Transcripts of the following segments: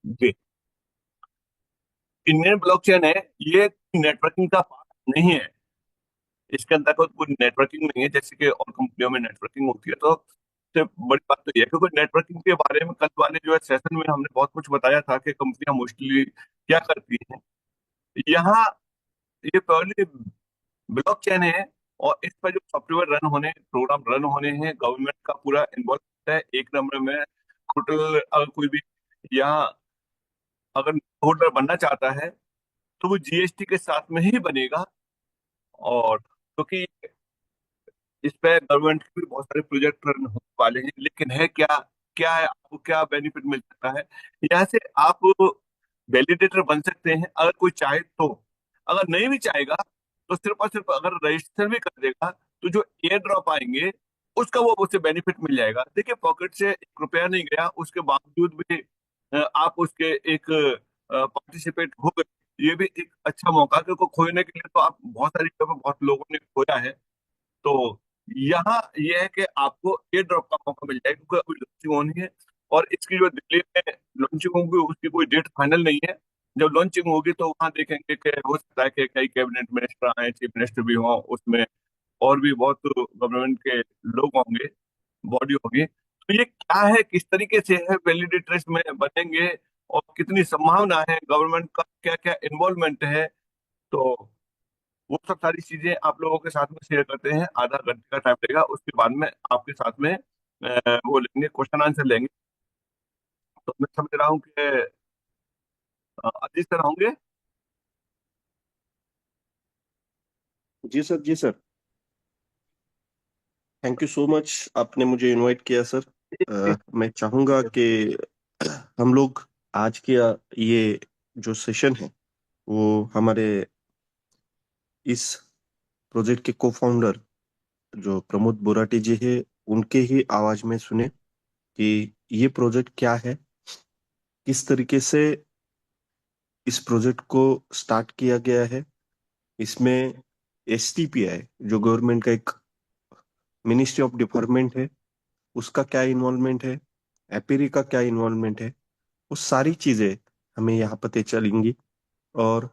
जी। Indian blockchain है, ये networking का पार्ट नहीं है। इसके अंदर कोई नेटवर्किंग नहीं है, जैसे कि और कंपनियों में नेटवर्किंग होती है। तो सबसे बड़ी बात तो ये है, क्योंकि नेटवर्किंग के बारे में कल वाले जो है सेशन में हमने बहुत कुछ बताया था कि कंपनियां मोस्टली क्या करती हैं। यहाँ ये प्योरली ब्लॉकचेन है, और इस पर जो सॉफ्टवेयर रन होने, प्रोग्राम रन होने हैं, गवर्नमेंट का पूरा इन्वॉल्व है। एक नंबर में टोटल, अगर कोई भी यहाँ अगर होल्डर बनना चाहता है तो वो जीएसटी के साथ में ही बनेगा। और क्योंकि इस पे गवर्नमेंट के भी बहुत सारे प्रोजेक्ट रन होने वाले हैं, लेकिन है क्या, क्या है, आपको क्या बेनिफिट मिल सकता है यहाँ से? आप वैलिडेटर बन सकते हैं अगर कोई चाहे तो। अगर नहीं भी चाहेगा तो सिर्फ और सिर्फ अगर रजिस्टर भी कर देगा, तो जो एयर ड्रॉप आएंगे उसका वो उससे बेनिफिट मिल जाएगा। देखिए, पॉकेट से 1 रुपया नहीं गया, उसके बावजूद भी आप उसके एक पार्टिसिपेट हो गए। ये भी एक अच्छा मौका, क्योंकि खोने के लिए तो आप बहुत सारी जगह बहुत लोगों ने खोया है। तो यहाँ यह है कि आपको एयर ड्रॉप का मौका मिल जाएगा, क्योंकि अभी लॉन्चिंग होनी है। और इसकी जो दिल्ली में लॉन्चिंग होगी उसकी कोई डेट फाइनल नहीं है। जब लॉन्चिंग होगी तो वहां देखेंगे कि हो सकता है कि कई कैबिनेट मिनिस्टर आए, चीफ मिनिस्टर भी हों उसमें, और भी बहुत गवर्नमेंट के लोग होंगे, बॉडी होगी। तो ये क्या है, किस तरीके से है, वैलिडेटर्स में बनेंगे, और कितनी संभावना है, गवर्नमेंट का क्या क्या इन्वॉल्वमेंट है। तो वो सब सारी चीजें आप लोगों के साथ में शेयर करते हैं। आधा घंटे का टाइम लेगा, उसके बाद में आपके साथ में वो लेंगे, क्वेश्चन आंसर लेंगे। तो मैं समझ रहा हूँ कि अजीत सर होंगे। जी सर, जी sir. Thank you so much, आपने मुझे इनवाइट किया सर। मैं चाहूंगा कि हम लोग आज के ये जो सेशन है वो हमारे इस प्रोजेक्ट के को फाउंडर जो प्रमोद बोराटी जी है उनके ही आवाज में सुने कि ये प्रोजेक्ट क्या है, किस तरीके से इस प्रोजेक्ट को स्टार्ट किया गया है। इसमें एसटीपीआई जो गवर्नमेंट का एक मिनिस्ट्री ऑफ डिपार्टमेंट है, उसका क्या इन्वॉल्वमेंट है, एपीरी का क्या इन्वॉल्वमेंट है, वो सारी चीजें हमें यहाँ पता चलेंगी। और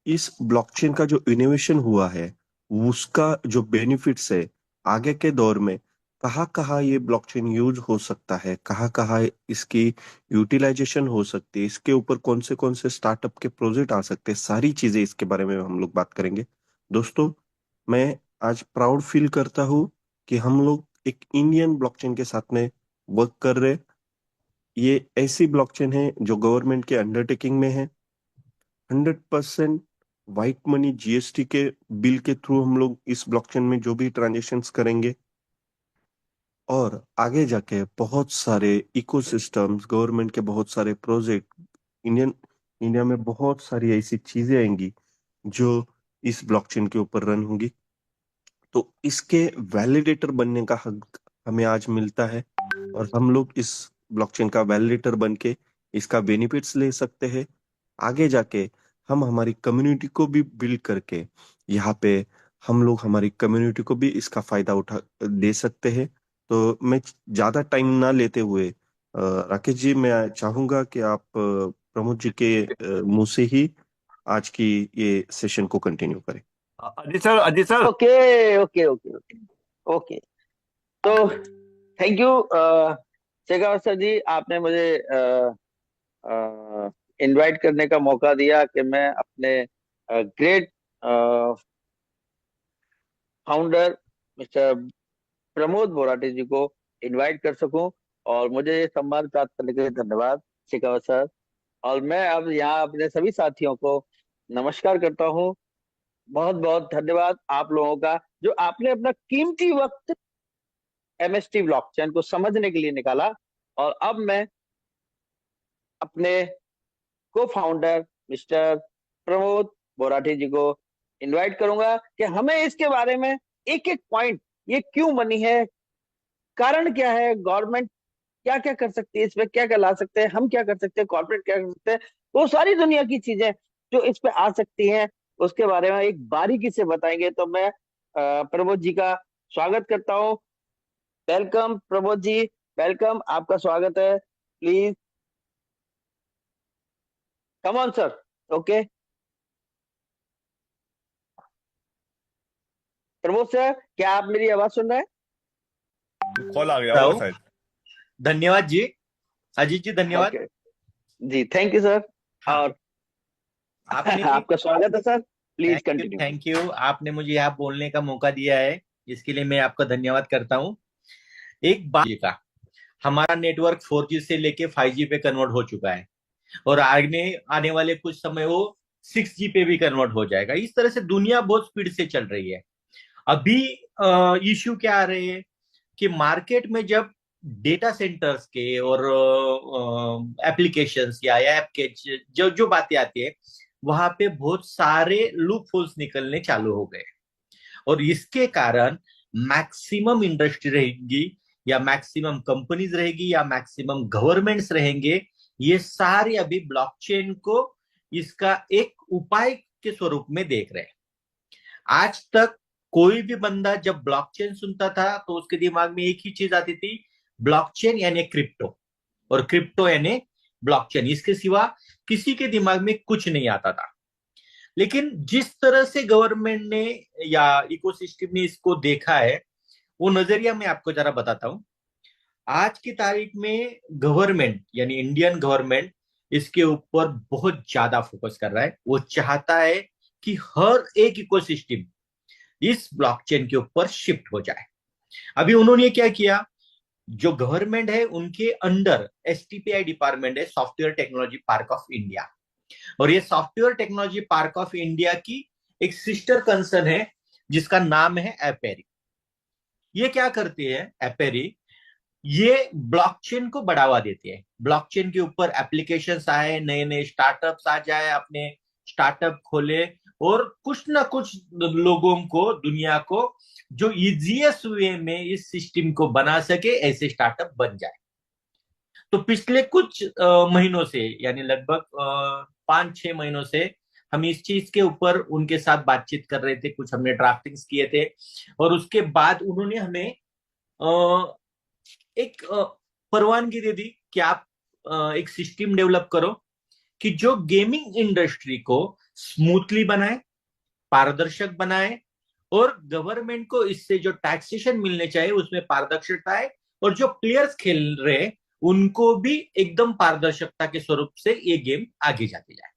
इस ब्लॉकचेन का जो इनोवेशन हुआ है उसका जो बेनिफिट्स है आगे के दौर में, कहाँ कहाँ ये ब्लॉकचेन यूज हो सकता है, कहाँ कहाँ इसकी यूटिलाइजेशन हो सकती है, इसके ऊपर कौन से स्टार्टअप के प्रोजेक्ट आ सकते हैं, सारी चीजें इसके बारे में हम लोग बात करेंगे। दोस्तों, मैं आज प्राउड फील करता हूँ कि हम लोग एक इंडियन ब्लॉकचेन के साथ में वर्क कर रहे। ये ऐसी ब्लॉकचेन है जो गवर्नमेंट के अंडरटेकिंग में है। 100% वाइट मनी जीएसटी के बिल के थ्रू हम लोग इस ब्लॉकचेन में जो भी ट्रांजेक्शन्स करेंगे, और आगे जाके बहुत सारे इकोसिस्टम्स, गवर्नमेंट के बहुत सारे प्रोजेक्ट, इंडियन इंडिया में बहुत सारी ऐसी चीजें आएंगी जो इस ब्लॉकचेन के ऊपर रन होंगी। तो इसके वैलिडेटर बनने का हक हमें आज मिलता है, और हम लोग इस ब्लॉकचेन का वैलिडेटर बन के इसका बेनिफिट्स ले सकते हैं। आगे जाके हम हमारी कम्युनिटी को भी बिल्ड करके यहाँ पे हम लोग हमारी कम्युनिटी को भी इसका फायदा उठा दे सकते हैं। तो मैं ज्यादा टाइम ना लेते हुए राकेश जी, मैं चाहूंगा कि आप प्रमोद जी के मुंह से ही आज की ये सेशन को कंटिन्यू करें। Ajit sir, Ajit sir. Okay okay okay okay okay. तो थैंक यू शेखावत सर जी, आपने मुझे इनवाइट करने का मौका दिया कि मैं अपने great founder mister Pramod Borate ji को इनवाइट कर सकूं, और मुझे ये सम्मान प्राप्त करने के लिए धन्यवाद शेखावत सर। और मैं अब यहाँ अपने सभी साथियों को नमस्कार करता हूँ। बहुत बहुत धन्यवाद आप लोगों का, जो आपने अपना कीमती वक्त एमएसटी ब्लॉकचेन को समझने के लिए निकाला। और अब मैं अपने को फाउंडर मिस्टर प्रमोद बोराठी जी को इनवाइट करूंगा कि हमें इसके बारे में एक एक पॉइंट, ये क्यों बनी है, कारण क्या है, गवर्नमेंट क्या क्या कर सकती है, इसमें क्या क्या ला सकते हैं, हम क्या कर सकते हैं, कॉर्पोरेट क्या कर सकते हैं, वो सारी दुनिया की चीजें जो इस पे आ सकती हैं उसके बारे में एक बारीकी से बताएंगे। तो मैं प्रमोद जी का स्वागत करता हूँ। वेलकम प्रमोद जी, वेलकम, आपका स्वागत है, please. Come on sir. Okay Pramod sir, क्या आप मेरी आवाज सुन रहे हैं? कॉल आ गया होगा बताओ। शायद। धन्यवाद जी, अजीत जी, धन्यवाद। ओके जी, थैंक यू सर। हाँ, और आपने आपका स्वागत है sir, please thank you, continue. Thank you, आपने मुझे यहाँ बोलने का मौका दिया है, इसके लिए मैं आपका धन्यवाद करता हूँ। एक बात का, हमारा नेटवर्क 4G से लेके 5G पे कन्वर्ट हो चुका है, और आगे आने वाले कुछ समय वो 6G पे भी कन्वर्ट हो जाएगा। इस तरह से दुनिया बहुत स्पीड से चल रही है। अभी इश्यू क्या आ रहे हैं कि मार्केट में जब डेटा सेंटर्स के और एप्लीकेशंस या ऐप के जो जो बातें आती है, वहां पे बहुत सारे लूप होल्स निकलने चालू हो गए, और इसके कारण मैक्सिमम इंडस्ट्री रहेगी, या मैक्सिमम कंपनीज रहेगी, या मैक्सिमम गवर्नमेंट्स रहेंगे, ये सारे अभी ब्लॉकचेन को इसका एक उपाय के स्वरूप में देख रहे हैं। आज तक कोई भी बंदा जब ब्लॉकचेन सुनता था तो उसके दिमाग में एक ही चीज आती थी, ब्लॉकचेन यानी क्रिप्टो, और क्रिप्टो यानी ब्लॉकचेन, इसके सिवा किसी के दिमाग में कुछ नहीं आता था। लेकिन जिस तरह से गवर्नमेंट ने या इकोसिस्टम ने इसको देखा है, वो नजरिया मैं आपको जरा बताता हूं। आज की तारीख में गवर्नमेंट यानी इंडियन गवर्नमेंट इसके ऊपर बहुत ज्यादा फोकस कर रहा है। वो चाहता है कि हर एक इकोसिस्टम इस ब्लॉकचेन के ऊपर शिफ्ट हो जाए। अभी उन्होंने क्या किया, जो गवर्नमेंट है उनके अंडर एसटीपीआई डिपार्टमेंट है, software technology park of India, और ये software technology park of India की एक सिस्टर कंसर्न है जिसका नाम है एपेरी। ये क्या करती है एपेरी, ये ब्लॉकचेन को बढ़ावा देती है। ब्लॉकचेन के ऊपर एप्लीकेशंस आए, नए नए स्टार्टअप्स आ जाए, अपने स्टार्टअप खोले, और कुछ ना कुछ लोगों को, दुनिया को जो इजीएस्ट वे में इस सिस्टम को बना सके, ऐसे स्टार्टअप बन जाए। तो पिछले कुछ महीनों से, यानी लगभग 5-6 महीनों से हम इस चीज के ऊपर उनके साथ बातचीत कर रहे थे, कुछ हमने ड्राफ्टिंग्स किए थे, और उसके बाद उन्होंने हमें एक परवानगी दे दी कि आप एक सिस्टम डेवलप करो कि जो गेमिंग इंडस्ट्री को स्मूथली बनाए, पारदर्शक बनाए, और गवर्नमेंट को इससे जो टैक्सेशन मिलने चाहिए उसमें पारदर्शिता है, और जो प्लेयर्स खेल रहे उनको भी एकदम पारदर्शिता के स्वरूप से ये गेम आगे जाती जाए।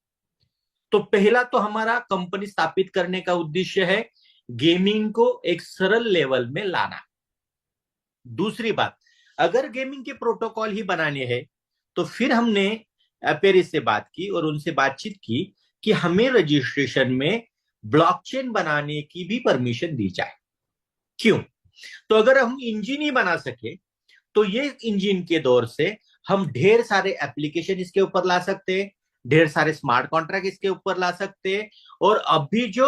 तो पहला तो हमारा कंपनी स्थापित करने का उद्देश्य है गेमिंग को एक सरल लेवल में लाना। दूसरी बात, अगर गेमिंग के प्रोटोकॉल ही बनाने हैं तो फिर हमने पेरिस से बात की और उनसे बातचीत की कि हमें रजिस्ट्रेशन में ब्लॉकचेन बनाने की भी परमिशन दी जाए। क्यों? तो अगर हम इंजन ही बना सके तो ये इंजन के दौर से हम ढेर सारे एप्लीकेशन इसके ऊपर ला सकते हैं, ढेर सारे स्मार्ट कॉन्ट्रैक्ट इसके ऊपर ला सकते हैं, और अभी जो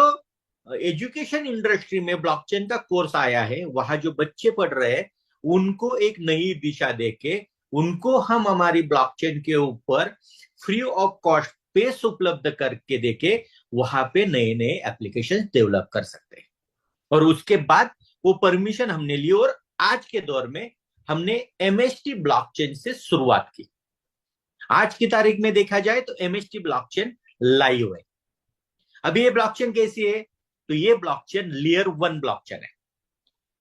एजुकेशन इंडस्ट्री में ब्लॉकचेन का कोर्स आया है, वहां जो बच्चे पढ़ रहे हैं उनको एक नई दिशा देके उनको हम हमारी ब्लॉकचेन के ऊपर फ्री ऑफ कॉस्ट स्पेस उपलब्ध करके देके वहां पे नए नए एप्लीकेशन डेवलप कर सकते हैं। और उसके बाद वो परमिशन हमने ली, और आज के दौर में हमने एमएसटी ब्लॉकचेन से शुरुआत की। आज की तारीख में देखा जाए तो एमएसटी ब्लॉकचेन लाइव है। अभी ये ब्लॉकचेन कैसी है, तो ये ब्लॉकचेन लेयर 1 ब्लॉकचेन है।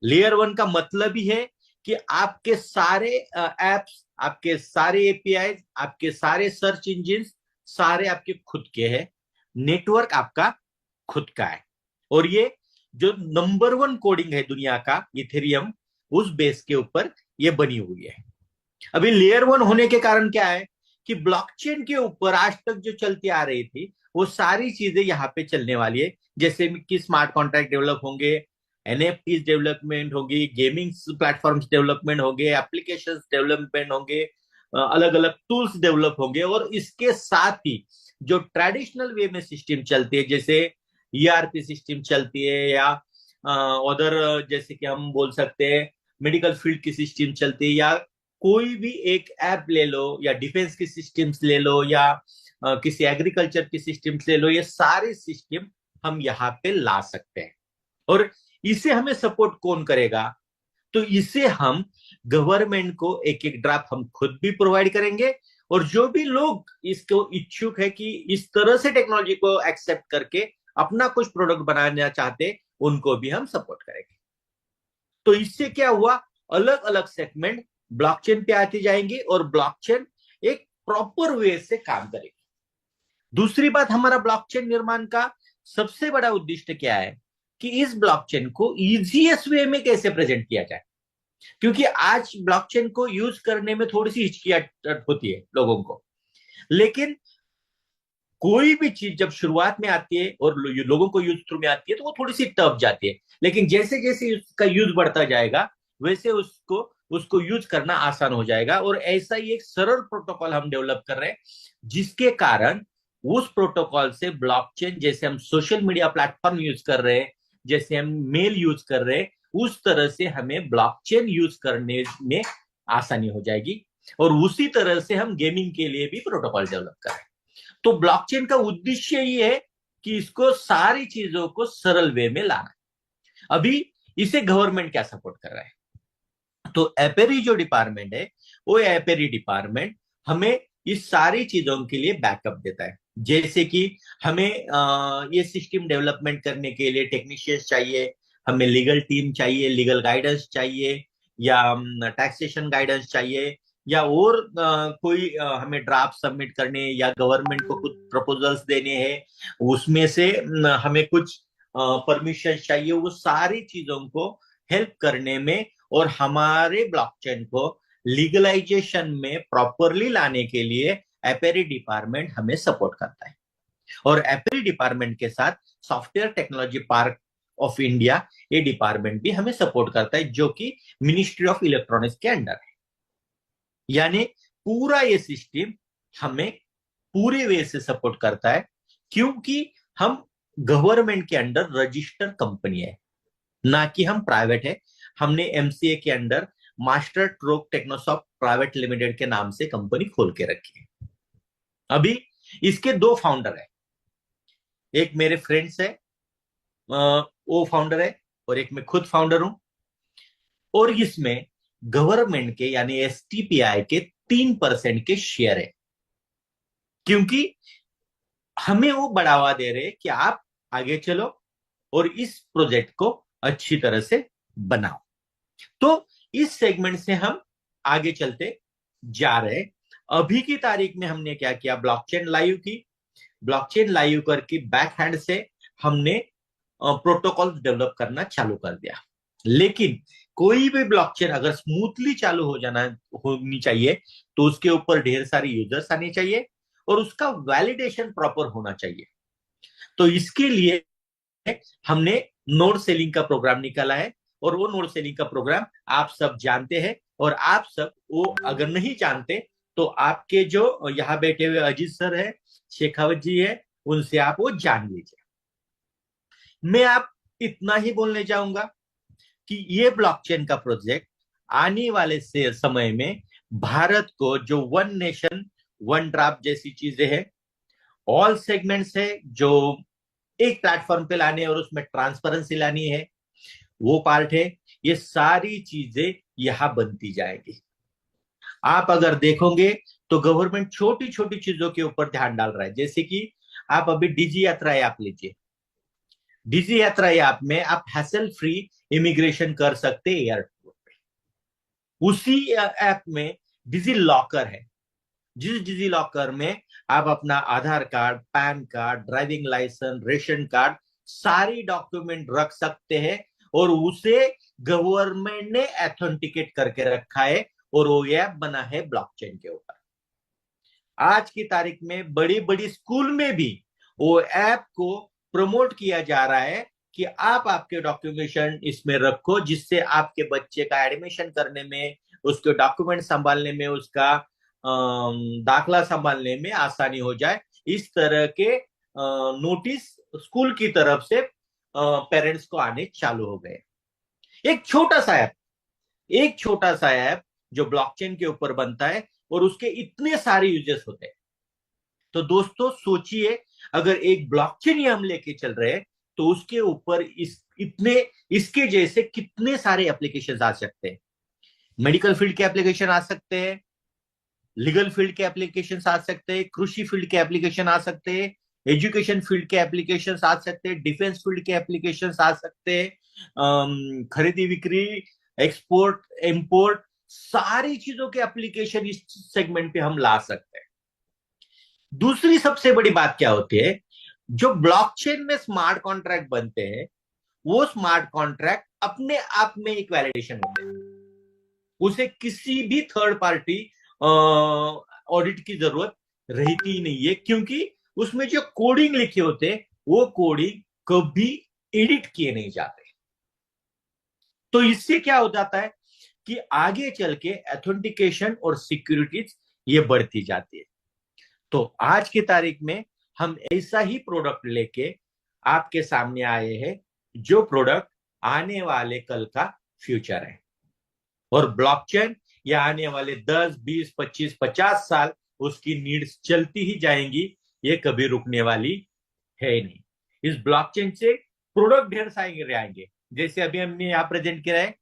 लेयर 1 का मतलब ही है कि आपके सारे एप्स, आपके सारे एपीआई, आपके सारे सर्च इंजिन सारे आपके खुद के हैं, नेटवर्क आपका खुद का है, और ये जो नंबर 1 कोडिंग है दुनिया का इथेरियम, उस बेस के ऊपर ये बनी हुई है। अभी लेयर 1 होने के कारण क्या है कि ब्लॉकचेन के ऊपर आज तक जो चलती आ रही थी वो सारी चीजें यहाँ पे चलने वाली है, जैसे कि स्मार्ट कॉन्ट्रैक्ट डेवलप होंगे, एनएफटी डेवलपमेंट होगी, गेमिंग प्लेटफॉर्म्स डेवलपमेंट होंगे, एप्लीकेशंस डेवलपमेंट होंगे, अलग अलग टूल्स डेवलप होंगे, और इसके साथ ही जो ट्रेडिशनल वे में सिस्टम चलती है, जैसे ईआरपी सिस्टम चलती है, या अदर जैसे कि हम बोल सकते हैं मेडिकल फील्ड की सिस्टम चलती है, या कोई भी एक ऐप ले लो, या डिफेंस की सिस्टम्स ले लो, या किसी एग्रीकल्चर की सिस्टम्स ले लो, ये सारे सिस्टम हम यहाँ पे ला सकते हैं। और इसे हमें सपोर्ट कौन करेगा, तो इसे हम गवर्नमेंट को एक एक ड्राफ्ट हम खुद भी प्रोवाइड करेंगे, और जो भी लोग इसको इच्छुक है कि इस तरह से टेक्नोलॉजी को एक्सेप्ट करके अपना कुछ प्रोडक्ट बनाना चाहते, उनको भी हम सपोर्ट करेंगे। तो इससे क्या हुआ, अलग अलग सेगमेंट ब्लॉकचेन पे आती जाएंगे और ब्लॉकचेन एक प्रॉपर वे से काम करेगी। दूसरी बात, हमारा ब्लॉकचेन निर्माण का सबसे बड़ा उद्देश्य क्या है कि इस ब्लॉकचेन को इजीएस्ट वे में कैसे प्रेजेंट किया जाए, क्योंकि आज ब्लॉकचेन को यूज करने में थोड़ी सी हिचकिचाहट होती है लोगों को, लेकिन कोई भी चीज जब शुरुआत में आती है और लोगों को यूज थ्रू में आती है तो वो थोड़ी सी टफ जाती है, लेकिन जैसे जैसे उसका यूज बढ़ता जाएगा वैसे उसको उसको यूज करना आसान हो जाएगा। और ऐसा ही एक सरल प्रोटोकॉल हम डेवलप कर रहे हैं, जिसके कारण उस प्रोटोकॉल से ब्लॉकचेन, जैसे हम सोशल मीडिया प्लेटफॉर्म यूज कर रहे हैं, जैसे हम मेल यूज कर रहे हैं, उस तरह से हमें ब्लॉकचेन यूज करने में आसानी हो जाएगी। और उसी तरह से हम गेमिंग के लिए भी प्रोटोकॉल डेवलप कर रहे हैं। तो ब्लॉकचेन का उद्देश्य ये है कि इसको सारी चीजों को सरल वे में लाना। अभी इसे गवर्नमेंट क्या सपोर्ट कर रहा है, तो एपेरी जो डिपार्टमेंट है, वो एपेरी डिपार्टमेंट हमें इस सारी चीजों के लिए बैकअप देता है। जैसे कि हमें ये सिस्टम डेवलपमेंट करने के लिए टेक्नीशियंस चाहिए, हमें लीगल टीम चाहिए, लीगल गाइडेंस चाहिए, या टैक्सेशन गाइडेंस चाहिए, या और कोई हमें ड्राफ्ट सबमिट करने या गवर्नमेंट को कुछ प्रपोजल्स देने हैं, उसमें से हमें कुछ परमिशन चाहिए, वो सारी चीजों को हेल्प करने में और हमारे ब्लॉकचेन को लीगलाइजेशन में प्रॉपरली लाने के लिए एपेरी डिपार्टमेंट हमें सपोर्ट करता है। और एपेरी डिपार्टमेंट के साथ software technology park of India, ये डिपार्टमेंट भी हमें सपोर्ट करता है, जो कि मिनिस्ट्री ऑफ इलेक्ट्रॉनिक्स के अंडर है। यानी पूरा ये सिस्टम हमें पूरे वे से सपोर्ट करता है, क्योंकि हम गवर्नमेंट के अंडर रजिस्टर्ड कंपनी है, ना कि हम प्राइवेट है। हमने एमसीए के अंडर मास्टर ट्रोक टेक्नोसॉफ्ट प्राइवेट लिमिटेड के नाम से कंपनी खोल के रखी है। अभी इसके 2 फाउंडर है, एक मेरे फ्रेंड्स है, वो फाउंडर है, और एक मैं खुद फाउंडर हूं। और इसमें गवर्नमेंट के यानी एसटीपीआई के 3% के शेयर है, क्योंकि हमें वो बढ़ावा दे रहे कि आप आगे चलो और इस प्रोजेक्ट को अच्छी तरह से बनाओ। तो इस सेगमेंट से हम आगे चलते जा रहे हैं। अभी की तारीख में हमने क्या किया, ब्लॉकचेन लाइव की, ब्लॉकचेन लाइव करके बैक हैंड से हमने प्रोटोकॉल डेवलप करना चालू कर दिया। लेकिन कोई भी ब्लॉकचेन अगर स्मूथली चालू होनी चाहिए तो उसके ऊपर ढेर सारी यूजर्स आने चाहिए और उसका वैलिडेशन प्रॉपर होना चाहिए। तो इसके लिए हमने नोड सेलिंग का प्रोग्राम निकाला है, और वो नोड सेलिंग का प्रोग्राम आप सब जानते हैं, और आप सब वो अगर नहीं जानते तो आपके जो यहाँ बैठे हुए अजीत सर है, शेखावत जी है, उनसे आप वो जान लीजिए। मैं आप इतना ही बोलने चाहूंगा कि ये ब्लॉकचेन का प्रोजेक्ट आने वाले से समय में भारत को जो वन नेशन वन ड्राफ्ट जैसी चीजें हैं, ऑल सेगमेंट्स है जो एक प्लेटफॉर्म पे लाने और उसमें ट्रांसपेरेंसी लानी है, वो पार्ट है, ये सारी चीजें यहां बनती जाएगी। आप अगर देखोगे तो गवर्नमेंट छोटी छोटी चीजों के ऊपर ध्यान डाल रहा है। जैसे कि आप अभी डिजी यात्रा ऐप लीजिए, डिजी यात्रा ऐप में आप हैसल फ्री इमिग्रेशन कर सकते हैं एयरपोर्ट पे। उसी ऐप में डिजी लॉकर है, जिस डिजी लॉकर में आप अपना Aadhaar card, PAN card, driving licence, ration card, सारी डॉक्यूमेंट रख सकते हैं, और उसे गवर्नमेंट ने ऑथेंटिकेट करके रखा है, और वो ऐप बना है ब्लॉकचेन के ऊपर। आज की तारीख में बड़ी बड़ी स्कूल में भी वो ऐप को प्रमोट किया जा रहा है कि आप आपके डॉक्यूमेंटेशन इसमें रखो, जिससे आपके बच्चे का एडमिशन करने में, उसके डॉक्यूमेंट संभालने में, उसका दाखला संभालने में आसानी हो जाए। इस तरह के नोटिस स्कूल की तरफ से पेरेंट्स को आने चालू हो गए। एक छोटा सा ऐप जो ब्लॉकचेन के ऊपर बनता है और उसके इतने सारे यूजर्स होते हैं। तो दोस्तों सोचिए, अगर एक ब्लॉकचेन ही हम लेके चल रहे हैं तो उसके ऊपर इसके जैसे कितने सारे एप्लीकेशन आ सकते हैं। मेडिकल फील्ड के एप्लीकेशन आ सकते हैं, लीगल फील्ड के एप्लीकेशन आ सकते हैं, कृषि फील्ड के एप्लीकेशन आ सकते हैं, एजुकेशन फील्ड के एप्लीकेशन आ सकते हैं, डिफेंस फील्ड के एप्लीकेशन आ सकते हैं, खरीदी बिक्री, एक्सपोर्ट इंपोर्ट, सारी चीजों के एप्लीकेशन इस सेगमेंट पे हम ला सकते हैं। दूसरी सबसे बड़ी बात क्या होती है, जो ब्लॉकचेन में स्मार्ट कॉन्ट्रैक्ट बनते हैं वो स्मार्ट कॉन्ट्रैक्ट अपने आप में एक वैलिडेशन होते हैं, उसे किसी भी थर्ड पार्टी ऑडिट की जरूरत रहती ही नहीं है, क्योंकि उसमें जो कोडिंग लिखे होते हैं वो कोडिंग कभी एडिट किए नहीं जाते। तो इससे क्या हो जाता है कि आगे चल के ऑथेंटिकेशन और सिक्योरिटीज ये बढ़ती जाती है। तो आज की तारीख में हम ऐसा ही प्रोडक्ट लेके आपके सामने आए हैं, जो प्रोडक्ट आने वाले कल का फ्यूचर है। और ब्लॉकचेन या आने वाले 10, 20, 25, 50 साल उसकी नीड्स चलती ही जाएंगी, ये कभी रुकने वाली है ही नहीं। इस ब्लॉकचेन से प्रोडक्ट ढेर सारे आएंगे, जैसे अभी हमने यहां प्रेजेंट किया है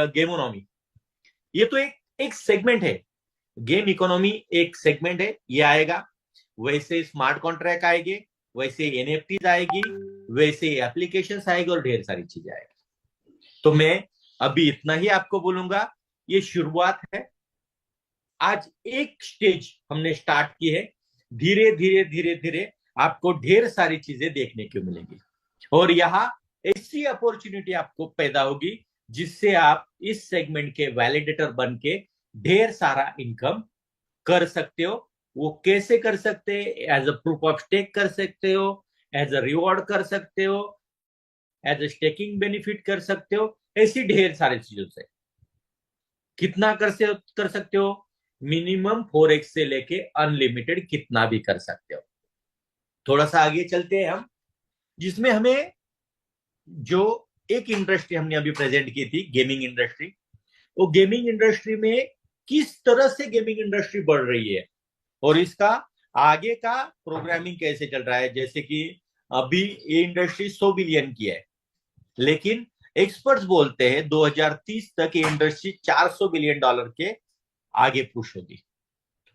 गेमोनॉमी, ये तो एक सेगमेंट है, गेम इकोनॉमी एक सेगमेंट है, ये आएगा। वैसे स्मार्ट कॉन्ट्रैक्ट आएंगे, वैसे एनएफटीज आएगी, वैसे एप्लीकेशंस आएगी और ढेर सारी चीजें आएगी। तो मैं अभी इतना ही आपको बोलूंगा, ये शुरुआत है। आज एक स्टेज हमने स्टार्ट की है, धीरे धीरे धीरे धीरे आपको ढेर सारी चीजें देखने को मिलेंगी और यहाँ ऐसी अपॉर्चुनिटी आपको पैदा होगी जिससे आप इस सेगमेंट के वैलिडेटर बन के ढेर सारा इनकम कर सकते हो। वो कैसे कर सकते हैं? As a proof of stake कर सकते हो, एज अ रिवॉर्ड कर सकते हो, एज अ स्टेकिंग बेनिफिट कर सकते हो, ऐसी ढेर सारी चीजों से। कितना कर सकते हो? मिनिमम 4x से लेके अनलिमिटेड कितना भी कर सकते हो। थोड़ा सा आगे चलते हैं हम, जिसमें हमें जो एक इंडस्ट्री हमने अभी प्रेजेंट की थी, गेमिंग इंडस्ट्री, वो गेमिंग इंडस्ट्री में किस तरह से गेमिंग इंडस्ट्री बढ़ रही है और इसका आगे का प्रोग्रामिंग कैसे चल रहा है। जैसे कि अभी ये इंडस्ट्री 100 बिलियन की है, लेकिन एक्सपर्ट्स बोलते हैं 2030 तक ये इंडस्ट्री $400 बिलियन के आगे पुश होगी।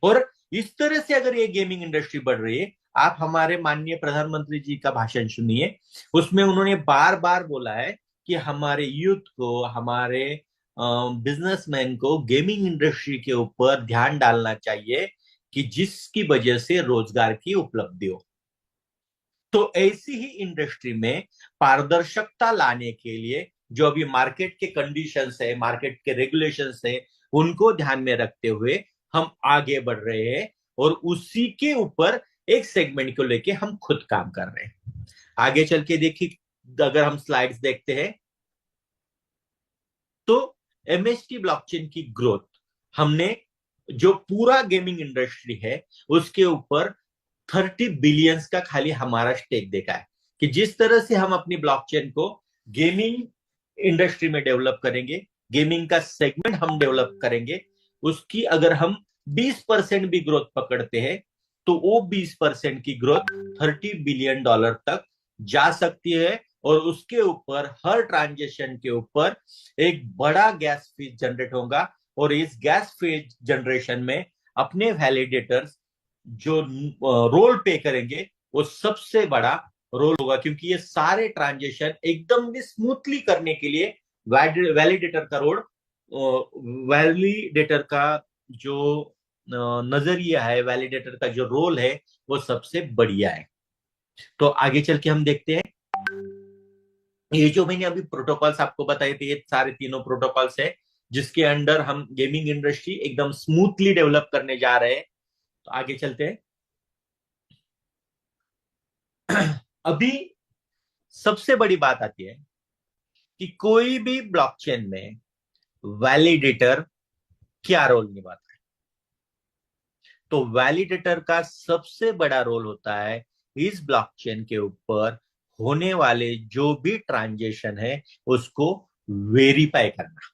और इस तरह से अगर ये गेमिंग इंडस्ट्री बढ़ रही है, आप हमारे माननीय प्रधानमंत्री जी का भाषण सुनिए, उसमें उन्होंने बार बार बोला है कि हमारे यूथ को, हमारे बिजनेसमैन को गेमिंग इंडस्ट्री के ऊपर ध्यान डालना चाहिए कि जिसकी वजह से रोजगार की उपलब्धि हो। तो ऐसी ही इंडस्ट्री में पारदर्शिता लाने के लिए जो अभी मार्केट के कंडीशंस है, मार्केट के रेगुलेशंस है, उनको ध्यान में रखते हुए हम आगे बढ़ रहे हैं और उसी के ऊपर एक सेगमेंट को लेके हम खुद काम कर रहे हैं। आगे चल के देखिए, अगर हम स्लाइड्स देखते हैं तो एमएसटी ब्लॉकचेन की ग्रोथ, हमने जो पूरा गेमिंग इंडस्ट्री है उसके ऊपर 30 बिलियंस का खाली हमारा स्टेक देखा है कि जिस तरह से हम अपनी ब्लॉकचेन को गेमिंग इंडस्ट्री में डेवलप करेंगे, गेमिंग का सेगमेंट हम डेवलप करेंगे, उसकी अगर हम 20% भी ग्रोथ पकड़ते हैं तो वो 20% की ग्रोथ $30 बिलियन तक जा सकती है। और उसके ऊपर हर ट्रांजेक्शन के ऊपर एक बड़ा गैस फीस जनरेट होगा और इस गैस फीस जनरेशन में अपने वैलिडेटर्स जो रोल पे करेंगे वो सबसे बड़ा रोल होगा, क्योंकि ये सारे ट्रांजेक्शन एकदम भी स्मूथली करने के लिए वैलिडेटर का रोल, वैलिडेटर का जो नजरिया है, वैलिडेटर का जो रोल है वो सबसे बढ़िया है। तो आगे चल के हम देखते हैं, ये जो मैंने अभी प्रोटोकॉल्स आपको बताए थे, ये सारे तीनों प्रोटोकॉल्स है जिसके अंडर हम गेमिंग इंडस्ट्री एकदम स्मूथली डेवलप करने जा रहे हैं। तो आगे चलते हैं। अभी सबसे बड़ी बात आती है कि कोई भी ब्लॉकचेन में वैलिडेटर क्या रोल निभाता है। तो वैलिडेटर का सबसे बड़ा रोल होता है इस ब्लॉकचेन के ऊपर होने वाले जो भी ट्रांजेक्शन है उसको वेरीफाई करना।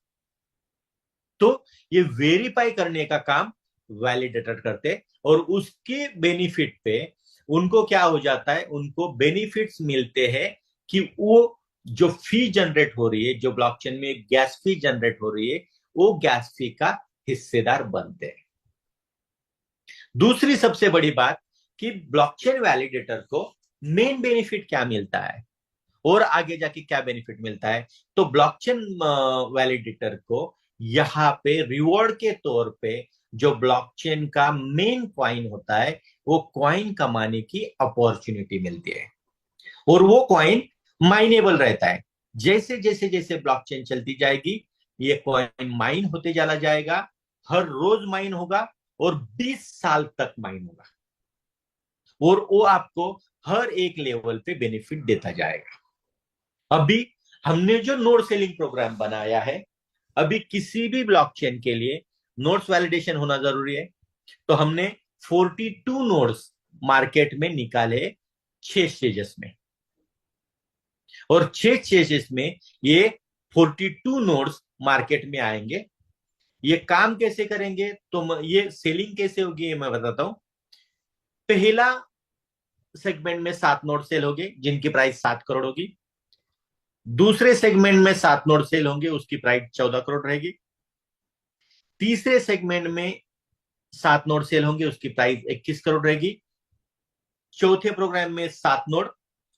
तो ये वेरीफाई करने का काम वैलिडेटर करते और उसके बेनिफिट पे उनको क्या हो जाता है, उनको बेनिफिट्स मिलते हैं कि वो जो फी जनरेट हो रही है, जो ब्लॉकचेन में गैस फी जनरेट हो रही है, वो गैस फी का हिस्सेदार बनते हैं। दूसरी सबसे बड़ी बात कि ब्लॉकचेन वैलिडेटर को मेन बेनिफिट क्या मिलता है और आगे जाके क्या बेनिफिट मिलता है। तो ब्लॉकचेन वैलिडेटर को यहाँ पे रिवॉर्ड के तौर पे जो ब्लॉकचेन का मेन कॉइन होता है वो कॉइन कमाने की अपॉर्चुनिटी मिलती है और वो कॉइन माइनेबल रहता है। जैसे जैसे जैसे ब्लॉकचेन चलती जाएगी ये कॉइन माइन होते चला जाएगा, हर रोज माइन होगा और 20 साल तक माइन होगा और वो आपको हर एक लेवल पे बेनिफिट देता जाएगा। अभी हमने जो नोड सेलिंग प्रोग्राम बनाया है, अभी किसी भी ब्लॉकचेन के लिए नोड्स वैलिडेशन होना जरूरी है, तो हमने 42 नोड्स मार्केट में निकाले 6 स्टेजेस में, और 6 स्टेजेस में ये 42 नोड्स मार्केट में आएंगे। ये काम कैसे करेंगे, तो ये सेलिंग कैसे होगी ये मैं बताता हूं। पहला सेगमेंट में 7 नोड सेल होंगे जिनकी प्राइस 7 करोड़ होगी। दूसरे सेगमेंट में 7 नोड सेल होंगे उसकी प्राइस 14 करोड़ रहेगी। तीसरे सेगमेंट में 7 नोड सेल होंगे उसकी प्राइस 21 करोड़ रहेगी। चौथे प्रोग्राम में 7 नोड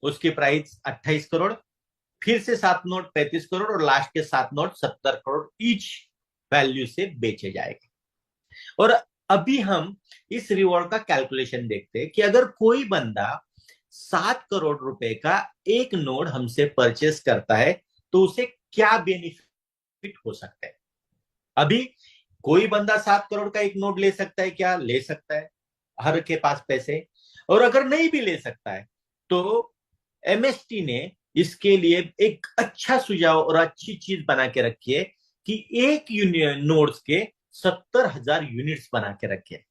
उसकी प्राइस 28 करोड़, फिर से 7 नोट 35 करोड़ और लास्ट के 7 नोट 70 करोड़ ईच वैल्यू से बेचे जाएंगे। और अभी हम इस रिवॉर्ड का कैलकुलेशन देखते हैं कि अगर कोई बंदा 7 करोड़ रुपए का एक नोड हमसे परचेस करता है तो उसे क्या बेनिफिट हो सकता है। अभी कोई बंदा 7 करोड़ का एक नोड ले सकता है क्या, ले सकता है, हर के पास पैसे। और अगर नहीं भी ले सकता है तो एमएसटी ने इसके लिए एक अच्छा सुझाव और अच्छी चीज बना के रखी है कि एक नोड्स के 70,000 यूनिट्स बना के रखे,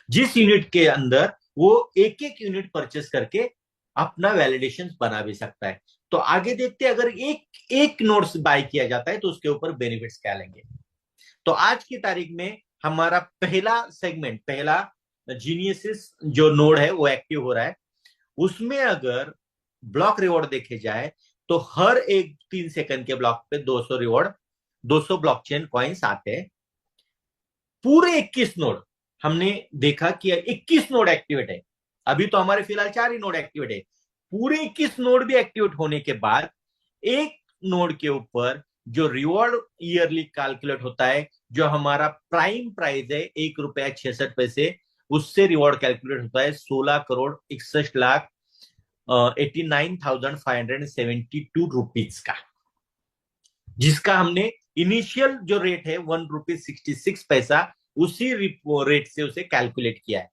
जिस यूनिट के अंदर वो एक एक यूनिट परचेस करके अपना वैलिडेशन बना भी सकता है। तो आगे देखते हैं अगर एक एक नोड्स बाय किया जाता है तो उसके ऊपर बेनिफिट्स क्या लेंगे। तो आज की तारीख में हमारा पहला सेगमेंट, पहला जीनियसिस जो नोड है वो एक्टिव हो रहा है। उसमें अगर ब्लॉक रिवॉर्ड देखे जाए तो हर एक 3 सेकंड के ब्लॉक पे 200 रिवॉर्ड, 200 ब्लॉकचेन कॉइन्स आते हैं। पूरे 21 नोड हमने देखा कि 21 नोड एक्टिवेट है। अभी तो हमारे फिलहाल 4 ही नोड एक्टिवेट है। पूरे 21 नोड भी एक्टिवेट होने के बाद एक नोड के ऊपर जो रिवॉर्ड ईयरली कैलकुलेट होता है, जो हमारा प्राइम प्राइस है 1 रुपया 66 पैसे, उससे रिवॉर्ड कैलकुलेट होता है 16,61,89,572 रुपीज का, जिसका हमने इनिशियल जो रेट है 1 रुपये 66 पैसा उसी रेट से उसे कैलकुलेट किया है।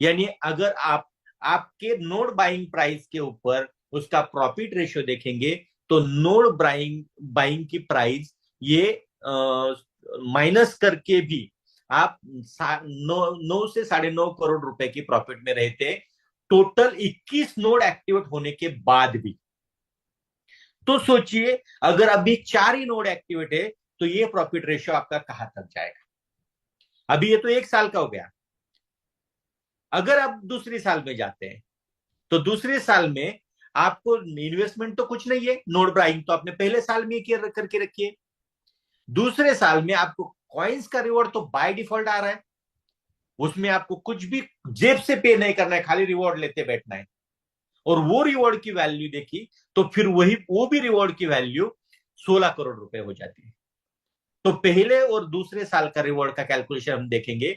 यानी अगर आप आपके नोड बाइंग प्राइस के ऊपर उसका प्रॉफिट रेशियो देखेंगे तो नोड बाइंग की प्राइस ये माइनस करके भी आप 9 से 9.5 करोड़ रुपए की प्रॉफिट में रहते, टोटल 21 नोड एक्टिवेट होने के बाद भी। तो सोचिए अगर अभी 4 ही नोड एक्टिवेट है तो ये प्रॉफिट रेशियो आपका कहां तक जाएगा। अभी ये तो 1 साल का हो गया। अगर आप दूसरे साल में जाते हैं तो दूसरे साल में आपको इन्वेस्टमेंट तो कुछ नहीं है, नोड बाइंग तो आपने पहले साल में करके रखी है। दूसरे साल में आपको कॉइन्स का रिवॉर्ड तो बाय डिफॉल्ट आ रहा है, उसमें आपको कुछ भी जेब से पे नहीं करना है, खाली रिवॉर्ड लेते बैठना है। और वो रिवॉर्ड की वैल्यू देखी तो फिर वो भी रिवॉर्ड की वैल्यू 16 करोड़ रुपए हो जाती है। तो पहले और दूसरे साल का रिवॉर्ड का कैलकुलेशन हम देखेंगे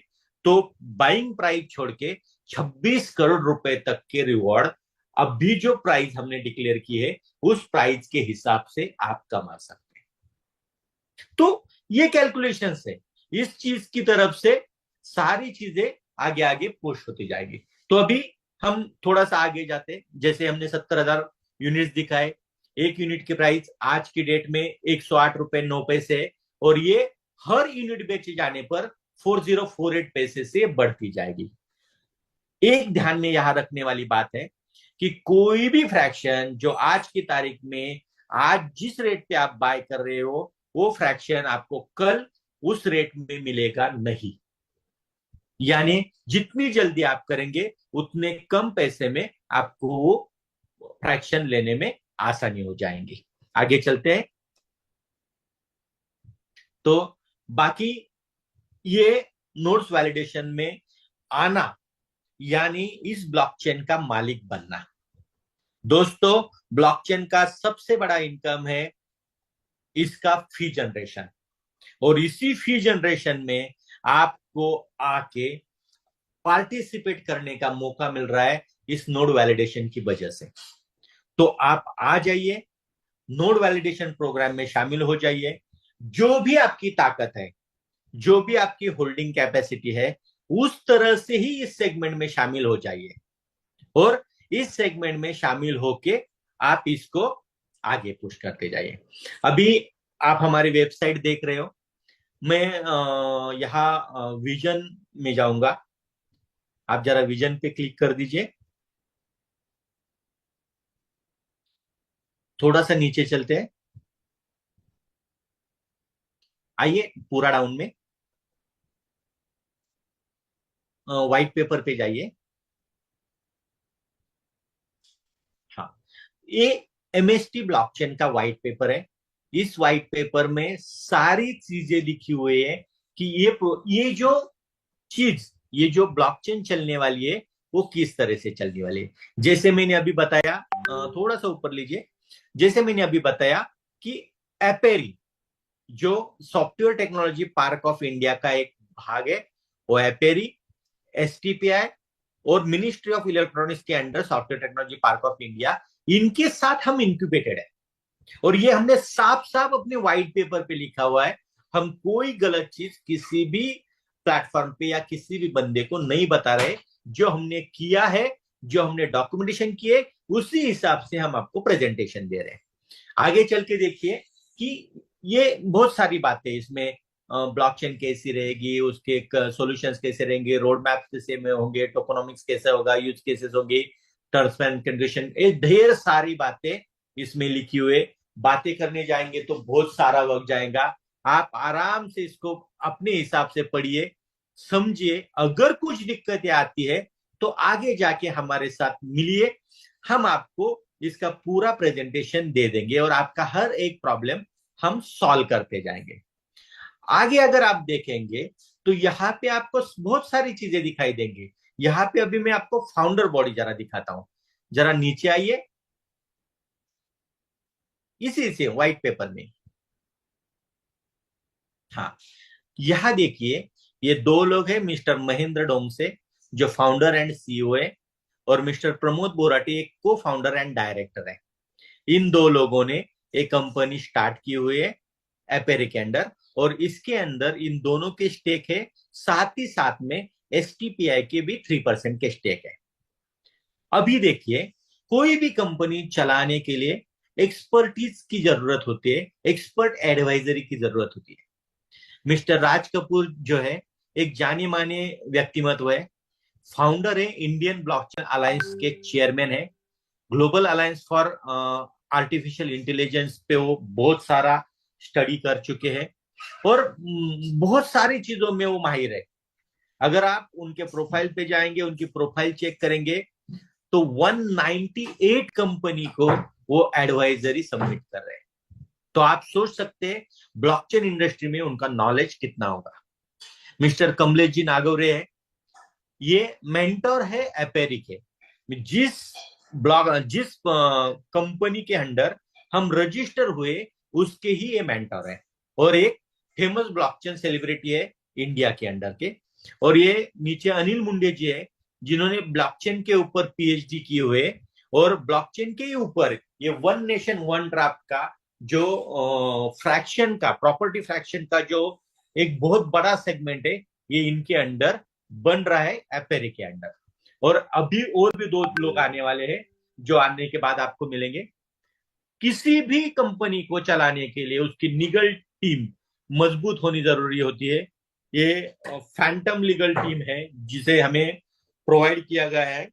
तो बाइंग प्राइस छोड़ के 26 करोड़ रुपए तक के रिवॉर्ड अभी जो प्राइस हमने डिक्लेयर की है उस प्राइस के हिसाब से आप कमा सकते हैं। तो ये कैलकुलेशन है, इस चीज की तरफ से सारी चीजें आगे आगे पुश होती जाएगी। तो अभी हम थोड़ा सा आगे जाते, जैसे हमने 70,000 यूनिट्स दिखाए, एक यूनिट की प्राइस आज की डेट में 108 रुपए 9 पैसे, और ये हर यूनिट बेचे जाने पर 4048 पैसे से बढ़ती जाएगी। एक ध्यान में यहां रखने वाली बात है कि कोई भी फ्रैक्शन जो आज की तारीख में आज जिस रेट पे आप बाय कर रहे हो वो फ्रैक्शन आपको कल उस रेट में मिलेगा नहीं। यानी जितनी जल्दी आप करेंगे उतने कम पैसे में आपको वो फ्रैक्शन लेने में आसानी हो जाएंगी। आगे चलते हैं। तो बाकी ये नोड्स वैलिडेशन में आना, यानी इस ब्लॉकचेन का मालिक बनना। दोस्तों, ब्लॉकचेन का सबसे बड़ा इनकम है इसका फी जनरेशन, और इसी फी जनरेशन में आपको आके पार्टिसिपेट करने का मौका मिल रहा है इस नोड वैलिडेशन की वजह से। तो आप आ जाइए, नोड वैलिडेशन प्रोग्राम में शामिल हो जाइए। जो भी आपकी ताकत है, जो भी आपकी होल्डिंग कैपेसिटी है, उस तरह से ही इस सेगमेंट में शामिल हो जाइए, और इस सेगमेंट में शामिल होके आप इसको आगे पुश करते जाइए। अभी आप हमारी वेबसाइट देख रहे हो, मैं यहाँ विजन में जाऊंगा, आप जरा विजन पे क्लिक कर दीजिए। थोड़ा सा नीचे चलते हैं, आइए पूरा डाउन में, व्हाइट पेपर पे जाइए। हाँ, ये एमएसटी ब्लॉकचेन का व्हाइट पेपर है। इस व्हाइट पेपर में सारी चीजें लिखी हुई है कि ये जो ब्लॉकचेन चलने वाली है वो किस तरह से चलने वाली है। जैसे मैंने अभी बताया, थोड़ा सा ऊपर लीजिए, जैसे मैंने अभी बताया कि एपेरी जो software technology park of India का एक भाग है, वो एपेरी, एसटीपीआई और मिनिस्ट्री ऑफ इलेक्ट्रॉनिक्स के under software technology park of India, इनके साथ हम इंक्यूबेटेड है। और ये हमने साफ साफ अपने व्हाइट पेपर पे लिखा हुआ है। हम कोई गलत चीज किसी भी प्लेटफॉर्म पे या किसी भी बंदे को नहीं बता रहे। जो हमने किया है, जो हमने डॉक्यूमेंटेशन किए, उसी हिसाब से हम आपको प्रेजेंटेशन दे रहे हैं। आगे चल के देखिए कि ये बहुत सारी बातें इसमें, ब्लॉकचेन कैसी रहेगी, उसके सॉल्यूशंस कैसे रहेंगे, रोड मैप कैसे में होंगे, टोकोनॉमिक्स कैसे होगा, यूज केसेस होंगे, टर्म्स एंड कंडीशन, ये ढेर सारी बातें इसमें लिखी हुए। बातें करने जाएंगे तो बहुत सारा वक्त जाएगा। आप आराम से इसको अपने हिसाब से पढ़िए, समझिए। अगर कुछ दिक्कतें आती है तो आगे जाके हमारे साथ मिलिए, हम आपको इसका पूरा प्रेजेंटेशन दे देंगे और आपका हर एक प्रॉब्लम हम सॉल्व करते जाएंगे। आगे अगर आप देखेंगे तो यहाँ पे आपको बहुत सारी चीजें दिखाई देंगी। यहाँ पे अभी मैं आपको फाउंडर बॉडी जरा दिखाता हूं, जरा नीचे आइए, इसी से व्हाइट पेपर में। हाँ, यहां देखिए, ये दो लोग हैं, मिस्टर महेंद्र डोंगसे जो फाउंडर एंड सीईओ है, और मिस्टर प्रमोद बोराटी एक को फाउंडर एंड डायरेक्टर है। इन दो लोगों ने एक कंपनी स्टार्ट की हुई है एपेरी के अंडर, और इसके अंदर इन दोनों के स्टेक है, साथ ही साथ में एसटीपीआई के भी 3% के स्टेक है। अभी देखिए, कोई भी कंपनी चलाने के लिए एक्सपर्टीज की जरूरत होती है, एक्सपर्ट एडवाइजरी की जरूरत होती है। मिस्टर राज कपूर जो है एक जाने माने व्यक्तिमत्व है, फाउंडर है, इंडियन ब्लॉकचेन अलायंस के चेयरमैन है, global alliance for artificial intelligence पे वो बहुत सारा स्टडी कर चुके हैं, और बहुत सारी चीजों में वो माहिर है। अगर आप उनके प्रोफाइल पे जाएंगे, उनकी प्रोफाइल चेक करेंगे, तो 198 कंपनी को वो एडवाइजरी सबमिट कर रहे हैं। तो आप सोच सकते हैं ब्लॉकचेन इंडस्ट्री में उनका नॉलेज कितना होगा। मिस्टर कमलेश जी नागवरे है, ये मेंटर है एपेरी के। जिस कंपनी के अंडर हम रजिस्टर हुए, उसके ही ये मेंटर है, और एक फेमस ब्लॉकचेन सेलिब्रिटी है इंडिया के अंडर के। और ये नीचे अनिल मुंडे जी है, जिन्होंने ब्लॉकचेन के ऊपर पीएचडी किए हुए, और ब्लॉकचेन के ऊपर ये वन नेशन वन ड्राफ्ट का जो फ्रैक्शन का, प्रॉपर्टी फ्रैक्शन का जो एक बहुत बड़ा सेगमेंट है, ये इनके अंडर बन रहा है एपेरी के अंडर। और अभी और भी दो लोग आने वाले हैं, जो आने के बाद आपको मिलेंगे। किसी भी कंपनी को चलाने के लिए उसकी लीगल टीम मजबूत होनी जरूरी होती है। ये फैंटम लीगल टीम है जिसे हमें प्रोवाइड किया गया है।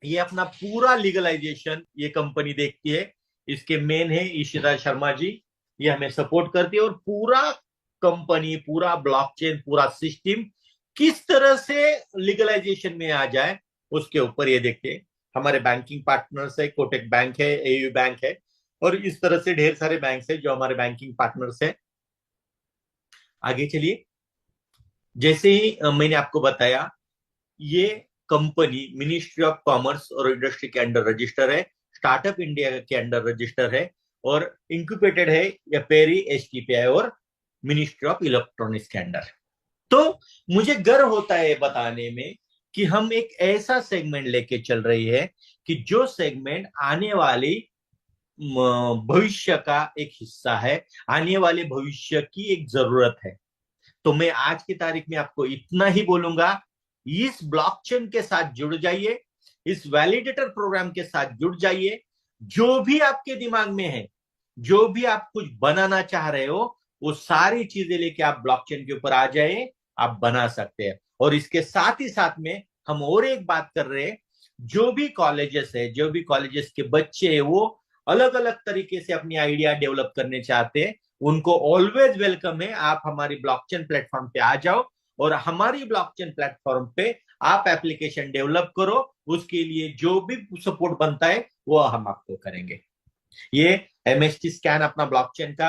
ये अपना पूरा लीगलाइजेशन ये कंपनी देखती है। इसके मेन है ईशिता शर्मा जी, ये हमें सपोर्ट करती है, और पूरा कंपनी, पूरा ब्लॉकचेन, पूरा सिस्टम किस तरह से लीगलाइजेशन में आ जाए, उसके ऊपर ये देखते हैं। हमारे बैंकिंग पार्टनर्स है, कोटक बैंक है, एयू बैंक है, और इस तरह से ढेर सारे बैंक है जो हमारे बैंकिंग पार्टनर्स है। आगे चलिए। जैसे ही मैंने आपको बताया, ये कंपनी मिनिस्ट्री ऑफ कॉमर्स और इंडस्ट्री के अंडर रजिस्टर है, स्टार्टअप इंडिया के अंडर रजिस्टर है, और इंक्यूबेटेड है या पेरी एचटीपीआई और मिनिस्ट्री ऑफ इलेक्ट्रॉनिक्स के अंडर। तो मुझे गर्व होता है बताने में कि हम एक ऐसा सेगमेंट लेके चल रही है कि जो सेगमेंट आने वाली भविष्य का एक हिस्सा है, आने वाले भविष्य की एक जरूरत है। तो मैं आज की तारीख में आपको इतना ही बोलूंगा, इस ब्लॉकचेन के साथ जुड़ जाइए, इस वैलिडेटर प्रोग्राम के साथ जुड़ जाइए। जो भी आपके दिमाग में है, जो भी आप कुछ बनाना चाह रहे हो, वो सारी चीजें लेके आप ब्लॉकचेन के ऊपर आ जाए, आप बना सकते हैं। और इसके साथ ही साथ में हम और एक बात कर रहे हैं, जो भी कॉलेजेस है, जो भी कॉलेजेस के बच्चे हैं, वो अलग अलग तरीके से अपनी आइडिया डेवलप करने चाहते हैं, उनको ऑलवेज वेलकम है। आप हमारी ब्लॉकचेन प्लेटफॉर्म पे आ जाओ और हमारी ब्लॉकचेन प्लेटफॉर्म पे आप एप्लीकेशन डेवलप करो। उसके लिए जो भी सपोर्ट बनता है वो हम आपको करेंगे। ये एमएसटी स्कैन अपना ब्लॉकचेन का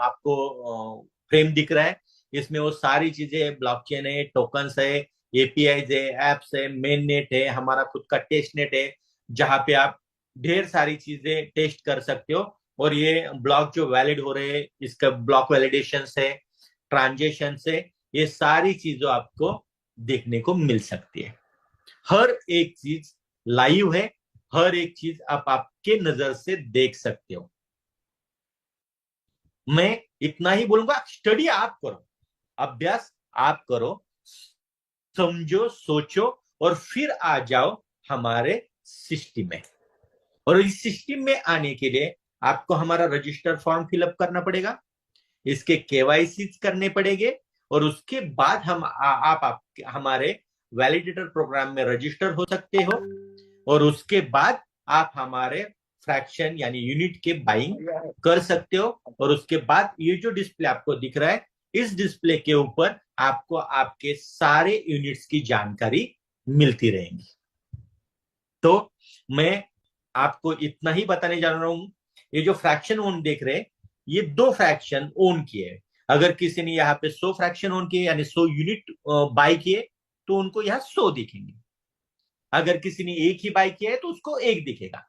आपको फ्रेम दिख रहा है। इसमें वो सारी चीजें, ब्लॉकचेन है, टोकन्स है, एपीआईज है, एप्स है, मेन नेट है, हमारा खुद का टेस्ट नेट है, जहां पे आप ढेर सारी चीजें टेस्ट कर सकते हो। और ये ब्लॉक जो वैलिड हो रहे हैं, इसका ब्लॉक वैलिडेशन है, ट्रांजेक्शन है, ये सारी चीजों आपको देखने को मिल सकती है। हर एक चीज लाइव है, हर एक चीज आप आपके नजर से देख सकते हो। मैं इतना ही बोलूंगा, स्टडी आप करो, अभ्यास आप करो, समझो, सोचो, और फिर आ जाओ हमारे सिस्टम में। और इस सिस्टम में आने के लिए आपको हमारा रजिस्टर फॉर्म फिलअप करना पड़ेगा, इसके केवाईसी करने पड़ेंगे, और उसके बाद आप हमारे वैलिडेटर प्रोग्राम में रजिस्टर हो सकते हो। और उसके बाद आप हमारे फ्रैक्शन यानी यूनिट के बाइंग कर सकते हो। और उसके बाद ये जो डिस्प्ले आपको दिख रहा है, इस डिस्प्ले के ऊपर आपको आपके सारे यूनिट्स की जानकारी मिलती रहेंगी। तो मैं आपको इतना ही बताने जा रहा हूं, ये जो फ्रैक्शन ओन देख रहे हैं, ये 2 फ्रैक्शन ओन किए। अगर किसी ने यहाँ पे 100 फ्रैक्शन ओन किए यानी 100 यूनिट बाय किए, तो उनको यहाँ 100 दिखेंगे। अगर किसी ने एक ही बाय किया है तो उसको एक दिखेगा।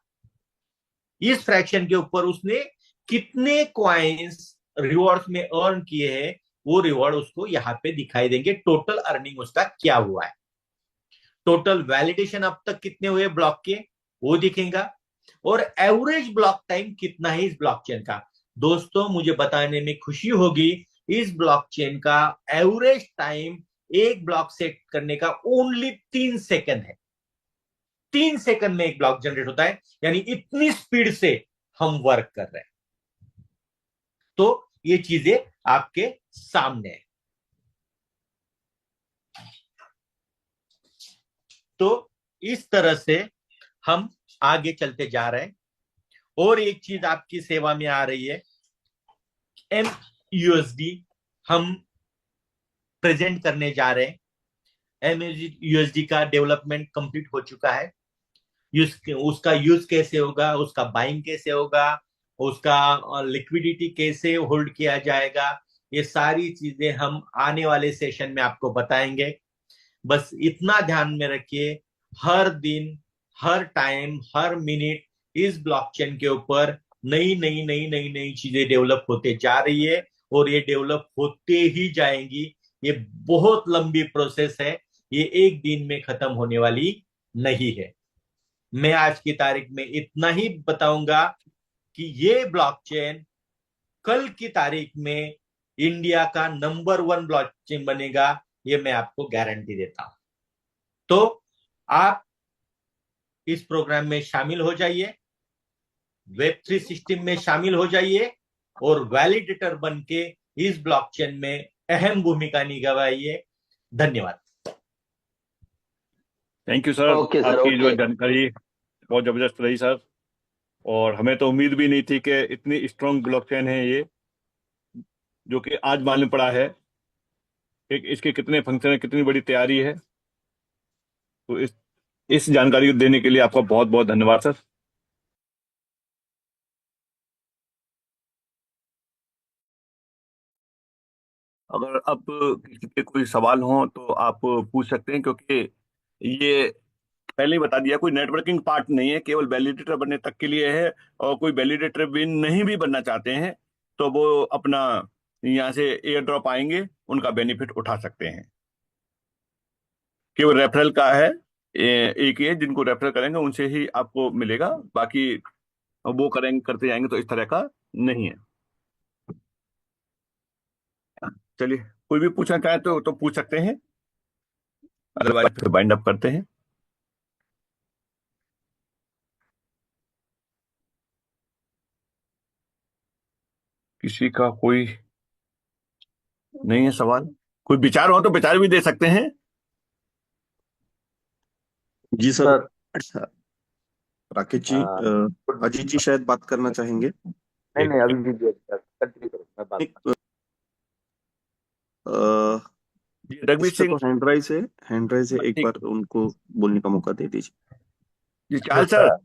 इस फ्रैक्शन के ऊपर उसने कितने कॉइन्स रिवॉर्ड्स में अर्न किए हैं, वो रिवॉर्ड उसको यहाँ पे दिखाई देंगे। टोटल अर्निंग उसका क्या हुआ है, टोटल वैलिडेशन अब तक कितने हुए ब्लॉक के, वो दिखेगा। और एवरेज ब्लॉक टाइम कितना है इस ब्लॉकचेन का। दोस्तों, मुझे बताने में खुशी होगी, इस ब्लॉकचेन का एवरेज टाइम एक ब्लॉक सेट करने का ओनली 3 सेकंड है। 3 सेकंड में एक ब्लॉक जनरेट होता है, यानी इतनी स्पीड से हम वर्क कर रहे हैं। तो ये चीजें आपके सामने है। तो इस तरह से हम आगे चलते जा रहे हैं। और एक चीज आपकी सेवा में आ रही है, MUSD हम प्रेजेंट करने जा रहे हैं। MUSD का डेवलपमेंट कंप्लीट हो चुका है। उसका यूज कैसे होगा, उसका बाइंग कैसे होगा, उसका लिक्विडिटी कैसे होल्ड किया जाएगा, ये सारी चीजें हम आने वाले सेशन में आपको बताएंगे। बस इतना ध्यान में रखिए, हर दिन, हर टाइम, हर मिनट इस ब्लॉकचेन के ऊपर नई नई नई नई नई चीजें डेवलप होते जा रही है, और ये डेवलप होते ही जाएंगी। ये बहुत लंबी प्रोसेस है, ये एक दिन में खत्म होने वाली नहीं है। मैं आज की तारीख में इतना ही बताऊंगा कि ये ब्लॉकचेन कल की तारीख में इंडिया का नंबर 1 ब्लॉकचेन बनेगा, ये मैं आपको गारंटी देता हूं। तो आप इस प्रोग्राम में शामिल हो जाइए, Web3 सिस्टम में शामिल हो जाइए, और वैलिडेटर बन के इस ब्लॉकचेन में अहम भूमिका निभाइए। धन्यवाद। Thank you sir. Okay sir, आपकी जो ओके। जानकारी बहुत जबरदस्त रही सर, और हमें तो उम्मीद भी नहीं थी कि इतनी स्ट्रॉन्ग ब्लॉकचेन है ये, जो कि आज मालूम पड़ा है कि इसके कितने फंक्शन है, कितनी बड़ी तैयारी है। तो इस जानकारी को देने के लिए आपका बहुत बहुत धन्यवाद सर। अगर अब किसी के कोई सवाल हो तो आप पूछ सकते हैं, क्योंकि ये पहले ही बता दिया, कोई नेटवर्किंग पार्ट नहीं है, केवल वैलिडेटर बनने तक के लिए है। और कोई वैलिडेटर भी नहीं भी बनना चाहते हैं तो वो अपना यहाँ से एयर ड्रॉप आएंगे, उनका बेनिफिट उठा सकते हैं। केवल रेफरल का है, एक ये जिनको रेफरल करेंगे उनसे ही आपको मिलेगा, बाकी वो करेंगे करते जाएंगे तो इस तरह का नहीं है। चलिए, कोई भी पूछना चाहे तो पूछ सकते हैं, अदरवाइज फिर बाइंड अप करते हैं। किसी का कोई नहीं है सवाल? कोई विचार हो तो विचार भी दे सकते हैं। जी सर। सर राकेश जी, अजीत जी शायद बात करना चाहेंगे। नहीं नहीं, एक अभी भी कंटिन्यू करो, मैं बात एक, अ, जी, रघुवीर इसका सिंह। तो हैंड राइज है, एक ठीक। बार उनको बोलने का मौका दे दीजिए। जी, हेलो चाल sir.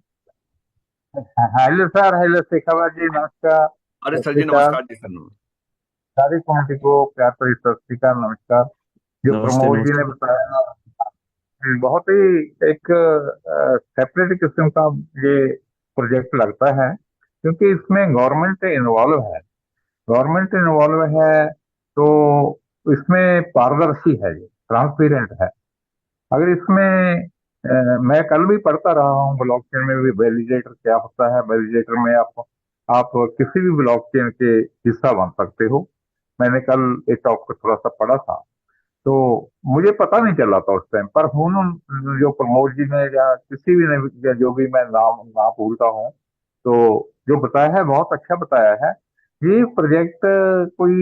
Sir. Hello sir, hello Shekhawat ji, नमस्कार। अरे सत सर श्री जी, अकाल। नमस्कार जी सर। सारी कमेटी को प्यार भरी सत श्री अकाल, नमस्कार। जो नमस्ते प्रमोद जी ने नमस्ते। बताया, बहुत ही एक सेपरेट किस्म का ये प्रोजेक्ट लगता है, क्योंकि इसमें गवर्नमेंट इन्वॉल्व है। गवर्नमेंट इन्वॉल्व है तो इसमें पारदर्शी है, ये ट्रांसपेरेंट है। अगर इसमें मैं कल भी पढ़ता रहा हूँ ब्लॉकचेन में भी वैलिडेटर क्या होता है। वैलिडेटर में आप किसी भी ब्लॉकचेन के हिस्सा बन सकते हो। मैंने कल एक टॉप को थोड़ा सा पढ़ा था, तो मुझे पता नहीं चला था उस टाइम पर। जो प्रमोद जी ने या किसी भी ने, या जो भी मैं नाम ना भूलता हूँ, तो जो बताया है बहुत अच्छा बताया है। ये प्रोजेक्ट कोई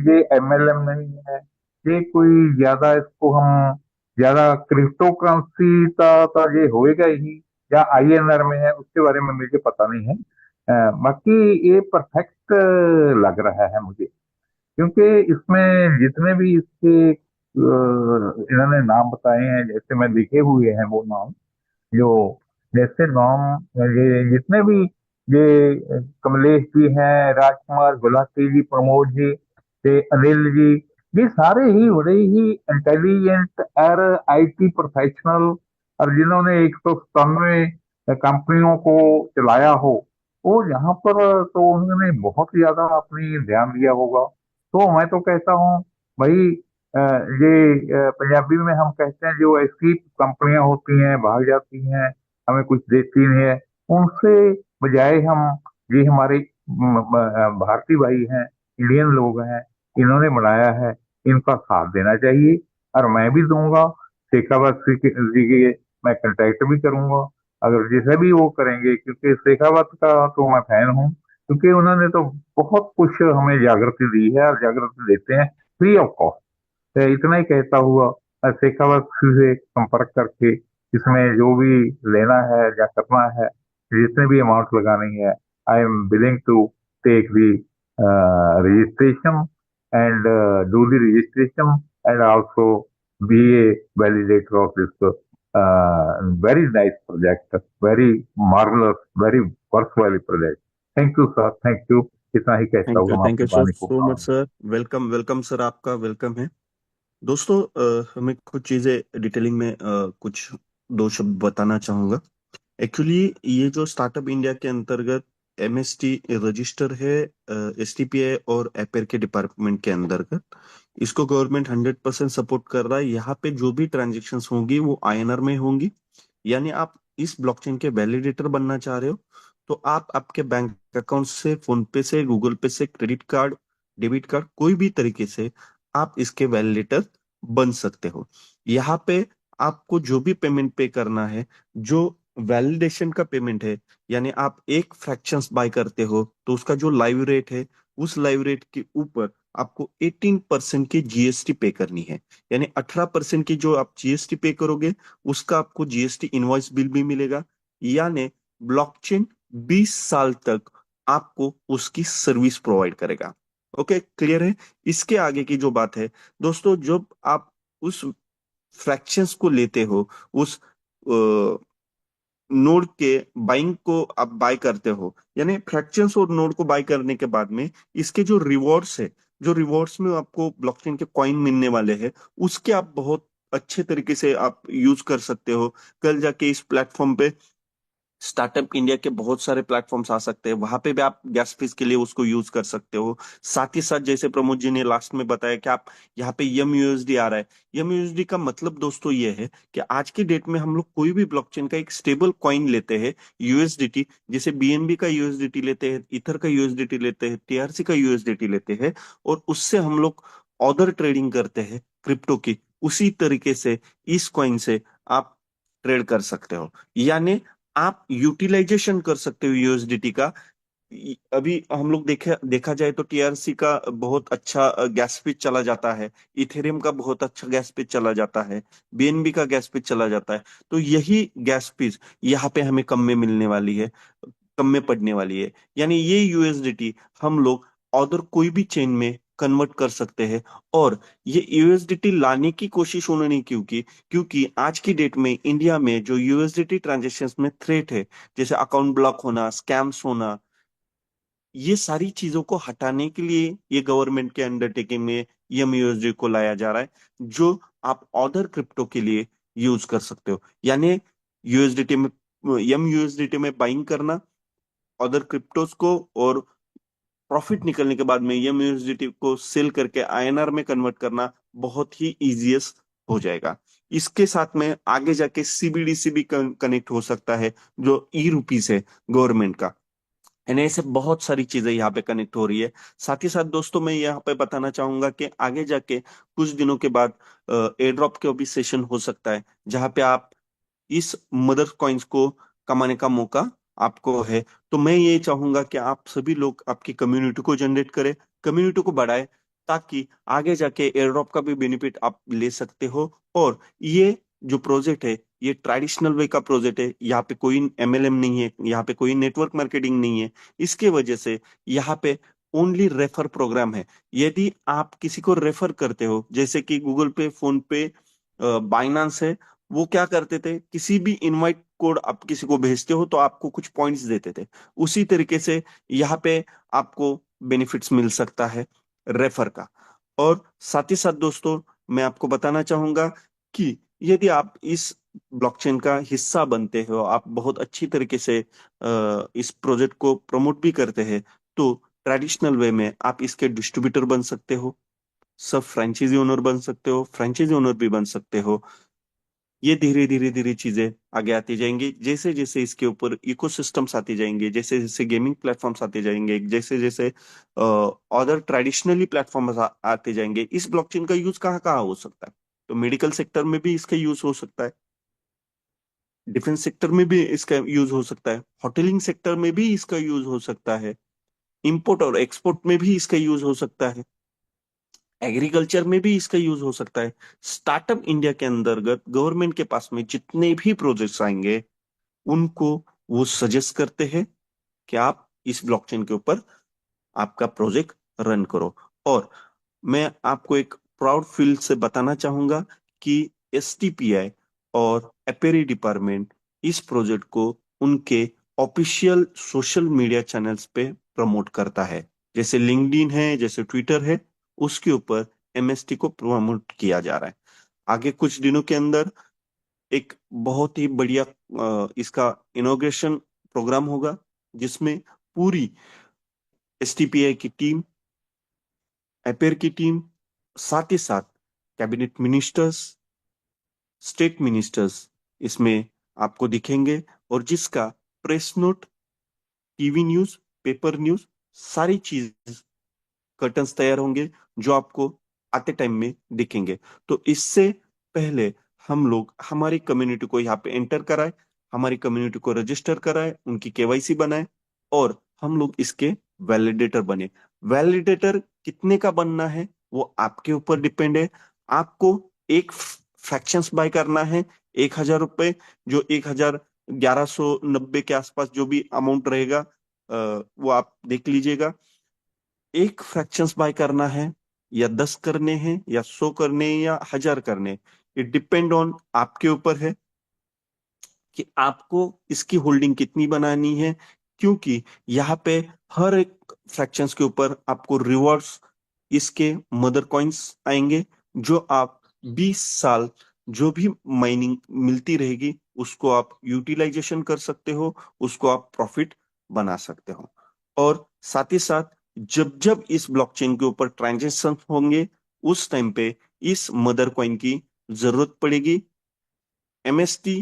ये एमएलएम नहीं है, ये कोई ज्यादा इसको हम ज्यादा क्रिप्टो करेंसी का ये होएगा ही या आईएनआर में है, उसके बारे में मुझे पता नहीं है। बाकी ये परफेक्ट लग रहा है मुझे, क्योंकि इसमें जितने भी इसके इन्होंने नाम बताए हैं, जैसे मैं लिखे हुए हैं वो नाम, जो जैसे नाम, ये जितने भी ये कमलेश जी हैं, राजकुमार गुलाटी जी, प्रमोद जी, ते अनिल जी, ये सारे ही बड़े ही इंटेलिजेंट और आईटी प्रोफेशनल, और जिन्होंने 197 कंपनियों को चलाया हो, वो यहाँ पर तो उन्होंने बहुत ज्यादा अपनी ध्यान दिया होगा। तो मैं तो कहता हूँ भाई, पंजाबी में हम कहते हैं जो ऐसी कंपनियां होती हैं भाग जाती हैं, हमें कुछ देती नहीं है, उनसे बजाय हम, ये हमारे भारतीय भाई हैं, इंडियन लोग हैं, इन्होंने बनाया है, इनका साथ देना चाहिए। और मैं भी दूंगा, शेखावत जी के मैं कांटेक्ट भी करूंगा, अगर जैसे भी वो करेंगे, क्योंकि शेखावत का तो मैं फैन हूँ, क्योंकि उन्होंने तो बहुत कुछ हमें जागृति दी है और जागृति देते हैं फ्री ऑफ कॉस्ट। तो इतना ही कहता हुआ, शेखावत से संपर्क करके इसमें जो भी लेना है या करना है, जितने भी अमाउंट लगानी है, I am willing to take the registration and do the registration, and also be a validator of this very nice project, very marvelous, very worthwhile project. Thank you sir, thank you। इतना ही कहता हुआ मैं thank you अपनी सो वाणी को so much sir. Welcome welcome sir, आपका welcome है। दोस्तों, हमें कुछ चीजें डिटेलिंग में कुछ दो शब्द बताना चाहूंगा। एक्चुअली ये जो स्टार्टअप इंडिया के अंतर्गत एमएसटी रजिस्टर है, एसटीपीआई और एपेर के डिपार्टमेंट के अंतर्गत, इसको गवर्नमेंट 100% सपोर्ट कर रहा है। यहाँ पे जो भी ट्रांजेक्शन्स होंगी वो आईएनआर में होंगी। यानी आप इस ब्लॉकचेन के वैलिडेटर बनना चाह रहे हो तो आप आपके बैंक अकाउंट से, फोन पे से, गूगल पे से, क्रेडिट कार्ड, डेबिट कार्ड, कोई भी तरीके से आप इसके वैलिडेटर बन सकते हो। यहाँ पे आपको जो भी पेमेंट पे करना है, जो वैलिडेशन का पेमेंट है, यानी आप एक फ्रैक्शंस बाय करते हो तो उसका जो लाइव रेट है, उस लाइव रेट के ऊपर आपको 18% की जीएसटी पे करनी है। यानी 18% की जो आप जीएसटी पे करोगे, उसका आपको जीएसटी इनवॉइस बिल भी मिलेगा। यानी ब्लॉकचेन 20 साल तक आपको उसकी सर्विस प्रोवाइड करेगा। ओके, क्लियर है? इसके आगे की जो बात है दोस्तों, जब आप उस फ्रैक्शंस को लेते हो, उस नोड के बाइंग को आप बाय करते हो, यानी फ्रैक्शंस और नोड को बाय करने के बाद में इसके जो रिवॉर्ड्स है जो रिवॉर्ड्स में आपको ब्लॉकचेन के कॉइन मिलने वाले हैं, उसके आप बहुत अच्छे तरीके से आप यूज कर सकते हो। कल जाके इस प्लेटफॉर्म पे स्टार्टअप इंडिया के बहुत सारे प्लेटफॉर्म्स आ सकते हैं, वहां पे भी आप गैस फीस के लिए उसको यूज कर सकते हो। साथ ही साथ जैसे प्रमोद जी ने लास्ट में बताया कि आप यहाँ पे यम यूएसडी आ रहा है। यम यूएसडी का मतलब दोस्तों ये है कि आज की डेट में हम लोग कोई भी ब्लॉकचेन का एक स्टेबल कॉइन लेते हैं, यूएसडीटी, जैसे बीएनबी का यूएसडीटी लेते हैं, इथर का यूएसडीटी लेते हैं, टीआरसी का यूएसडीटी लेते हैं, और उससे हम लोग ऑर्डर ट्रेडिंग करते हैं क्रिप्टो की। उसी तरीके से इस कॉइन से आप ट्रेड कर सकते हो, यानी आप यूटिलाइजेशन कर सकते हो यूएसडीटी का। अभी हम लोग देखा जाए तो टीआरसी का बहुत अच्छा गैस पे चला जाता है, इथेरियम का बहुत अच्छा गैस पे चला जाता है, बीएनबी का गैस पे चला जाता है। तो यही गैस फीस यहाँ पे हमें कम में मिलने वाली है, कम में पड़ने वाली है। यानी ये यूएसडीटी हम लोग अदर कोई भी चेन में कन्वर्ट कर सकते हैं। और ये यूएसडीटी लाने की कोशिश उन्होंने क्यों की? क्योंकि आज की डेट में इंडिया में जो यूएसडीटी ट्रांजेक्शन में थ्रेट है, जैसे अकाउंट ब्लॉक होना, स्कैम्स होना, ये सारी चीजों को हटाने के लिए ये गवर्नमेंट के अंडरटेकिंग में यम यूएसडी को लाया जा रहा है, जो आप अदर क्रिप्टो के लिए यूज कर सकते हो। यानी यूएसडीटी में, यम यूएसडीटी में बाइंग करना अदर क्रिप्टोज को, और प्रॉफिट निकलने के बाद में यम यूएसडीटी को सेल करके आईएनआर में कन्वर्ट करना बहुत ही इजीएस्ट हो जाएगा। इसके साथ में आगे जाके सीबीडीसी भी कनेक्ट हो सकता है, जो ई रुपीस है गवर्नमेंट का। यानी ऐसे बहुत सारी चीजें यहाँ पे कनेक्ट हो रही है। साथ ही साथ दोस्तों मैं यहाँ पे बताना चाहूंगा कि आगे जाके कुछ दिनों के बाद एयर ड्रॉप के भी सेशन हो सकता है, जहाँ पे आप इस मदर कॉइन्स को कमाने का मौका आपको है। तो मैं ये चाहूंगा कि आप सभी लोग आपकी कम्युनिटी को जनरेट करें, कम्युनिटी को बढ़ाएं, ताकि आगे जाके एयर ड्रॉप का भी बेनिफिट आप ले सकते हो। और ये जो प्रोजेक्ट है, ये ट्रेडिशनल वे का प्रोजेक्ट है, यहाँ पे कोई एमएलएम नहीं है, यहाँ पे कोई नेटवर्क मार्केटिंग नहीं है। इसके वजह से यहाँ पे ओनली रेफर प्रोग्राम है। यदि आप किसी को रेफर करते हो, जैसे कि गूगल पे, फोन पे, बाइनांस है, वो क्या करते थे, किसी भी इनवाइट कोड आप किसी को भेजते हो तो आपको कुछ पॉइंट्स देते थे। उसी तरीके से यहाँ पे आपको बेनिफिट्स मिल सकता है रेफर का। और साथ ही साथ दोस्तों मैं आपको बताना चाहूंगा कि यदि आप इस ब्लॉकचेन का हिस्सा बनते हो, आप बहुत अच्छी तरीके से इस प्रोजेक्ट को प्रमोट भी करते हैं, तो ट्रेडिशनल वे में आप इसके डिस्ट्रीब्यूटर बन सकते हो, सब फ्रेंचाइजी ओनर बन सकते हो, फ्रेंचाइजी ओनर भी बन सकते हो। ये धीरे धीरे धीरे चीजें आगे आती जाएंगी, जैसे जैसे इसके ऊपर इकोसिस्टम्स आते जाएंगे, जैसे जैसे गेमिंग प्लेटफॉर्म्स आते जाएंगे, जैसे जैसे अदर ट्रेडिशनली प्लेटफॉर्म्स आते जाएंगे। इस ब्लॉकचेन का यूज कहाँ कहाँ हो सकता है? तो मेडिकल सेक्टर में भी इसका यूज हो सकता है, डिफेंस सेक्टर में भी इसका यूज हो सकता है, होटलिंग सेक्टर में भी इसका यूज हो सकता है, इंपोर्ट और एक्सपोर्ट में भी इसका यूज हो सकता है, एग्रीकल्चर में भी इसका यूज हो सकता है। स्टार्टअप इंडिया के अंतर्गत गवर्नमेंट के पास में जितने भी प्रोजेक्ट्स आएंगे, उनको वो सजेस्ट करते हैं कि आप इस ब्लॉकचेन के ऊपर आपका प्रोजेक्ट रन करो। और मैं आपको एक प्राउड फील से बताना चाहूंगा कि एसटीपीआई और एपेरी डिपार्टमेंट इस प्रोजेक्ट को उनके ऑफिशियल सोशल मीडिया चैनल्स पे प्रमोट करता है, जैसे लिंक्डइन है, जैसे ट्विटर है, उसके ऊपर एमएसटी को प्रमोट किया जा रहा है। आगे कुछ दिनों के अंदर एक बहुत ही बढ़िया इसका इनॉग्रेशन प्रोग्राम होगा, जिसमें पूरी एसटीपीआई की टीम, एपेर की टीम, साथ ही साथ कैबिनेट मिनिस्टर्स, स्टेट मिनिस्टर्स इसमें आपको दिखेंगे, और जिसका press note, TV news, paper news, सारी चीज कर्टन्स तैयार होंगे, जो आपको आते टाइम में दिखेंगे। तो इससे पहले हम लोग हमारी कम्युनिटी को यहाँ पे एंटर कराए, हमारी कम्युनिटी को रजिस्टर कराए, उनकी केवाईसी बनाए, और हम लोग इसके वैलिडेटर बने। वैलिडेटर कितने का बनना है वो आपके ऊपर डिपेंड है। आपको एक फ्रैक्शंस बाय करना है, 1,000 रुपए, जो 1,1190 के आसपास जो भी अमाउंट रहेगा, वो आप देख लीजिएगा। एक फ्रैक्शंस बाय करना है, या 10 करने हैं, या 100 करने हैं, या 1,000 करने हैं, इट डिपेंड ऑन आपके ऊपर है कि आपको इसकी होल्डिंग कितनी बनानी है। क्योंकि यहाँ पे हर एक फ्रैक्शंस के ऊपर आपको रिवॉर्ड्स इसके मदर कॉइन्स आएंगे, जो आप 20 साल जो भी माइनिंग मिलती रहेगी उसको आप यूटिलाइजेशन कर सकते हो, उसको आप प्रॉफिट बना सकते हो। और साथ ही साथ जब जब इस ब्लॉकचेन के ऊपर ट्रांजेक्शन होंगे उस टाइम पे इस मदर कॉइन की जरूरत पड़ेगी, एमएसटी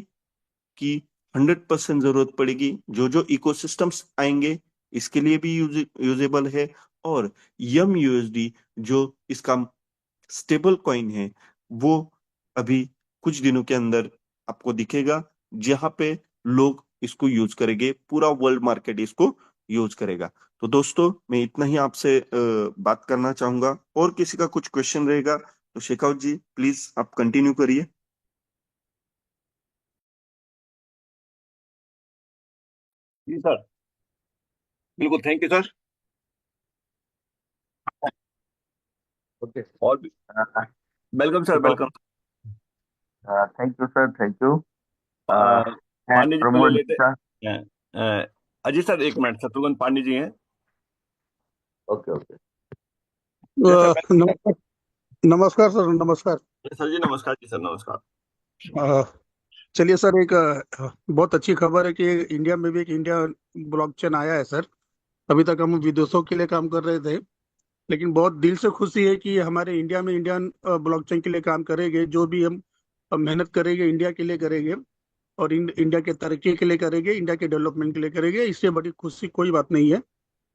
की 100% जरूरत पड़ेगी। जो जो इकोसिस्टम्स आएंगे इसके लिए भी यूजेबल है। और यम यूएसडी जो इसका स्टेबल कॉइन है वो अभी कुछ दिनों के अंदर आपको दिखेगा, जहां पे लोग इसको यूज करेंगे, पूरा वर्ल्ड मार्केट इसको यूज करेगा। तो दोस्तों मैं इतना ही आपसे बात करना चाहूंगा। और किसी का कुछ क्वेश्चन रहेगा तो शेखावत जी प्लीज आप कंटिन्यू करिए। जी सर, बिल्कुल, थैंक यू सर। ओके। और welcome sir, welcome. Thank you sir, thank you. मैं पांडे जी को ले प्रमोद लेते मिश्रा। हैं। अजय सर, एक मिनट, शत्रुघ्न पांडे जी हैं। Okay okay. जी सर, नमस्कार। नमस्कार सर, नमस्कार। सर जी नमस्कार, जी सर नमस्कार। अ, चलिए सर, एक बहुत अच्छी खबर है कि इंडिया में भी एक इंडिया ब्लॉकचेन आया है सर। अभी तक हम विदेशों के लिए काम कर रहे थे, लेकिन बहुत दिल से खुशी है कि हमारे इंडिया में इंडियन ब्लॉकचेन के लिए काम करेंगे। जो भी हम मेहनत करेंगे इंडिया के लिए करेंगे, और इंडिया के तरक्की के लिए करेंगे, इंडिया के डेवलपमेंट के लिए करेंगे। इससे बड़ी खुशी कोई बात नहीं है।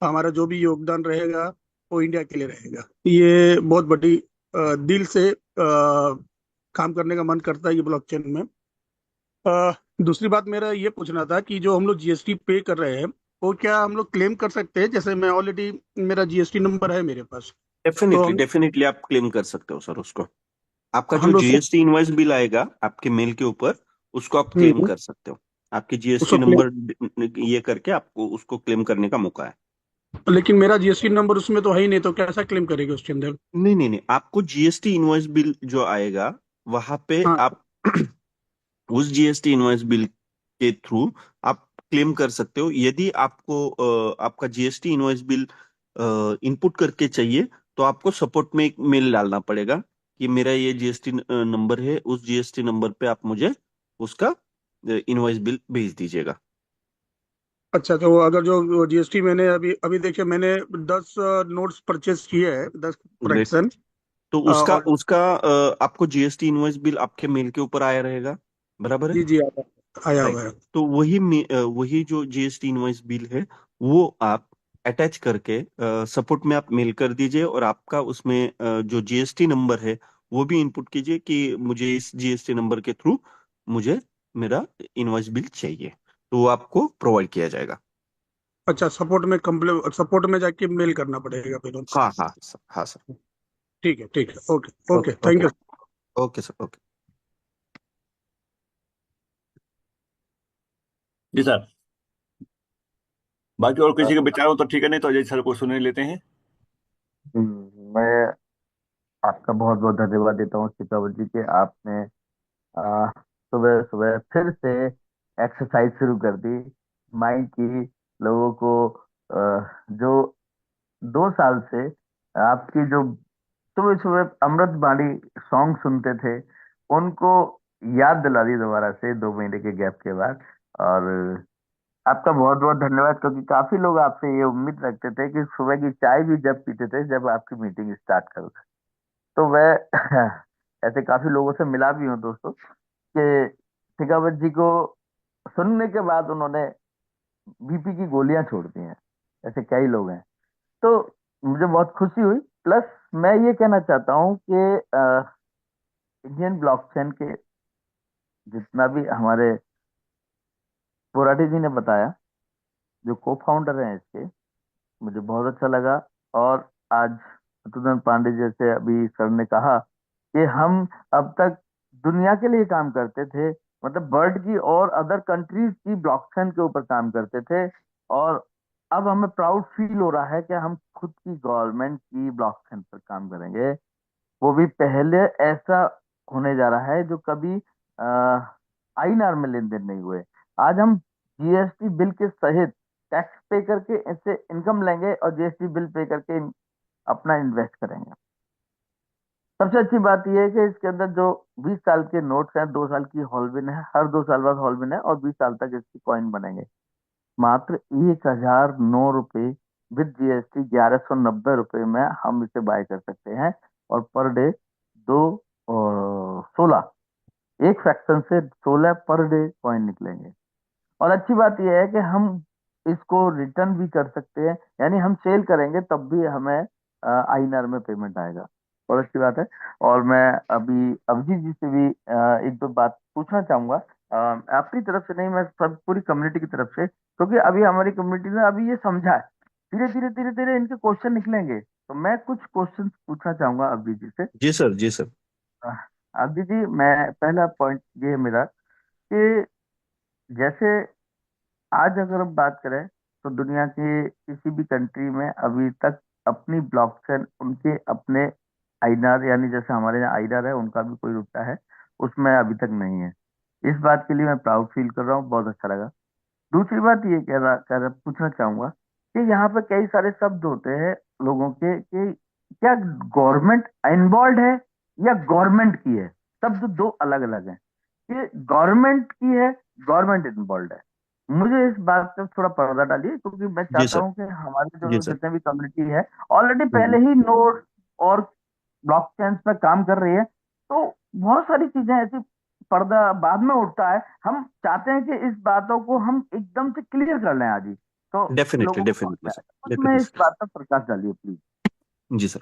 हमारा जो भी योगदान रहेगा वो इंडिया के लिए रहेगा। ये बहुत बड़ी दिल से काम करने का मन करता है ये ब्लॉकचेन में। दूसरी बात मेरा ये पूछना था कि जो हम लोग जीएसटी पे कर रहे हैं वो क्या हम लोग क्लेम कर सकते हैं? जैसे मैं ऑलरेडी, मेरा जीएसटी नंबर है मेरे पास, तो डेफिनेटली डेफिनेटली आप क्लेम कर सकते हो सर उसको। आपका जो हम लोग उसको जीएसटी इनवॉइस बिल आएगा आपके मेल के ऊपर उसको आप क्लेम हम्म, कर सकते हो। आपके जीएसटी उसको क्लेम। नंबर ये करके आपको उसको क्लेम करने का मौका है। लेकिन मेरा जीएसटी नंबर उसमें तो है ही नहीं, तो कैसा क्लेम करेंगे उसके अंदर? नहीं नहीं नहीं, आपको जीएसटी इनवॉइस बिल जो आएगा वहां पे हाँ। आप उस जीएसटी इनवॉइस बिल के थ्रू आप क्लेम कर सकते हो। यदि आपको आपका जीएसटी इनवॉइस बिल इनपुट करके चाहिए तो आपको सपोर्ट में एक मेल डालना पड़ेगा कि मेरा ये जीएसटी नंबर है, उस जीएसटी नंबर पे आप मुझे उसका इनवॉइस बिल भेज दीजिएगा। अच्छा, तो अगर जो जीएसटी मैंने अभी अभी देखिए, मैंने 10 नोट्स परचेज किए हैं, 10 ग्रेट। फ्रैक्शन। तो उसका और उसका आपको जीएसटी इनवॉइस बिल आपके मेल के ऊपर आया रहेगा, बराबर है? जी जी, आया राइट। हुआ है। तो वही जो जीएसटी इनवॉइस बिल है वो आप अटैच करके सपोर्ट में आप मेल कर दीजिए, और आपका उसमें जो जीएसटी नंबर है वो भी इनपुट कीजिए कि मुझे इस जीएसटी नंबर के थ्रू मुझे मेरा इनवॉइस बिल चाहिए, तो वो आपको प्रोवाइड किया जाएगा। अच्छा, सपोर्ट में जाके मेल करना पड़ेगा फिर? हाँ हाँ सर, हाँ सर। ठीक है, ठीक है। Okay okay, okay thank okay. You. Okay sir, okay. जी सर, बाकी और किसी के विचार हो तो ठीक है, नहीं तो अजय सर को सुन लेते हैं। मैं आपका बहुत बहुत धन्यवाद देता हूँ शिकावत जी के। आपने सुबह सुबह फिर से एक्सरसाइज शुरू कर दी माइंड की। लोगों को जो 2 साल से आपकी जो सुबह सुबह अमृत बाणी सॉन्ग सुनते थे उनको याद दिला दी दोबारा से 2 महीने के गैप के बाद। और आपका बहुत बहुत धन्यवाद, क्योंकि काफी लोग आपसे ये उम्मीद रखते थे कि सुबह की चाय भी जब पीते थे जब आपकी मीटिंग स्टार्ट करो। तो मैं ऐसे काफी लोगों से मिला भी हूँ दोस्तों कि शेखावत जी को सुनने के बाद उन्होंने बीपी की गोलियां छोड़ दी हैं। ऐसे कई लोग हैं। तो मुझे बहुत खुशी हुई। प्लस मैं ये कहना चाहता हूँ कि इंडियन ब्लॉकचेन के जितना भी हमारे बोराटी जी ने बताया, जो को फाउंडर हैं इसके, मुझे बहुत अच्छा लगा। और आज शत्रुघ्न पांडे जैसे अभी सर ने कहा कि हम अब तक दुनिया के लिए काम करते थे, मतलब वर्ल्ड की और अदर कंट्रीज की ब्लॉकचेन के ऊपर काम करते थे, और अब हमें प्राउड फील हो रहा है कि हम खुद की गवर्नमेंट की ब्लॉकचेन पर काम करेंगे। वो भी पहले ऐसा होने जा रहा है जो कभी आईएनआर में लेन देन नहीं हुए। आज हम जीएसटी बिल के सहित टैक्स पे करके इससे इनकम लेंगे और जीएसटी बिल पे करके अपना इन्वेस्ट करेंगे। सबसे अच्छी बात यह है कि इसके अंदर जो 20 साल के नोट्स हैं, 2 साल की हॉलविन है, हर 2 साल बाद हॉलविन है, और 20 साल तक इसकी कॉइन बनेंगे। मात्र 1,009 रुपये विद जीएसटी, 1,190 रुपये में हम इसे बाय कर सकते हैं। और पर डे दो 16, एक फ्रैक्शन से 16 पर डे कॉइन निकलेंगे। और अच्छी बात यह है कि हम इसको रिटर्न भी कर सकते हैं, यानी हम सेल करेंगे तब भी हमें आईएनआर में पेमेंट आएगा। बहुत अच्छी बात है। और मैं अभी अभिजीत जी से भी एक दो बात पूछना चाहूंगा, अपनी तरफ से नहीं, मैं सब पूरी कम्युनिटी की तरफ से, क्योंकि अभी हमारी कम्युनिटी ने अभी ये समझा है, धीरे धीरे धीरे धीरे इनके क्वेश्चन निकलेंगे। तो मैं कुछ क्वेश्चन पूछना चाहूंगा अभिजीत जी से। जी सर, जी सर। अ, अभिजीत जी, मैं पहला पॉइंट ये है मेरा कि जैसे आज अगर हम बात करें तो दुनिया के किसी भी कंट्री में अभी तक अपनी ब्लॉकचेन, उनके अपने आईएनआर, यानी जैसे हमारे यहाँ आईएनआर है, उनका भी कोई रुपया है उसमें अभी तक नहीं है। इस बात के लिए मैं प्राउड फील कर रहा हूँ, बहुत अच्छा लगा। दूसरी बात ये पूछना चाहूंगा कि यहाँ पे कई सारे शब्द होते हैं लोगों के कि क्या गवर्नमेंट इन्वॉल्व है या गवर्नमेंट की है। शब्द दो अलग अलग हैं। ये गवर्नमेंट की है, गवर्नमेंट इन्वॉल्व है। मुझे इस बात पे थोड़ा पर्दा डालिए, क्योंकि मैं जी चाहता सर, हूँ कि हमारे जी जो सर। जितने भी कम्युनिटी है ऑलरेडी हम्म, पहले ही नोड और ब्लॉकचेन पे काम कर रही है। तो बहुत सारी चीजें ऐसी, पर्दा बाद में उठता है। हम चाहते हैं कि इस बातों को हम एकदम से क्लियर कर लें आज ही, तो डेफिनेटली लोगों को समझ डेफिनेटली में सर, आए। कुछ में डेफिनेटली इस सर। बात पर प्रकाश डालिए प्लीज। Ji sir.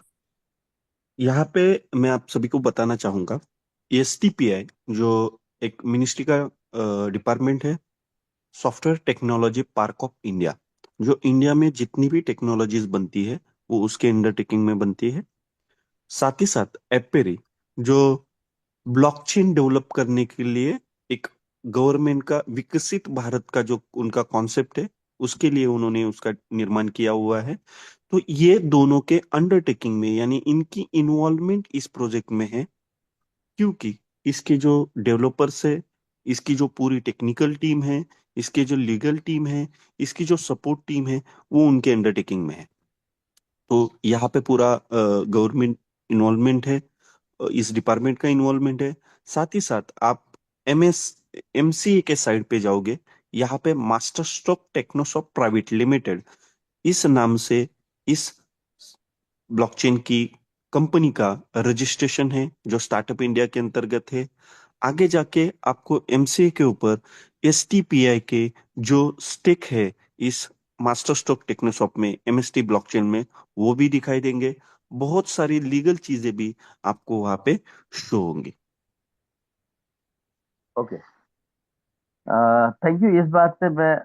यहाँ पे मैं आप सभी को बताना चाहूंगा, एसटीपीआई जो एक मिनिस्ट्री का डिपार्टमेंट है, software technology park of India, जो इंडिया में जितनी भी टेक्नोलॉजीज बनती है वो उसके अंडरटेकिंग में बनती है। साथ ही साथ एपेरी, जो ब्लॉकचेन डेवलप करने के लिए एक गवर्नमेंट का विकसित भारत का जो उनका कॉन्सेप्ट है, उसके लिए उन्होंने उसका निर्माण किया हुआ है। तो ये दोनों के अंडरटेकिंग में, यानी इनकी इन्वॉल्वमेंट इस प्रोजेक्ट में है, क्योंकि इसके जो डेवलपर्स है, इसकी जो पूरी टेक्निकल टीम है, इसके जो लीगल टीम है, इसकी जो सपोर्ट टीम है, वो उनके अंडरटेकिंग में है। तो यहाँ पे पूरा गवर्नमेंट इन्वॉल्वमेंट है, इस डिपार्टमेंट का इन्वॉल्वमेंट है। साथ ही साथ आप एमएस एमसीए के साइड पे जाओगे, यहाँ पे मास्टर स्ट्रोक टेक्नोसॉफ्ट प्राइवेट लिमिटेड इस नाम से इस ब्लॉकचेन की कंपनी का रजिस्ट्रेशन है, जो स्टार्टअप इंडिया के अंतर्गत है। आगे जाके आपको एमसीए के ऊपर एसटीपीआई के जो स्टेक है इस मास्टर स्ट्रोक टेक्नोसॉफ्ट में, एमएसटी ब्लॉकचेन में, वो भी दिखाई देंगे। बहुत सारी लीगल चीजें भी आपको वहां पे शो होंगी। Okay, thank you. इस बात से मैं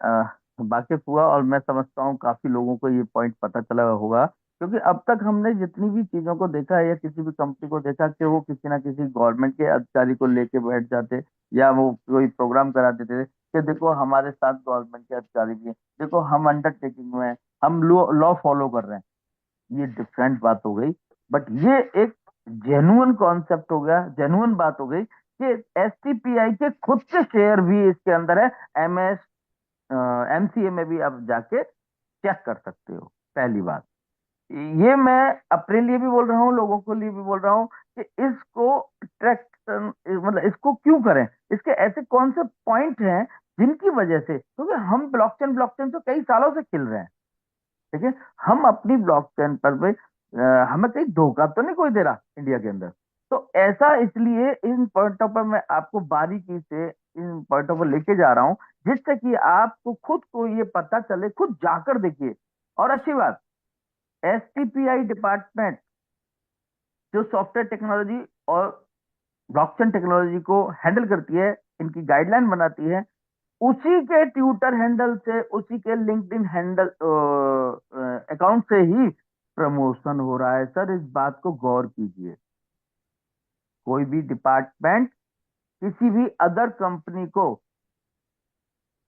वाकिफ हुआ, और मैं समझता हूँ काफी लोगों को ये पॉइंट पता चला होगा, क्योंकि अब तक हमने जितनी भी चीजों को देखा है या किसी भी कंपनी को देखा कि वो किसी ना किसी गवर्नमेंट के अधिकारी को लेके बैठ जाते, या वो कोई प्रोग्राम करा देते कि देखो हमारे साथ गवर्नमेंट के अधिकारी भी हैं, देखो हम अंडरटेकिंग में हैं, हम लॉ फॉलो कर रहे हैं। ये डिफरेंट बात हो गई। बट ये एक जेन्युइन कॉन्सेप्ट हो गया, जेन्युइन बात हो गई कि एसटीपीआई के खुद के शेयर भी इसके अंदर है। एमएस एमसीए में भी आप जाके चेक कर सकते हो। पहली बात ये मैं अपने लिए भी बोल रहा हूँ, लोगों के लिए भी बोल रहा हूँ कि इसको ट्रैक, मतलब इसको क्यों करें, इसके ऐसे कौन से पॉइंट हैं जिनकी वजह से, क्योंकि हम ब्लॉकचेन ब्लॉकचेन तो कई सालों से खेल रहे हैं। ठीक है, हम अपनी ब्लॉकचेन पर भी हमें कहीं धोखा तो नहीं कोई दे रहा इंडिया के अंदर। तो ऐसा इसलिए इन पॉइंटों पर मैं आपको बारीकी से इन पॉइंटों पर लेके जा रहा हूं, जिससे कि आपको खुद को ये पता चले, खुद जाकर देखिए। और अच्छी बात, एसटीपीआई डिपार्टमेंट जो सॉफ्टवेयर टेक्नोलॉजी और ब्लॉकचेन टेक्नोलॉजी को हैंडल करती है, इनकी गाइडलाइन बनाती है, उसी के ट्विटर हैंडल से, उसी के लिंक्डइन हैंडल अकाउंट से ही प्रमोशन हो रहा है। सर, इस बात को गौर कीजिए। कोई भी डिपार्टमेंट किसी भी अदर कंपनी को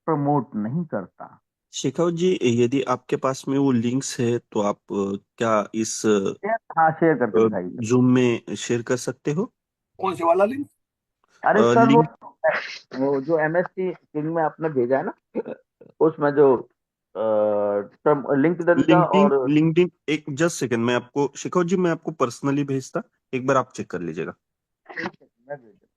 प्रमोट नहीं करता। शेखावत जी, यदि आपके पास में वो लिंक्स है तो आप क्या इस हाँ, शेयर करके दिखाइए। जूम में शेयर कर सकते हो? कौन से वाला लिंक? अरे सर, लिंक वो जो एमएसटी किंग में आपने भेजा है ना, उसमें जो लिंक्डइन का लिंक्डइन और लिंक्डइन एक जस्ट सेकंड, मैं आपको शेखर जी, मैं आपको पर्सनली भेजता, एक बार आप चेक कर लीजिएगा। मैं भेज दूं।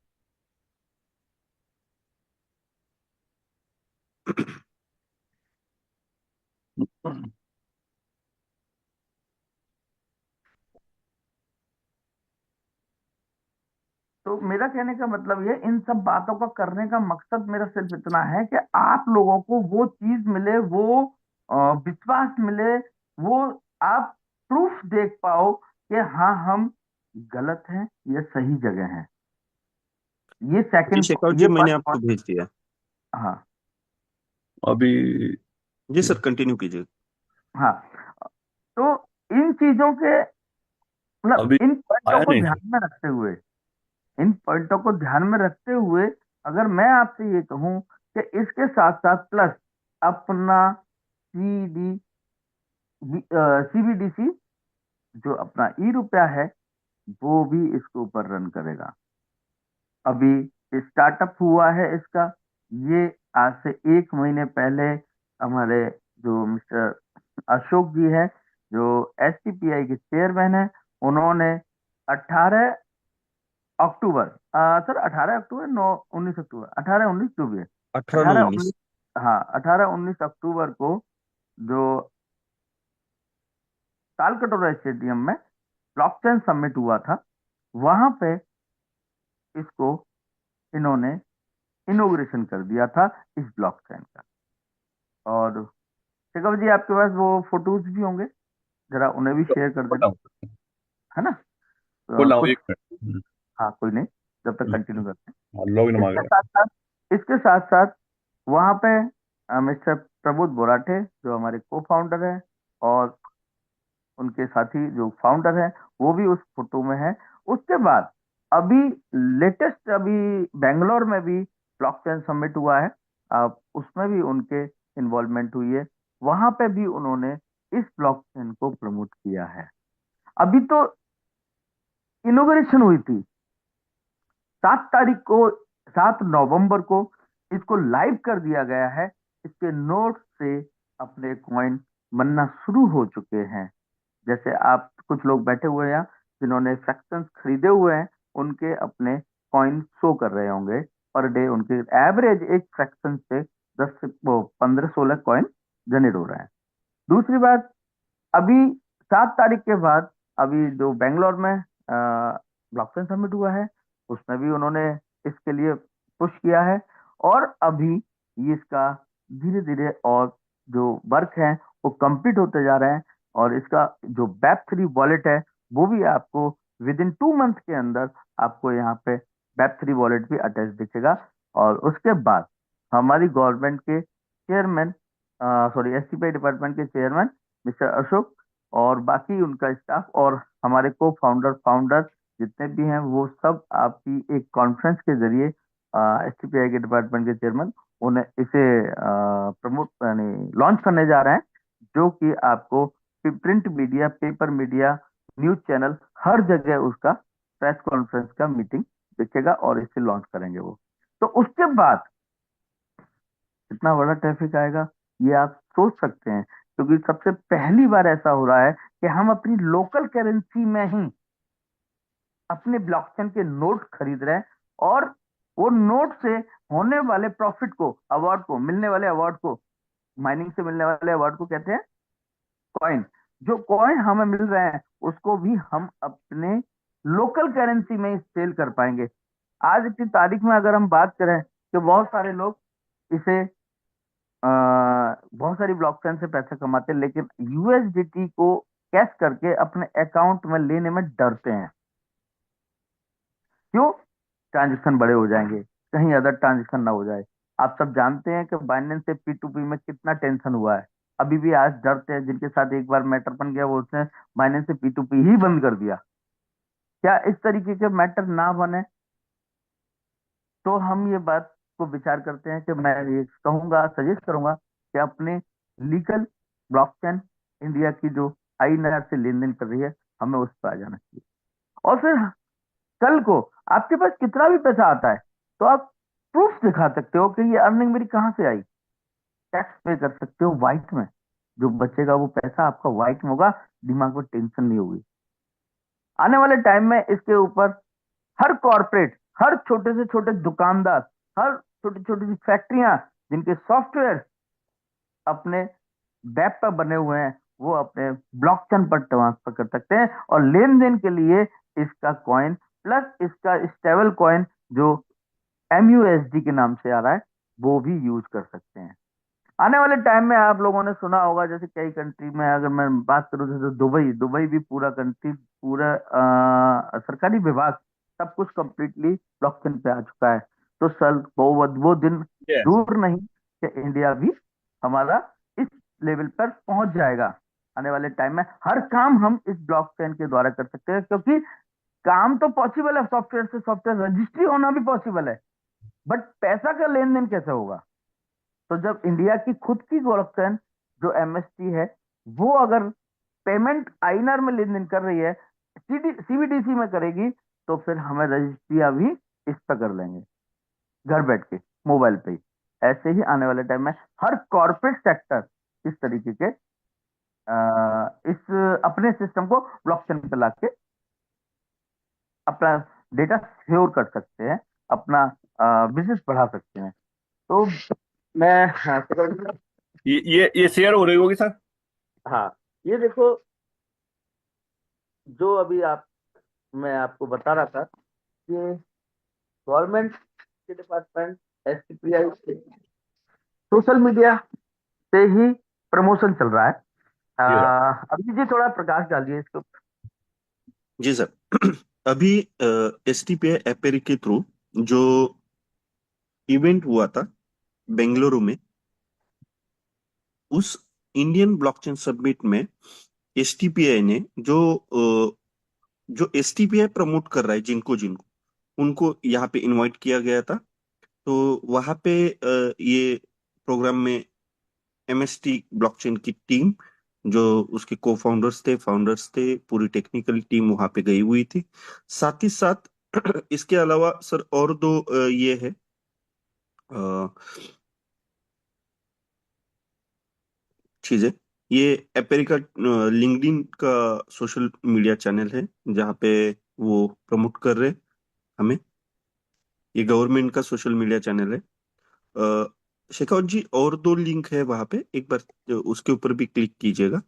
तो मेरा कहने का मतलब ये, इन सब बातों का करने का मकसद मेरा सिर्फ इतना है कि आप लोगों को वो चीज मिले, वो विश्वास मिले, वो आप प्रूफ देख पाओ कि हाँ हम गलत हैं, ये सही जगह है। ये जी सेकंड, शेखर जी, ये मैंने फर्स्ट आपको पॉइंट। भेज दिया। हाँ अभी जी सर, कंटिन्यू कीजिए। हाँ। तो इन चीजों के मतलब अभी इन पॉइंटों आया को नहीं ध्यान सर। में रखते हुए, इन पॉइंटों को ध्यान में रखते हुए अगर मैं आपसे ये कहूं कि इसके साथ साथ प्लस अपना सीडी सीबीडीसी जो अपना ई रुपया है, वो भी इसके ऊपर रन करेगा। अभी स्टार्टअप हुआ है इसका, ये आज से 1 महीने पहले हमारे जो मिस्टर अशोक जी है, जो एसटीपीआई के चेयरमैन है, उन्होंने 18 अक्टूबर, सर 18 अक्टूबर, 9 19 अक्टूबर, 18 19 जो भी है, 18 19। 18 19, हाँ 18 19 अक्टूबर को जो तालकटोरा स्टेडियम में ब्लॉकचेन समिट हुआ था, वहां पे इसको इन्होंने इनोग्रेशन कर दिया था इस ब्लॉकचेन का। और शेखर जी आपके पास वो फोटोज भी होंगे, जरा उन्हें भी शेयर कर बोला देना, हूँ, है ना? बोला हूँ, कुछ, एक मिनट। हाँ कोई नहीं, जब तक कंटिन्यू करते लॉग इन हैं। मांग इसके रहा साथ साथ, इसके साथ साथ वहां पे मिस्टर प्रबोध बोराटे जो हमारे को फाउंडर है, और उनके साथी जो फाउंडर है, वो भी उस फोटो में है। उसके बाद अभी लेटेस्ट, अभी बेंगलोर में भी ब्लॉकचेन समिट हुआ है, अब उसमें भी उनके इन्वॉल्वमेंट हुई है, वहां पे भी उन्होंने इस ब्लॉकचेन को प्रमोट किया है। अभी तो इनोग्रेशन हुई थी 7 तारीख को, 7 नवंबर को इसको लाइव कर दिया गया है। इसके नोट से अपने कॉइन बनना शुरू हो चुके हैं। जैसे आप कुछ लोग बैठे हुए हैं जिन्होंने फ्रैक्शंस खरीदे हुए हैं, उनके अपने कॉइन शो कर रहे होंगे पर डे, उनके एवरेज एक फ्रैक्शन से 10 से 15 16 कॉइन जनरेट हो रहे हैं। दूसरी बात, अभी 7 तारीख के बाद अभी जो बेंगलोर में ब्लॉकचेन समिट हुआ है, उसमें भी उन्होंने इसके लिए पुश किया है। और अभी ये इसका धीरे धीरे और जो वर्क है वो कंप्लीट होते जा रहे हैं, और इसका जो बैप 3 वॉलेट है, वो भी आपको विद इन 2 मंथ के अंदर आपको यहाँ पे बैप 3 वॉलेट भी अटैच दिखेगा। और उसके बाद हमारी गवर्नमेंट के चेयरमैन, सॉरी एसटीपीआई डिपार्टमेंट के चेयरमैन मिस्टर अशोक, और बाकी उनका स्टाफ और हमारे को फाउंडर जितने भी हैं, वो सब आपकी एक कॉन्फ्रेंस के जरिए एसटीपीआई के डिपार्टमेंट के चेयरमैन उन्हें इसे प्रमोट यानी लॉन्च करने जा रहे हैं, जो कि आपको print media, paper media, news channel, हर जगह उसका प्रेस कॉन्फ्रेंस का मीटिंग दिखेगा, और इसे लॉन्च करेंगे वो। तो उसके बाद कितना बड़ा ट्रैफिक आएगा ये आप सोच सकते हैं, क्योंकि सबसे पहली बार ऐसा हो रहा है कि हम अपनी लोकल करेंसी में ही अपने ब्लॉकचेन के नोट खरीद रहे हैं, और वो नोट से होने वाले प्रॉफिट को, अवार्ड को, मिलने वाले अवार्ड को, माइनिंग से मिलने वाले अवार्ड को कहते हैं कॉइन। जो कॉइन हमें मिल रहे हैं उसको भी हम अपने लोकल करेंसी में ही सेल कर पाएंगे। आज की तारीख में अगर हम बात करें तो बहुत सारे लोग इसे बहुत सारी ब्लॉकचेन से पैसे कमाते हैं, लेकिन यूएसडीटी को कैश करके अपने अकाउंट में लेने में डरते हैं। क्यों? ट्रांजेक्शन बड़े हो जाएंगे, कहीं अदर ट्रांजेक्शन ना हो जाए। आप सब जानते हैं कि बाइनेंस से P2P में कितना टेंशन हुआ है। अभी भी आज डरते हैं, जिनके साथ एक बार मैटर बन गया वो उसने बाइनेंस से P2P ही बंद कर दिया। क्या इस तरीके के मैटर ना बने? तो हम ये बात को विचार करते हैं कि मैं ये कहूंगा, सजेस्ट करूंगा कि अपने लीगल ब्लॉकचेन इंडिया की जो आईएनआर से लेन देन कर रही है, हमें उस पर आ जाना चाहिए। और फिर कल को आपके पास कितना भी पैसा आता है, तो आप प्रूफ दिखा सकते हो कि ये अर्निंग मेरी कहां से आई। टैक्स पे कर सकते हो व्हाइट में। जो बचेगा वो पैसा आपका व्हाइट में होगा, दिमाग में टेंशन नहीं होगी। आने वाले टाइम में इसके ऊपर हर कॉरपोरेट, हर छोटे से छोटे दुकानदार, हर छोटी छोटी सी फैक्ट्रियां जिनके सॉफ्टवेयर अपने वेब पर बने हुए हैं, वो अपने ब्लॉकचेन पर ट्रांसफर कर सकते हैं, और लेन देन के लिए इसका कॉइन प्लस इसका स्टेबल कॉइन जो MUSD के नाम से आ रहा है, वो भी यूज कर सकते हैं। आने वाले टाइम में आप लोगों ने सुना होगा, जैसे कई कंट्री में अगर मैं बात करूं, जैसे दुबई, दुबई भी पूरा कंट्री, पूरा सरकारी विभाग सब कुछ कंप्लीटली ब्लॉकचेन पे आ चुका है। तो सर वो दिन Yes. दूर नहीं कि इंडिया भी हमारा इस लेवल पर पहुंच जाएगा। आने वाले टाइम में हर काम हम इस ब्लॉकचेन के द्वारा कर सकते हैं, क्योंकि काम तो पॉसिबल है, सॉफ्टवेयर से सॉफ्टवेयर रजिस्ट्री होना भी पॉसिबल है, बट पैसा का लेन देन कैसे होगा? तो जब इंडिया की खुद की ब्लॉकचेन जो MST है, वो अगर पेमेंट आईएनआर में लेन देन कर रही है, CBDC में करेगी, तो फिर हमें रजिस्ट्रियां भी इस पर कर लेंगे, घर बैठ के, मोबाइल पे ही। ऐसे ही आने वाले टाइम में हर कॉर्पोरेट सेक्टर इस तरीके के इस अपने सिस्टम को ब्लॉकचेन पे लाके अपना डेटा सिक्योर कर सकते हैं, अपना बिजनेस बढ़ा सकते हैं। तो मैं, हाँ, ये शेयर हो रही होगी सर। हाँ, ये देखो, जो अभी मैं आपको बता रहा था कि गवर्नमेंट के डिपार्टमेंट, STPI से सोशल मीडिया से ही प्रमोशन चल रहा है। ये रहा। अभी जी थोड़ा प्रकाश डालिए इसको। जी सर। अभी STPI एपेरी के थ्रू जो इवेंट हुआ था बेंगलुरु में, उस इंडियन ब्लॉकचेन समिट में STPI ने जो STPI प्रमोट कर रहा है, जिनको जिनको उनको यहाँ पे इनवाइट किया गया था। तो वहां पे ये प्रोग्राम में MST ब्लॉकचेन की टीम, जो उसके को फाउंडर्स थे, पूरी टेक्निकल टीम वहां पे गई हुई थी। साथ ही साथ इसके अलावा सर और दो ये है चीजें। ये एपेरी का लिंक्डइन का सोशल मीडिया चैनल है, जहाँ पे वो प्रमोट कर रहे हैं हमें। ये गवर्नमेंट का सोशल मीडिया चैनल है। शेखावत जी, और दो लिंक है वहां पे, एक बार उसके ऊपर भी क्लिक कीजिएगा।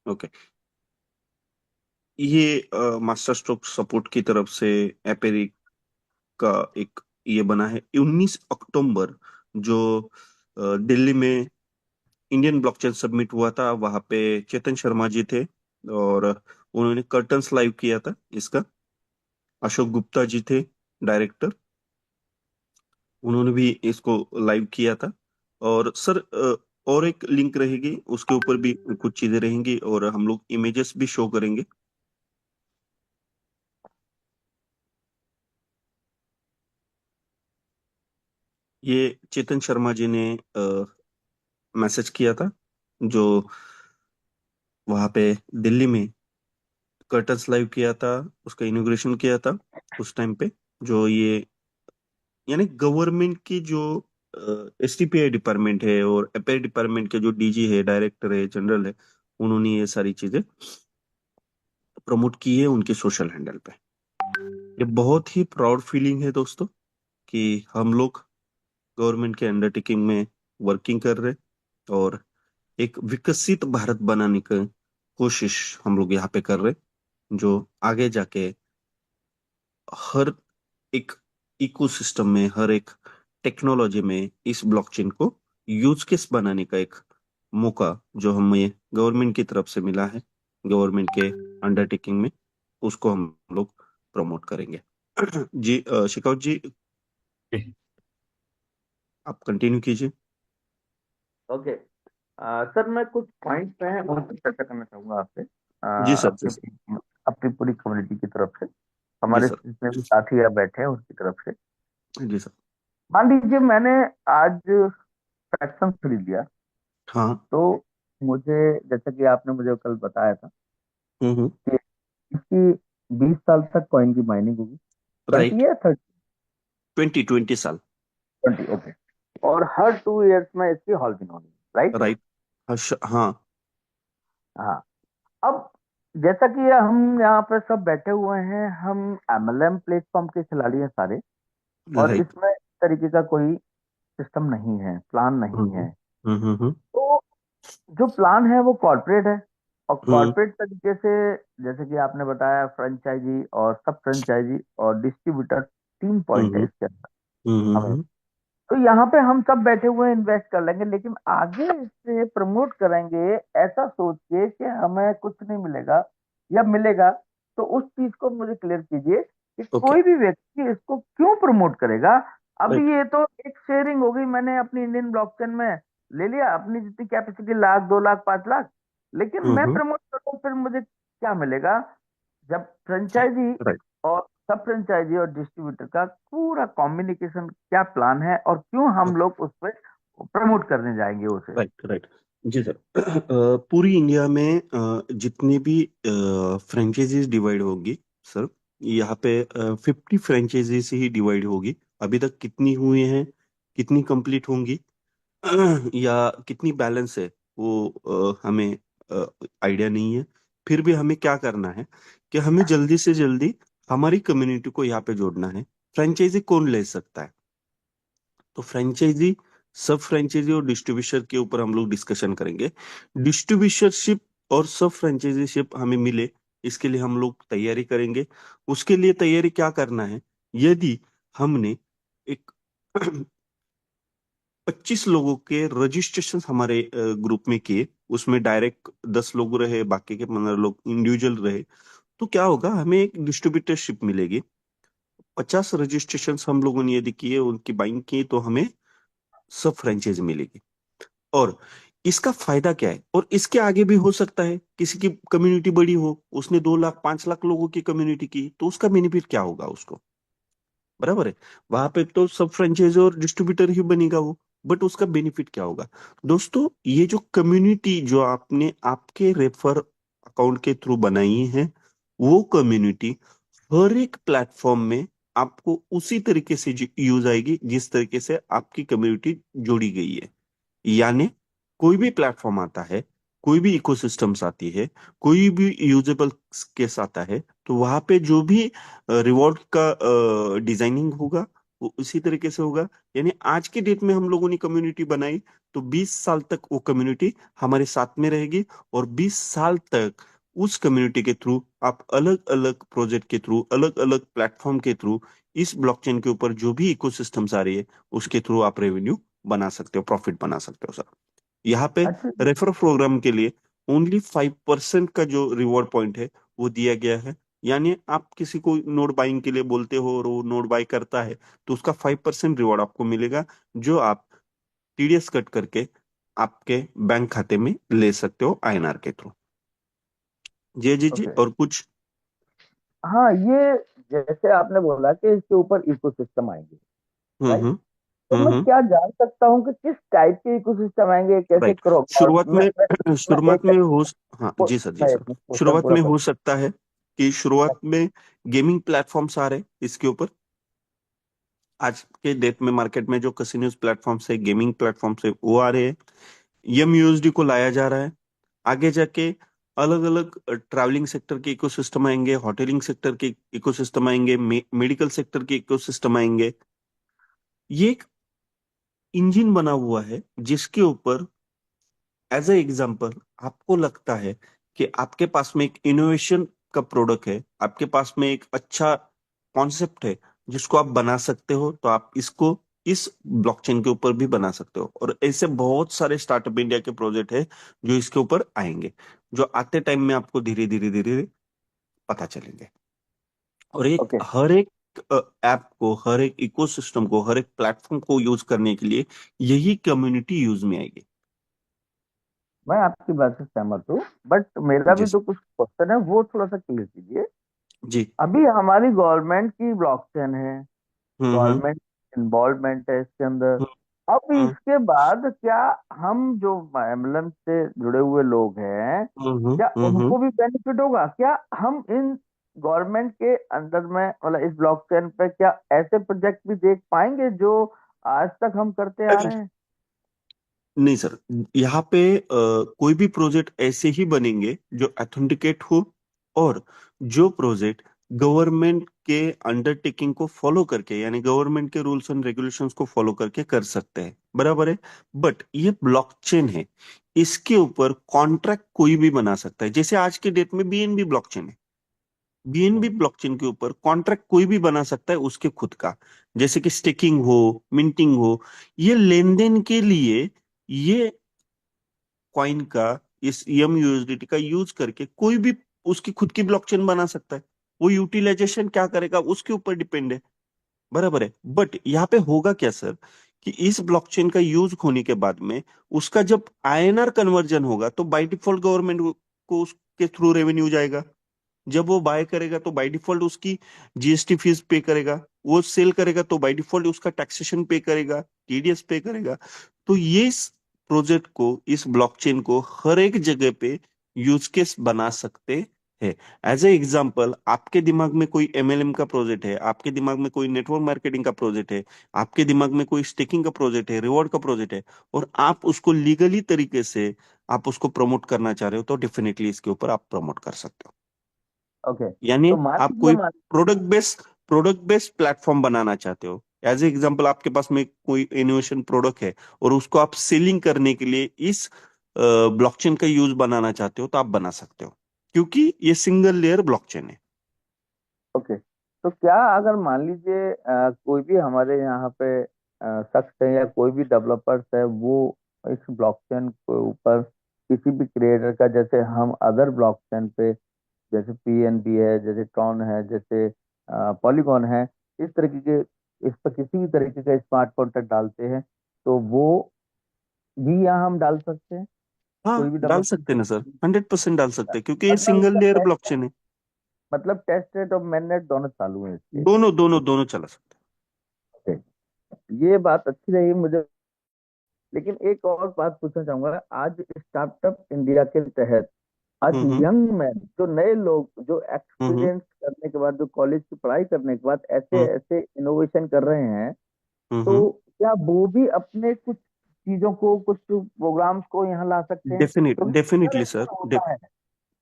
ओके। ये मास्टर स्ट्रोक सपोर्ट की तरफ से एपेरी का एक ये बना है। 19 अक्टूबर जो दिल्ली में इंडियन ब्लॉकचेन सबमिट हुआ था, वहां पे चेतन शर्मा जी थे और उन्होंने कर्टन्स लाइव किया था इसका। अशोक गुप्ता जी थे डायरेक्टर, उन्होंने भी इसको लाइव किया था। और सर और एक लिंक रहेगी, उसके ऊपर भी कुछ चीजें रहेंगी और हम लोग इमेजेस भी शो करेंगे। ये चेतन शर्मा जी ने मैसेज किया था, जो वहां पे दिल्ली में कर्टन्स लाइव किया था, उसका इनॉग्रेशन किया था उस टाइम पे। जो ये यानी गवर्नमेंट की जो STPI डिपार्टमेंट है और एपेर डिपार्टमेंट के जो DG है, डायरेक्टर है, जनरल है, उन्होंने ये सारी चीजें प्रमोट की है उनके सोशल हैंडल पे। ये बहुत ही प्राउड फीलिंग है दोस्तों, कि हम लोग गवर्नमेंट के अंडरटेकिंग में वर्किंग कर रहे हैं और एक विकसित भारत बनाने की कोशिश हम लोग यहाँ पे कर रहे हैं, जो आगे जाके हर एक इकोसिस्टम में, हर एक टेक्नोलॉजी में इस ब्लॉकचेन को यूज केस बनाने का एक मौका जो हमें गवर्नमेंट की तरफ से मिला है, गवर्नमेंट के अंडरटेकिंग में, उसको हम लोग प्रमोट करेंगे। जी शिकावत जी, आप कंटिन्यू कीजिए। ओके, सर मैं कुछ पॉइंट पे हैं उन पर चर्चा करना चाहूंगा आपसे, जी सर, जी सर। अपनी अपनी पूरी कम्युनिटी की तरफ से, जी हमारे सर। जितने भी साथी यहाँ बैठे हैं उनकी तरफ से। जी सर। मान लीजिए मैंने आज फ्रैक्शन खरीद लिया, हाँ। तो मुझे, जैसा कि आपने मुझे कल बताया था हम्म। कि इसकी 20 साल तक कॉइन की माइनिंग होगी, 20 राइट। या 30? 20 साल। 20, ओके। और हर 2 इयर्स में इसकी हॉल्टिंग होगी, राइट? राइट। हाँ। हाँ। अब जैसा कि हम यहाँ पे सब बैठे हुए हैं, हम एमएलएम प्लेटफॉर्म के खिलाड़ी हैं सारे, और राइट। इसमें इस तरीके का कोई सिस्टम नहीं है, प्लान नहीं हम्म है। हम्म हम्म तो जो प्लान है वो कॉर्पोरेट है, और हम्म कॉर्पोरेट तरीके से, जैसे कि आपने बताया, फ्रेंचाइजी और सब फ्रेंचाइजी और डिस्ट्रीब्यूटर, 3 पॉइंट है हम्म इसके अंदर हमें। हम्म तो यहाँ पे हम सब बैठे हुए इन्वेस्ट कर लेंगे, लेकिन आगे इसे प्रमोट करेंगे ऐसा सोच के कि हमें कुछ नहीं मिलेगा या मिलेगा। तो उस चीज को मुझे क्लियर कीजिए कि ओके। कोई भी व्यक्ति इसको क्यों प्रमोट करेगा। अब राइट। ये तो एक शेयरिंग हो गई, मैंने अपनी इंडियन ब्लॉकचेन में ले लिया, अपनी जितनी कैपेसिटी, लाख, 2 लाख, 5 लाख, लेकिन मैं हम्म। प्रमोट करूँ फिर मुझे क्या मिलेगा? जब फ्रेंचाइजी राइट और सब फ्रेंचाइजी और डिस्ट्रीब्यूटर का पूरा कम्युनिकेशन क्या प्लान है, और क्यों हम लोग उस पर प्रमोट करने जाएंगे उसे। Right right. जी सर। पूरी इंडिया में जितनी भी फ्रेंचाइजीज डिवाइड होगी सर, यहाँ पे 50 फ्रेंचाइजीज ही डिवाइड होगी। अभी तक कितनी हुई हैं, कितनी कंप्लीट होंगी या कितनी बैलेंस है, वो हमें आइडिया नहीं है। फिर भी हमें क्या करना है कि हमें जल्दी से जल्दी हमारी कम्युनिटी को यहाँ पे जोड़ना है। फ्रेंचाइजी कौन ले सकता है? तो फ्रेंचाइजी, सब फ्रेंचाइजी और डिस्ट्रीब्यूशन के ऊपर हम लोग डिस्कशन करेंगे। डिस्ट्रीब्यूटरशिप और सब फ्रेंचाइजीशिप हमें मिले, इसके लिए हम लोग तैयारी करेंगे। उसके लिए तैयारी क्या करना है? यदि हमने एक 25 लोगों के रजिस्ट्रेशन हमारे ग्रुप में किए, उसमें डायरेक्ट 10 लोग रहे, बाकी के 15 लोग इंडिविजुअल रहे, तो क्या होगा, हमें एक डिस्ट्रीब्यूटरशिप मिलेगी। 50 रजिस्ट्रेशन हम लोगों ने यदि किए, उनकी बाइंग की, तो हमें सब फ्रेंचाइज मिलेगी। और इसका फायदा क्या है? और इसके आगे भी हो सकता है, किसी की कम्युनिटी बड़ी हो, उसने 2 लाख 5 लाख लोगों की कम्युनिटी की, तो उसका बेनिफिट क्या होगा उसको? बराबर है। वहां पे तो सब फ्रेंचाइज और डिस्ट्रीब्यूटर ही बनेगा वो, बट उसका बेनिफिट क्या होगा? दोस्तों, ये जो कम्युनिटी जो आपने आपके रेफर अकाउंट के थ्रू बनाई है, वो कम्युनिटी हर एक प्लेटफॉर्म में आपको उसी तरीके से यूज आएगी जिस तरीके से आपकी कम्युनिटी जोड़ी गई है। यानी कोई भी प्लेटफॉर्म आता है, कोई भी इकोसिस्टम्स आती है, कोई भी यूजेबल केस आता है, तो वहां पे जो भी रिवॉर्ड का डिजाइनिंग होगा, वो उसी तरीके से होगा। यानी आज के डेट में हम लोगों ने कम्युनिटी बनाई, तो 20 साल तक वो कम्युनिटी हमारे साथ में रहेगी, और 20 साल तक उस कम्युनिटी के थ्रू आप अलग अलग प्रोजेक्ट के थ्रू, अलग अलग प्लेटफॉर्म के थ्रू, इस ब्लॉकचेन के ऊपर जो भी इकोसिस्टम्स आ रही है, उसके थ्रू आप रेवेन्यू बना सकते हो, प्रॉफिट बना सकते हो सर। यहाँ पे अच्छा। रेफर प्रोग्राम के लिए ओनली 5% का जो रिवॉर्ड पॉइंट है वो दिया गया है। यानी आप किसी को नोट बाइंग के लिए बोलते हो और वो नोट बाई करता है, तो उसका 5% रिवॉर्ड आपको मिलेगा, जो आप टीडीएस कट करके आपके बैंक खाते में ले सकते हो आईएनआर के थ्रू। जी ओके। और कुछ? हाँ, ये जैसे आपने बोला कि इसके ऊपर इकोसिस्टम आएंगे, हम्म राइट? हम्म तो मैं क्या जान सकता हूँ कि किस टाइप के इकोसिस्टम आएंगे, कैसे राइट। करो? और शुरुआत में मैं एक शुरुआत में हो, हाँ जी सर, जी मैं सर। एक क्वेश्चन शुरुआत पूरा में हो करूँ। सकता है कि शुरुआत में गेमिंग प्लेटफॉर्म्स आ रहे हैं इसके ऊपर। आज के डेट में मार्केट में जो कसिनोज प्लेटफॉर्म्स है, गेमिंग प्लेटफॉर्म्स है, वो आ रहे हैं। यम यूएसडी को लाया जा रहा है। आगे जाके अलग अलग ट्रैवलिंग सेक्टर के इकोसिस्टम आएंगे, होटलिंग सेक्टर के इकोसिस्टम आएंगे, मेडिकल सेक्टर के इकोसिस्टम आएंगे। ये एक इंजन बना हुआ है जिसके ऊपर, एज ए एग्जाम्पल, आपको लगता है कि आपके पास में एक इनोवेशन का प्रोडक्ट है, आपके पास में एक अच्छा कॉन्सेप्ट है जिसको आप बना सकते हो, तो आप इसको इस ब्लॉकचेन के ऊपर भी बना सकते हो। और ऐसे बहुत सारे स्टार्टअप इंडिया के प्रोजेक्ट है जो इसके ऊपर आएंगे, जो आते टाइम में आपको धीरे धीरे धीरे पता चलेंगे। और एक ओके, हर एक ऐप को, हर एक इकोसिस्टम को, हर एक प्लेटफॉर्म को यूज करने के लिए यही कम्युनिटी यूज में आएगी। मैं आपकी बात से सहमत हूँ, बट मेरा जी भी तो कुछ क्वेश्चन है, वो थोड़ा सा क्लियर कीजिए। जी। अभी हमारी गवर्नमेंट की ब्लॉकचेन है, हम्म गवर्नमेंट इन्वॉल्वमेंट है इसके अंदर। हम्म अब हम्म इसके बाद क्या हम जो एम्बुलेंस से जुड़े हुए लोग हैं, हम्म क्या हम्म उनको भी बेनिफिट होगा? क्या हम इन गवर्नमेंट के अंदर में मतलब इस ब्लॉकचेन पे क्या ऐसे प्रोजेक्ट भी देख पाएंगे जो आज तक हम करते आ रहे हैं? नहीं सर, यहाँ पे कोई भी प्रोजेक्ट ऐसे ही बनेंगे जो ऑथेंटिकेट हो, और जो प्रोजेक्ट गवर्नमेंट के अंडरटेकिंग को फॉलो करके, यानी गवर्नमेंट के रूल्स एंड रेगुलेशंस को फॉलो करके कर सकते हैं, बराबर है। बट ये ब्लॉकचेन है, इसके ऊपर कॉन्ट्रैक्ट कोई भी बना सकता है। जैसे आज के डेट में बीएनबी ब्लॉकचेन है, बीएनबी ब्लॉकचेन के ऊपर कॉन्ट्रैक्ट कोई भी बना सकता है उसके खुद का, जैसे कि स्टेकिंग हो, मिंटिंग हो, ये लेन देन के लिए ये कॉइन का, इस ईएम यूएसडीटी का यूज करके कोई भी उसकी खुद की ब्लॉकचेन बना सकता है। वो यूटिलाइजेशन क्या करेगा उसके ऊपर डिपेंड है, बराबर है। बट यहाँ पे होगा क्या सर, कि इस ब्लॉकचेन का यूज होने के बाद में उसका जब आईएनआर कन्वर्जन होगा तो बाय डिफॉल्ट गवर्नमेंट को उसके थ्रू रेवेन्यू जाएगा। जब वो बाय करेगा तो बाय डिफॉल्ट उसकी जीएसटी फीस पे करेगा, वो सेल करेगा तो बाय डिफॉल्ट उसका टैक्सेशन पे करेगा, टीडीएस पे करेगा। तो ये इस प्रोजेक्ट को, इस ब्लॉकचेन को हर एक जगह पे यूज केस बना सकते हैं। एज ए एग्जांपल, आपके दिमाग में कोई एमएलएम का प्रोजेक्ट है, आपके दिमाग में कोई नेटवर्क मार्केटिंग का प्रोजेक्ट है, आपके दिमाग में कोई स्टेकिंग का प्रोजेक्ट है, रिवॉर्ड का प्रोजेक्ट है, और आप उसको लीगली तरीके से आप उसको प्रमोट करना चाह रहे हो, तो डेफिनेटली इसके ऊपर आप प्रमोट कर सकते हो। ओके, यानी तो मान आप लीजिए कोई प्रोडक्ट बेस्ड प्लेटफॉर्म बनाना चाहते हो। एज ए एग्जांपल, आपके पास में कोई इनोवेशन प्रोडक्ट है और उसको आप सेलिंग करने के लिए इस ब्लॉकचेन का यूज बनाना चाहते हो, तो आप बना सकते हो, क्योंकि ये सिंगल लेयर ब्लॉकचेन है। ओके, तो क्या अगर मान लीजिए कोई भी हमारे यहाँ पे शख्स है या कोई भी डेवलपर्स है, वो इस ब्लॉकचेन के ऊपर किसी भी क्रिएटर का, जैसे हम अदर ब्लॉकचेन पे जैसे पीएनबी है, जैसे ट्रॉन है, जैसे पॉलीगॉन है, इस तरीके के, इस पर किसी भी तरीके का स्मार्ट कॉन्ट्रैक्ट डालते हैं, तो वो भी यहाँ हम डाल सकते हैं? कोई हाँ, भी डाल सकते हैं ना सर, डेवलपमेंट, 100% डाल सकते हैं, क्योंकि ये मतलब सिंगल उसका लेयर टेस्ट, ब्लॉकचेन है। मतलब टेस्ट नेट और मेन नेट दोनों चालू है इसके? दोनों दोनों दोनों चला सकते ये बात अच्छी रही मुझे। लेकिन एक और बात पूछना चाहूंगा, आज स्टार्टअप इंडिया के तहत हैं। आज हम्म। यंग मैन, जो नए लोग, जो हम्म। एक्सपीरियंस करने के बाद, जो कॉलेज की पढ़ाई करने के बाद ऐसे हम्म। ऐसे इनोवेशन कर रहे हैं, हम्म। तो क्या वो भी अपने कुछ चीजों को, कुछ प्रोग्राम्स को यहाँ ला सकते हैं? क्योंकि अक्सर डेफिनेटली ऐसा सर, होता है।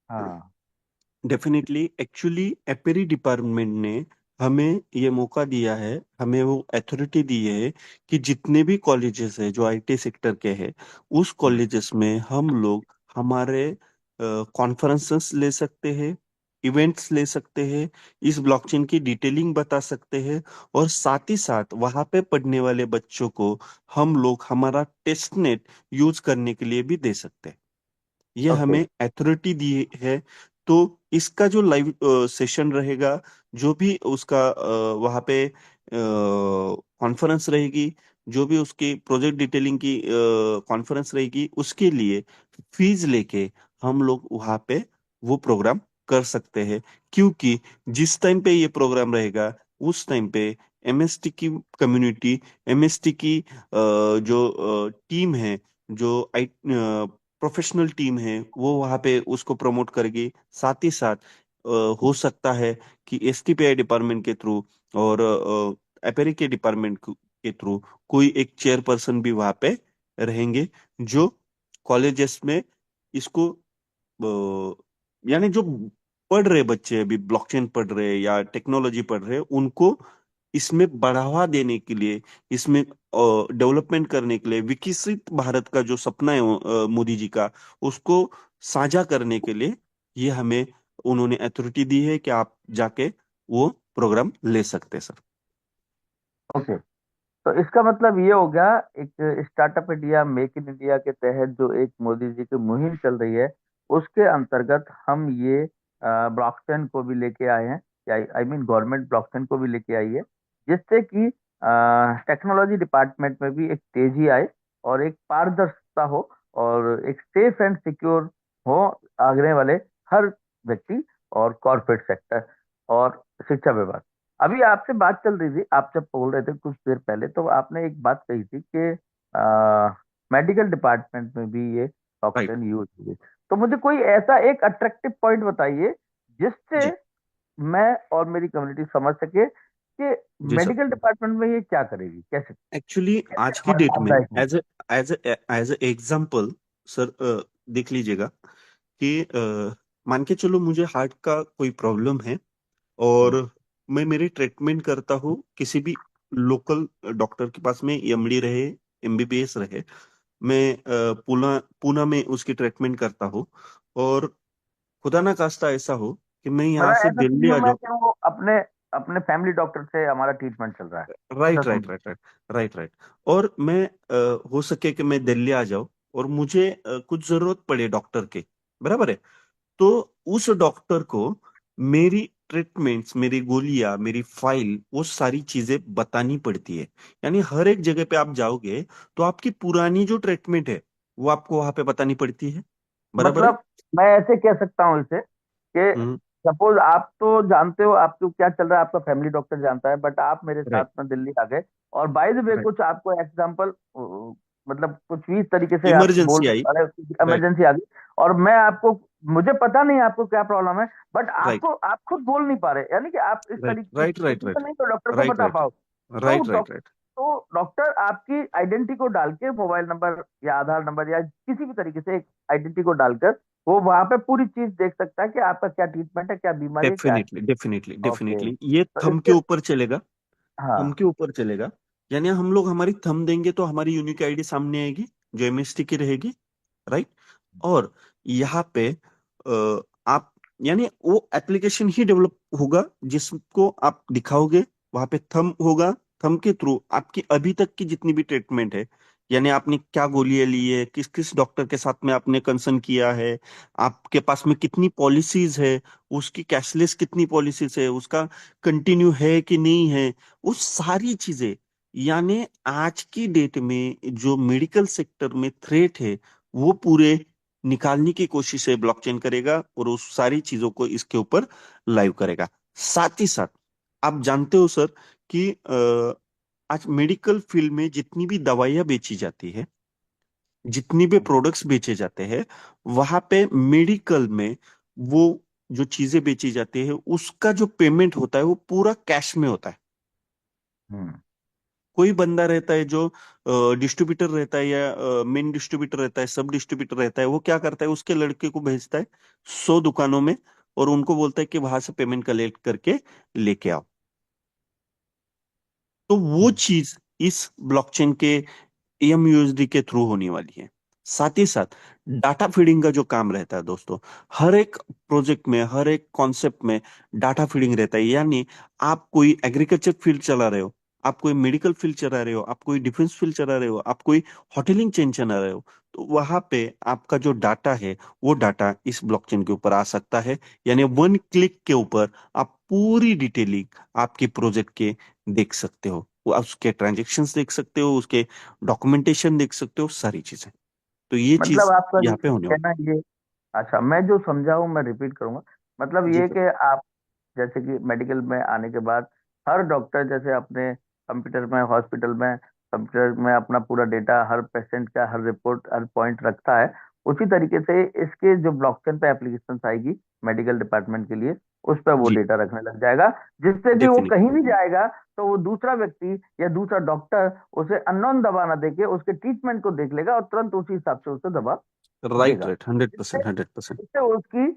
हाँ। डेफिनेटली। एक्चुअली एपेरी डिपार्टमेंट ने हमें ये मौका दिया है, हमें वो अथॉरिटी दी है कि जितने भी कॉलेजेस है जो आईटी सेक्टर के हैं, उस कॉलेजेस में हम लोग हमारे कॉन्फ्रेंसेस ले सकते हैं, इवेंट्स ले सकते हैं, इस ब्लॉकचेन की डिटेलिंग बता सकते हैं, और साथ ही साथ वहाँ पे पढ़ने वाले बच्चों को हम लोग हमारा टेस्ट नेट यूज करने के लिए भी दे सकते हैं। ये ओके। हमें अथॉरिटी दी है। तो इसका जो लाइव सेशन रहेगा, जो भी उसका वहाँ पे कॉन्फ्रेंस रहेगी, जो भी उसकी प्रोजेक्ट डिटेलिंग की कॉन्फ्रेंस रहेगी, उसके लिए फीस लेके हम लोग वहाँ पे वो प्रोग्राम कर सकते हैं। क्योंकि जिस टाइम पे ये प्रोग्राम रहेगा, उस टाइम पे एमएसटी की कम्युनिटी, एमएसटी की जो टीम है, जो आई प्रोफेशनल टीम है, वो वहां पे उसको प्रमोट करेगी। साथ ही साथ हो सकता है कि एसटीपीआई डिपार्टमेंट के थ्रू और एपेरी के डिपार्टमेंट के थ्रू कोई एक चेयरपर्सन भी वहां पे रहेंगे, जो कॉलेजेस में इसको यानी जो पढ़ रहे बच्चे, अभी ब्लॉकचेन पढ़ रहे या टेक्नोलॉजी पढ़ रहे, उनको इसमें बढ़ावा देने के लिए, इसमें डेवलपमेंट करने के लिए, विकसित भारत का जो सपना है मोदी जी का, उसको साझा करने के लिए ये हमें उन्होंने अथॉरिटी दी है कि आप जाके वो प्रोग्राम ले सकते हैं सर। ओके, तो इसका मतलब ये हो गया, एक startup India, make in India के तहत जो एक मोदी जी की मुहिम चल रही है, उसके अंतर्गत हम ये ब्लॉकचेन को भी लेके आए हैं, या आई मीन गवर्नमेंट ब्लॉकचेन को भी लेके आई है, जिससे कि टेक्नोलॉजी डिपार्टमेंट में भी एक तेजी आए और एक पारदर्शिता हो और एक सेफ एंड सिक्योर हो आगने वाले हर व्यक्ति और कॉर्पोरेट सेक्टर और शिक्षा विभाग। अभी आपसे बात चल रही थी, आप जब बोल रहे थे कुछ देर पहले, तो आपने एक बात कही थी कि मेडिकल डिपार्टमेंट में भी ये राइट। ऑक्सीजन यूज हुई। तो मुझे कोई ऐसा एक अट्रैक्टिव पॉइंट बताइए जिससे जी। मैं और मेरी कम्युनिटी समझ सके कि जी सर। मेडिकल डिपार्टमेंट में ये क्या करेगी, कैसे एक्चुअली आज कैसे की हमारे डेट में लाभदायक हो। एज ए एग्जाम्पल सर, देख लीजिएगा कि मान के चलो मुझे हार्ट का कोई प्रॉब्लम है, और मैं मेरी ट्रीटमेंट करता हूँ किसी भी लोकल डॉक्टर के पास में, एमडी रहे, एमबीबीएस रहे। मैं पूना पूना में उसकी ट्रीटमेंट करता हूँ, और खुदा ना खास्ता ऐसा हो कि मैं यहाँ मतलब से ऐसा दिल्ली आ समझो मैं जाऊँ। कि वो अपने अपने फैमिली डॉक्टर से हमारा ट्रीटमेंट चल रहा है, ऐसा राइट राइट समझो। Right right right right. और मैं हो सके कि मैं दिल्ली आ जाऊं, और मुझे कुछ जरूरत पड़े डॉक्टर के, बराबर है, तो उस डॉक्टर को मेरी ट्रीटमेंट्स, मेरी गोलियां, मेरी फाइल, वो सारी चीजें बतानी पड़ती है। यानी हर एक जगह पे आप जाओगे तो आपकी पुरानी जो ट्रीटमेंट है वो आपको वहां पे बतानी पड़ती है, बराबर है। मतलब मैं ऐसे कह सकता हूँ इसे कि हम्म। सपोज आप तो जानते हो आपको क्या चल रहा है, आपका फैमिली डॉक्टर जानता है, बट आप मेरे साथ राइट में दिल्ली आ गए और बाय द वे राइट। कुछ आपको एग्जांपल, मतलब कुछ भी इस तरीके से आप बोल इमरजेंसी आई। अरे राइट इमरजेंसी आ गई और मैं आपको, मुझे पता नहीं आपको क्या प्रॉब्लम है, बट राइट आपको आप खुद बोल नहीं पा रहे, यानी कि आप इस राइट तरीके इस राइट राइट तरीके से राइट नहीं तो डॉक्टर को राइट बता राइट पाओ। तो राइट राइट राइट। तो डॉक्टर आपकी आइडेंटिटी को डाल के, मोबाइल नंबर या आधार नंबर या किसी भी तरीके से एक आइडेंटिटी को डालकर वो वहां पे पूरी चीज देख सकता है कि आपका क्या ट्रीटमेंट है, क्या बीमारी है, क्या है। डेफिनेटली डेफिनेटली ओके, डेफिनेटली, ये तो थंब के इससे ऊपर चलेगा। थंब हाँ। के ऊपर चलेगा। यानी हम लोग हमारी थंब देंगे तो हमारी यूनिक आईडी सामने आएगी, जो एमएसटी की रहेगी। राइट। और यहाँ पे आप, यानी वो एप्लीकेशन ही डेवलप होगा जिसको आप दिखाओगे, वहां पे थंब होगा। थंब के थ्रू आपकी अभी तक की जितनी भी ट्रीटमेंट है, यानी आपने क्या गोलियां ली है, किस किस डॉक्टर के साथ में आपने कंसर्न किया है, आपके पास में कितनी पॉलिसीज है, उसकी कैशलेस कितनी पॉलिसीज है, उसका कंटिन्यू है कि नहीं है, वो सारी चीजें, यानी आज की डेट में जो मेडिकल सेक्टर में थ्रेट है वो पूरे निकालने की कोशिश है ब्लॉकचेन करेगा, और उस सारी चीजों को इसके ऊपर लाइव करेगा। साथ ही साथ आप जानते हो सर कि आज मेडिकल फील्ड में जितनी भी दवाइयां बेची जाती है, जितनी भी प्रोडक्ट्स बेचे जाते हैं, वहां पे मेडिकल में वो जो चीजें बेची जाती है उसका जो पेमेंट होता है वो पूरा कैश में होता है। हम्म। कोई बंदा रहता है जो डिस्ट्रीब्यूटर रहता है, या मेन डिस्ट्रीब्यूटर रहता है, सब डिस्ट्रीब्यूटर रहता है, वो क्या करता है, उसके लड़के को भेजता है 100 दुकानों में, और उनको बोलता है कि वहां से पेमेंट कलेक्ट करके लेके आओ। तो वो चीज इस ब्लॉकचेन के एमयूएसडी के थ्रू होने वाली है। साथ ही साथ डाटा फीडिंग का जो काम रहता है दोस्तों, हर एक प्रोजेक्ट में, हर एक कॉन्सेप्ट में डाटा फीडिंग रहता है। यानी आप कोई एग्रीकल्चर फील्ड चला रहे हो, आप कोई मेडिकल फील्ड चला रहे हो, आप कोई डिफेंस फील्ड चला रहे हो, आप कोई होटलिंग चेन चला रहे हो, तो वहां पे आपका जो डाटा है वो डाटा इस ब्लॉकचेन के ऊपर आ सकता है। यानी वन क्लिक के ऊपर आप पूरी डिटेलिंग आपके प्रोजेक्ट के देख सकते हो, वो आप उसके ट्रांजेक्शन्स देख सकते हो, उसके डॉक्यूमेंटेशन देख सकते हो, सारी चीजें। तो ये मतलब चीज आपका यहाँ पे होने कहना वाली ये, अच्छा मैं जो समझा हूँ मैं रिपीट करूंगा, मतलब है। जी ये सर। कि आप जैसे कि मेडिकल में आने के बाद हर डॉक्टर जैसे अपने कंप्यूटर में, हॉस्पिटल में कंप्यूटर में अपना पूरा डेटा, हर पेशेंट का हर रिपोर्ट, हर पॉइंट रखता है, उसी तरीके से इसके जो ब्लॉकचेन पे एप्लीकेशन आएगी मेडिकल डिपार्टमेंट के लिए, उस पर वो जी डेटा रखने लग जाएगा, जिससे कि वो डेफिनेटली। कहीं भी जाएगा तो वो दूसरा व्यक्ति या दूसरा डॉक्टर उसे अननोन दवा ना देके उसके ट्रीटमेंट को देख लेगा और तुरंत उसी हिसाब से उसे दवा राइट देगा। राइट, हंड्रेड इससे परसेंट 100%। इससे उसकी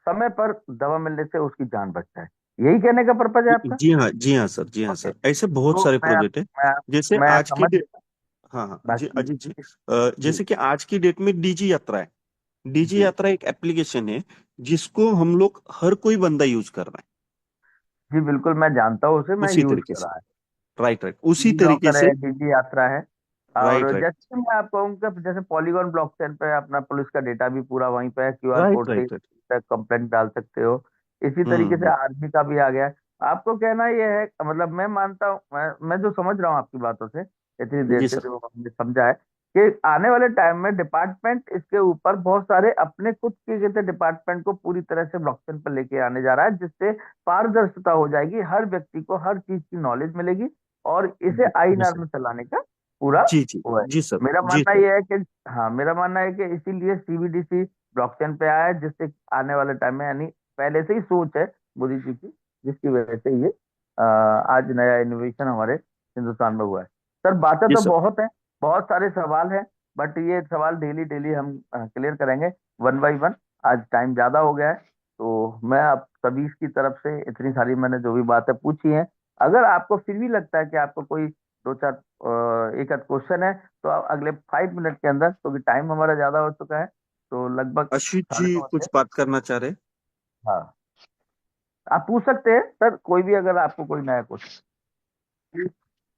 समय पर दवा मिलने से उसकी जान बच जाए, यही कहने का पर्पज है आपका। जी हाँ, जी हाँ सर, जी हाँ ओके, सर, ऐसे बहुत तो सारे मैं प्रोजेक्ट है। मैं जैसे मैं आज की समझ डेट, गया। हाँ हाँ जी बाकी अजीत जी, जी जैसे कि आज की डेट में डीजी यात्रा है। डीजी जी यात्रा एक एप्लीकेशन है जिसको हम लोग, हर कोई बंदा यूज कर रहा है जी बिल्कुल, मैं जानता हूँ उसे, मैं उसी यूज तरीके कर से। रहा है। राइट राइट, उसी डिजी तरीके लॉकर से। है, डिजी यात्रा है। और राइट राइट जैसे कि मैं आपको कहूँगा, जैसे पॉलीगॉन ब्लॉकचेन पे अपना पुलिस का डेटा भी पूरा वहीं पे है, क्यूआर राइट कोड से राइट राइट। कंप्लेंट डाल सकते हो। इसी तरीके से हम्म। आर्मी का भी आ गया है। आपको कहना ये है, मतलब मैं मानता हूँ, मैं जो समझ रहा हूँ आपकी बातों से, इतनी देर जी से सर। जो हमने समझा है कि आने वाले टाइम में डिपार्टमेंट इसके ऊपर बहुत सारे अपने खुद के कहते डिपार्टमेंट को पूरी तरह से ब्लॉकचेन पर लेके आने जा रहा है, जिससे पारदर्शिता हो जाएगी, हर व्यक्ति को हर चीज की नॉलेज मिलेगी और इसे जी आईएनआर सर। में चलाने का पूरा जी जी। वो है। जी सर। मेरा जी मानना सर। यह है कि हाँ, मेरा मानना है कि इसीलिए सीबीडीसी ब्लॉकचेन पे आया है, जिससे आने वाले टाइम में, यानी पहले से ही सोच है मोदी जी की, जिसकी वजह से ये आज नया इनोवेशन हमारे हिंदुस्तान में हुआ है। सर बातें जी तो सर। बहुत हैं, बहुत सारे सवाल हैं, बट ये सवाल डेली डेली हम क्लियर करेंगे वन बाय वन। आज टाइम ज्यादा हो गया है, तो मैं आप सभी की तरफ से इतनी सारी मैंने जो भी बातें पूछी हैं, अगर आपको फिर भी लगता है कि आपको कोई दो चार एक आध क्वेश्चन है, तो आप अगले 5 मिनट के अंदर, क्योंकि टाइम हमारा ज्यादा हो चुका है, तो लगभग आशीष जी 9:30 कुछ बजे। बात करना चाह रहे हैं? हाँ, आप पूछ सकते हैं सर, कोई भी अगर आपको कोई नया क्वेश्चन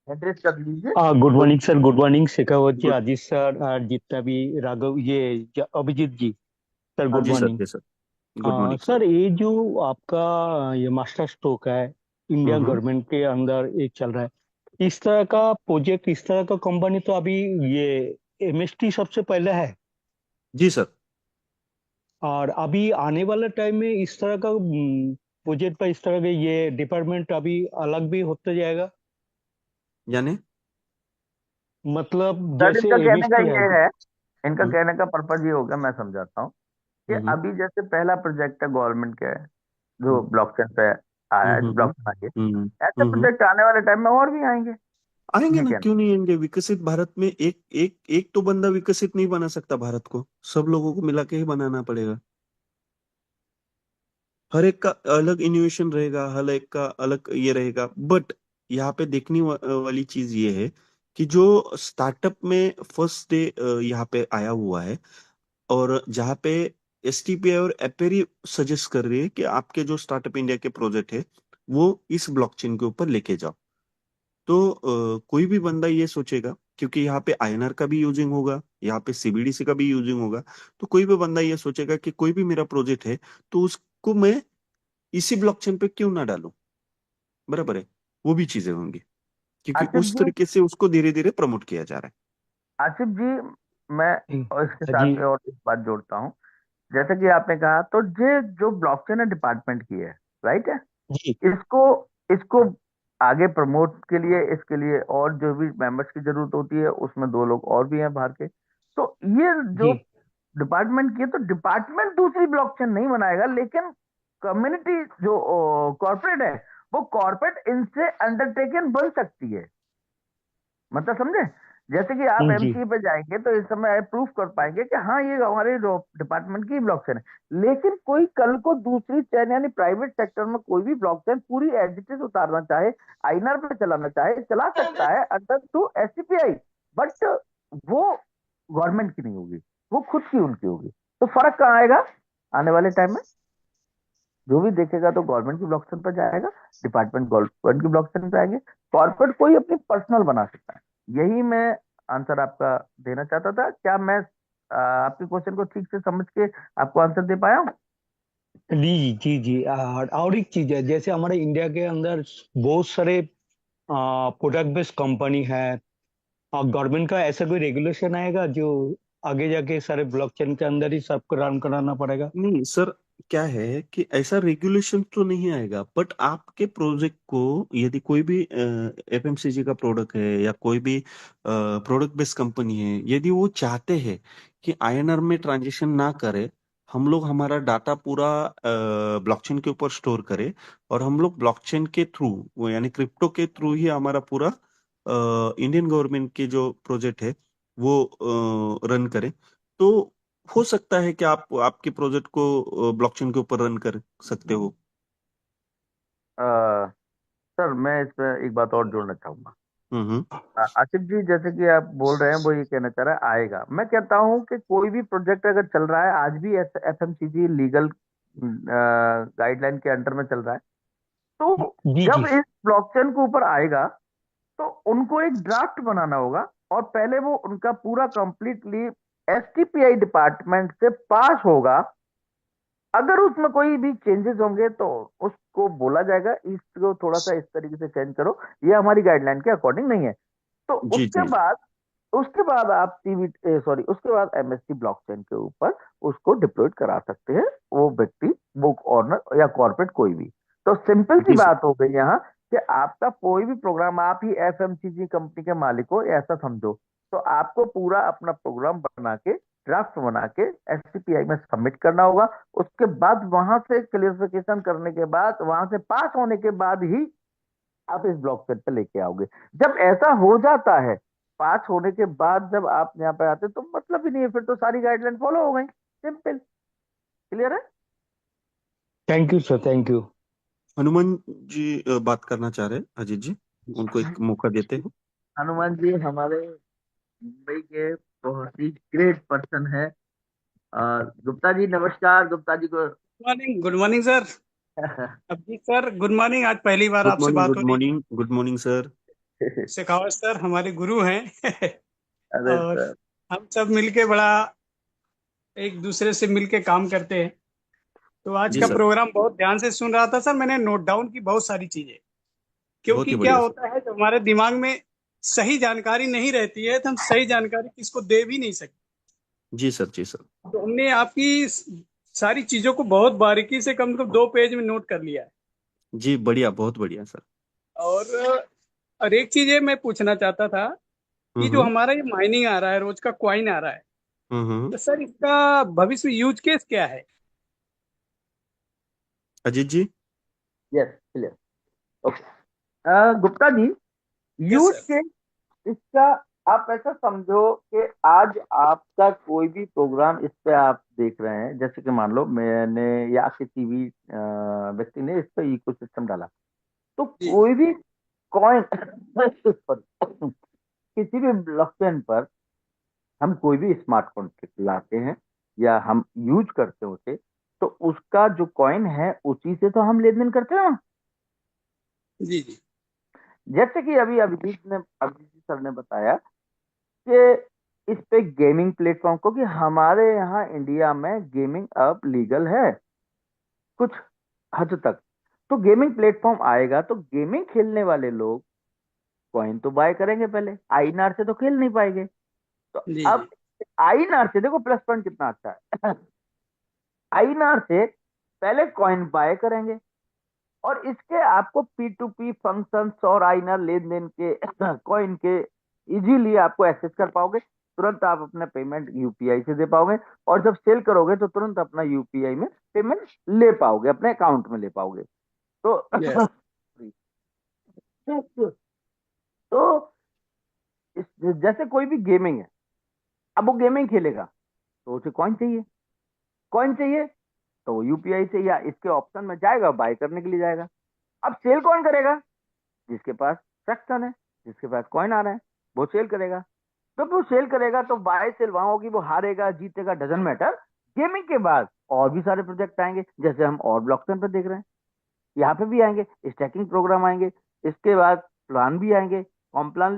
एड्रेस कर लीजिए। गुड कोई morning sir, good morning Shekhawat ji, good. Ajit sir और जितना भी राघव ये अभिजीत जी, सर हाँ गुड जी सर, मॉर्निंग। जी sir, good morning sir. Sir ये जो आपका ये मास्टर स्ट्रोक है, इंडिया हम्म। गवर्नमेंट के अंदर ये चल रहा है, इस तरह का प्रोजेक्ट, इस तरह का कंपनी तो अभी ये एमएसटी सबसे पहले है। जी सर। और अभी आने वाले टाइम में इस तरह का प्रोजेक्ट पर इस तरह के ये डिपार्टमेंट अभी अलग भी होते जाएगा, यानी? मतलब सर जैसे इनका कहने का एमएसटी है। ये है, इनका हम्म कहने का पर्पज ये होगा, मैं समझाता हूँ कि हम्म अभी जैसे पहला प्रोजेक्ट है गवर्नमेंट का है, जो हम्म ब्लॉकचेन पे आया है, हम्म हम्म ब्लॉकचेन आई है, हम्म ऐसे हम्म। प्रोजेक्ट आने वाले टाइम में और भी आएंगे। आएंगे ये ना, कहना। क्यों नहीं आएंगे? विकसित भारत में एक एक एक तो बंदा विकसित नहीं बना सकता भारत को, सब लोगों को मिला के ही बनाना पड़ेगा। हर एक का अलग इनोवेशन रहेगा, हर एक का अलग ये रहेगा। बट यहाँ पे देखने वाली चीज ये है कि जो स्टार्टअप में फर्स्ट डे यहाँ पे आया हुआ है, और जहाँ पे एसटीपीआई और एपेरी सजेस्ट कर रही है कि आपके जो स्टार्टअप इंडिया के प्रोजेक्ट है वो इस ब्लॉकचेन के ऊपर लेके जाओ, तो कोई भी बंदा ये सोचेगा, क्योंकि यहाँ पे आईएनआर का भी यूजिंग होगा, यहाँ पे सीबीडीसी का भी यूजिंग होगा, तो कोई भी बंदा ये सोचेगा कि कोई भी मेरा प्रोजेक्ट है तो उसको मैं इसी ब्लॉकचेन पे क्यों ना डालूं। बराबर है, वो भी चीजें होंगी, क्योंकि आसिफ उस जी, तरीके से उसको धीरे धीरे प्रमोट किया जा रहा आसिफ जी, मैं और इसके जी साथ में और एक बात जोड़ता हूँ। जैसे कि आपने कहा, तो ये जो ब्लॉकचेन है डिपार्टमेंट की है, राइट है, जी इसको इसको आगे प्रमोट के लिए, इसके लिए और जो भी मेंबर्स की जरूरत होती है, उसमें दो लोग और भी हैं बाहर के। तो ये जो जी डिपार्टमेंट की है, तो डिपार्टमेंट दूसरी ब्लॉकचेन नहीं बनाएगा, लेकिन कम्युनिटी जो कॉर्पोरेट है, वो कॉर्पोरेट इनसे अंडरटेकन बन सकती है। मतलब समझे, जैसे कि आप जी एमसीए पे जाएंगे तो इस समय प्रूफ कर पाएंगे कि हाँ ये हमारे डिपार्टमेंट की ब्लॉकचेन है, लेकिन कोई कल को दूसरी चेन यानी प्राइवेट सेक्टर में कोई भी ब्लॉकचेन पूरी एज इट इज उतारना चाहे, आईएनआर पे चलाना चाहे, चला सकता है अंडर टू एससीपीआई, बट वो गवर्नमेंट की नहीं होगी, वो खुद की उनकी होगी। तो फर्क कहाँ आएगा आने वाले टाइम में? जो भी देखेगा तो गवर्नमेंट की ब्लॉकचेन पर जाएगा, डिपार्टमेंट गवर्नमेंट की ब्लॉकचेन पे आएंगे, कॉर्पोरेट कोई अपनी पर्सनल बना सकता है। यही मैं आंसर आपका देना चाहता था। क्या मैं आपके क्वेश्चन को ठीक से समझ के आपको आंसर दे पाया हूँ? जी जी जी। और एक चीज है, जैसे हमारे इंडिया के अंदर बहुत सारे प्रोडक्ट बेस्ड कंपनी है, और गवर्नमेंट का ऐसा कोई रेगुलेशन आएगा जो आगे जाके सारे ब्लॉकचेन के अंदर ही सबको रन कराना पड़ेगा? है। नहीं सर, क्या है कि ऐसा रेगुलेशन तो नहीं आएगा, बट आपके प्रोजेक्ट को यदि कोई भी एफएमसीजी का प्रोडक्ट है या कोई भी प्रोडक्ट बेस्ड कंपनी है, यदि वो चाहते हैं कि आईएनआर में ट्रांजेक्शन ना करे, हम लोग हमारा डाटा पूरा ब्लॉकचेन के ऊपर स्टोर करें, और हम लोग ब्लॉकचेन के थ्रू यानी क्रिप्टो के थ्रू ही हमारा पूरा इंडियन गवर्नमेंट के जो प्रोजेक्ट है वो रन करें, तो हो सकता है कि आप आपके प्रोजेक्ट को ब्लॉकचेन के ऊपर रन कर सकते हो। अ, सर मैं इस पे एक बात और जोड़ना चाहूंगा। हम्म। आसिफ जी, जैसे कि आप बोल रहे हैं, वो ये कहना चाह रहा है आएगा, मैं कहता हूँ कि कोई भी प्रोजेक्ट अगर चल रहा है आज भी एफएमसीजी लीगल गाइडलाइन के अंडर में चल रहा है, तो जी जी जब इस ब्लॉकचेन के ऊपर आएगा तो उनको एक ड्राफ्ट बनाना होगा, और पहले वो उनका पूरा कंप्लीटली एसटीपीआई डिपार्टमेंट से पास होगा। अगर उसमें कोई भी चेंजेस होंगे तो उसको बोला जाएगा इसको थोड़ा सा इस तरीके से चेंज करो, ये हमारी गाइडलाइन के अकॉर्डिंग नहीं है। तो जी जी जी। उसके बाद आप सीवी सॉरी उसके बाद एमएसटी ब्लॉकचेन के ऊपर उसको डिप्लॉय करा सकते हैं, वो व्यक्ति, वो ऑनर या कॉर्पोरेट कोई भी। तो सिंपल सी जी सर। बात हो गई यहाँ कि आपका कोई भी प्रोग्राम, आप ही एफएमसीजी कंपनी के मालिक हो ऐसा समझो, तो आपको पूरा अपना प्रोग्राम बना के ड्राफ्ट बना के एससीपीआई में सबमिट करना होगा। उसके बाद वहां से क्लियरिफिकेशन करने के बाद, वहां से पास होने के बाद ही आप इस ब्लॉकचेन पे लेके आओगे। जब ऐसा हो जाता है, पास होने के बाद जब आप यहाँ पे आते तो मतलब ही नहीं है, फिर तो सारी गाइडलाइन फॉलो हो गई। सिंपल। क्लियर है? Thank you sir, thank you. Hanuman ji बात करना चाह रहे हैं, अजीत जी, उनको एक मौका देते हैं। हनुमान जी हमारे मुंबई के बहुत ही ग्रेट पर्सन है। गुप्ता जी नमस्कार। गुप्ता जी को morning, good morning sir. Abhijit sir good morning. आज पहली बार गुड आपसे मॉर्निंग, बात गुड हो रही मॉर्निंग, गुड मॉर्निंग सर। है। शेखावत सर हमारे गुरु हैं। अरे और सर, हम सब मिलके बड़ा एक दूसरे से मिलके काम करते हैं। तो आज जी का सर, प्रोग्राम बहुत ध्यान से सुन रहा था सर, मैंने नोट डाउन की बहुत सारी चीजें। बहुत क्योंकि ही क्या बढ़िया सर। होता है, जब हमारे दिमाग में सही जानकारी नहीं रहती है तो हम सही जानकारी किसको दे भी नहीं सकते। जी सर, जी सर। तो हमने आपकी सारी चीजों को बहुत बारीकी से कम 2 पेज में नोट कर लिया है। जी बढ़िया, बहुत बढ़िया सर। और और एक चीज ये मैं पूछना चाहता था कि जो हम्म, हमारा ये माइनिंग आ रहा है, रोज का क्वाइन आ रहा है, हम्म। तो सर इसका भविष्य में यूज केस क्या है? Ajit ji. Yes clear. Okay. Gupta ji, yes use sir. के इसका आप ऐसा समझो कि आज आपका कोई भी प्रोग्राम इस पे आप देख रहे हैं, जैसे कि मान लो मैंने या किसी भी व्यक्ति ने इस पे इकोसिस्टम डाला, तो जी कोई भी कॉइन किसी भी ब्लॉकचेन पर हम कोई भी स्मार्ट कॉन्ट्रैक्ट लाते हैं या हम यूज करते हैं उसे, तो उसका जो कॉइन है उसी से तो हम लेन देन करते हैं ना। जी जी जैसे कि अभी अभिजीत सर ने बताया कि इस पे गेमिंग प्लेटफॉर्म को, कि हमारे यहाँ इंडिया में गेमिंग अब लीगल है कुछ हद तक। तो गेमिंग प्लेटफॉर्म आएगा तो गेमिंग खेलने वाले लोग कॉइन तो बाय करेंगे, पहले आईएनआर से तो खेल नहीं पाएंगे। तो जी अब जी आईएनआर से देखो प्लस पॉइंट कितना अच्छा है। आईएनआर से पहले कॉइन बाय करेंगे और इसके आपको पी टू पी फंक्शंस और आईएनआर लेन देन के कॉइन के इजीली आपको एक्सेस कर पाओगे। तुरंत आप अपना पेमेंट यूपीआई से दे पाओगे, और जब सेल करोगे तो तुरंत अपना यूपीआई में पेमेंट ले पाओगे, अपने अकाउंट में ले पाओगे। तो यस तो जैसे कोई भी गेमिंग है, अब वो गेमिंग खेलेगा तो उसे कॉइन चाहिए। कॉइन चाहिए तो वो यूपीआई से या इसके ऑप्शन में जाएगा, बाय करने के लिए जाएगा। अब सेल कौन करेगा? जिसके पास फ्रैक्शन है, जिसके पास कॉइन आ रहा है, वो सेल करेगा। तो वो सेल करेगा तो बाय सेल वहां होगी, वो हारेगा जीतेगा डजंट मैटर। गेमिंग के बाद और भी सारे प्रोजेक्ट आएंगे, जैसे हम और ब्लॉकचेन पर देख रहे हैं, यहाँ पे भी आएंगे, स्टैकिंग प्रोग्राम आएंगे, इसके बाद प्लान भी आएंगे। कॉम्प्लान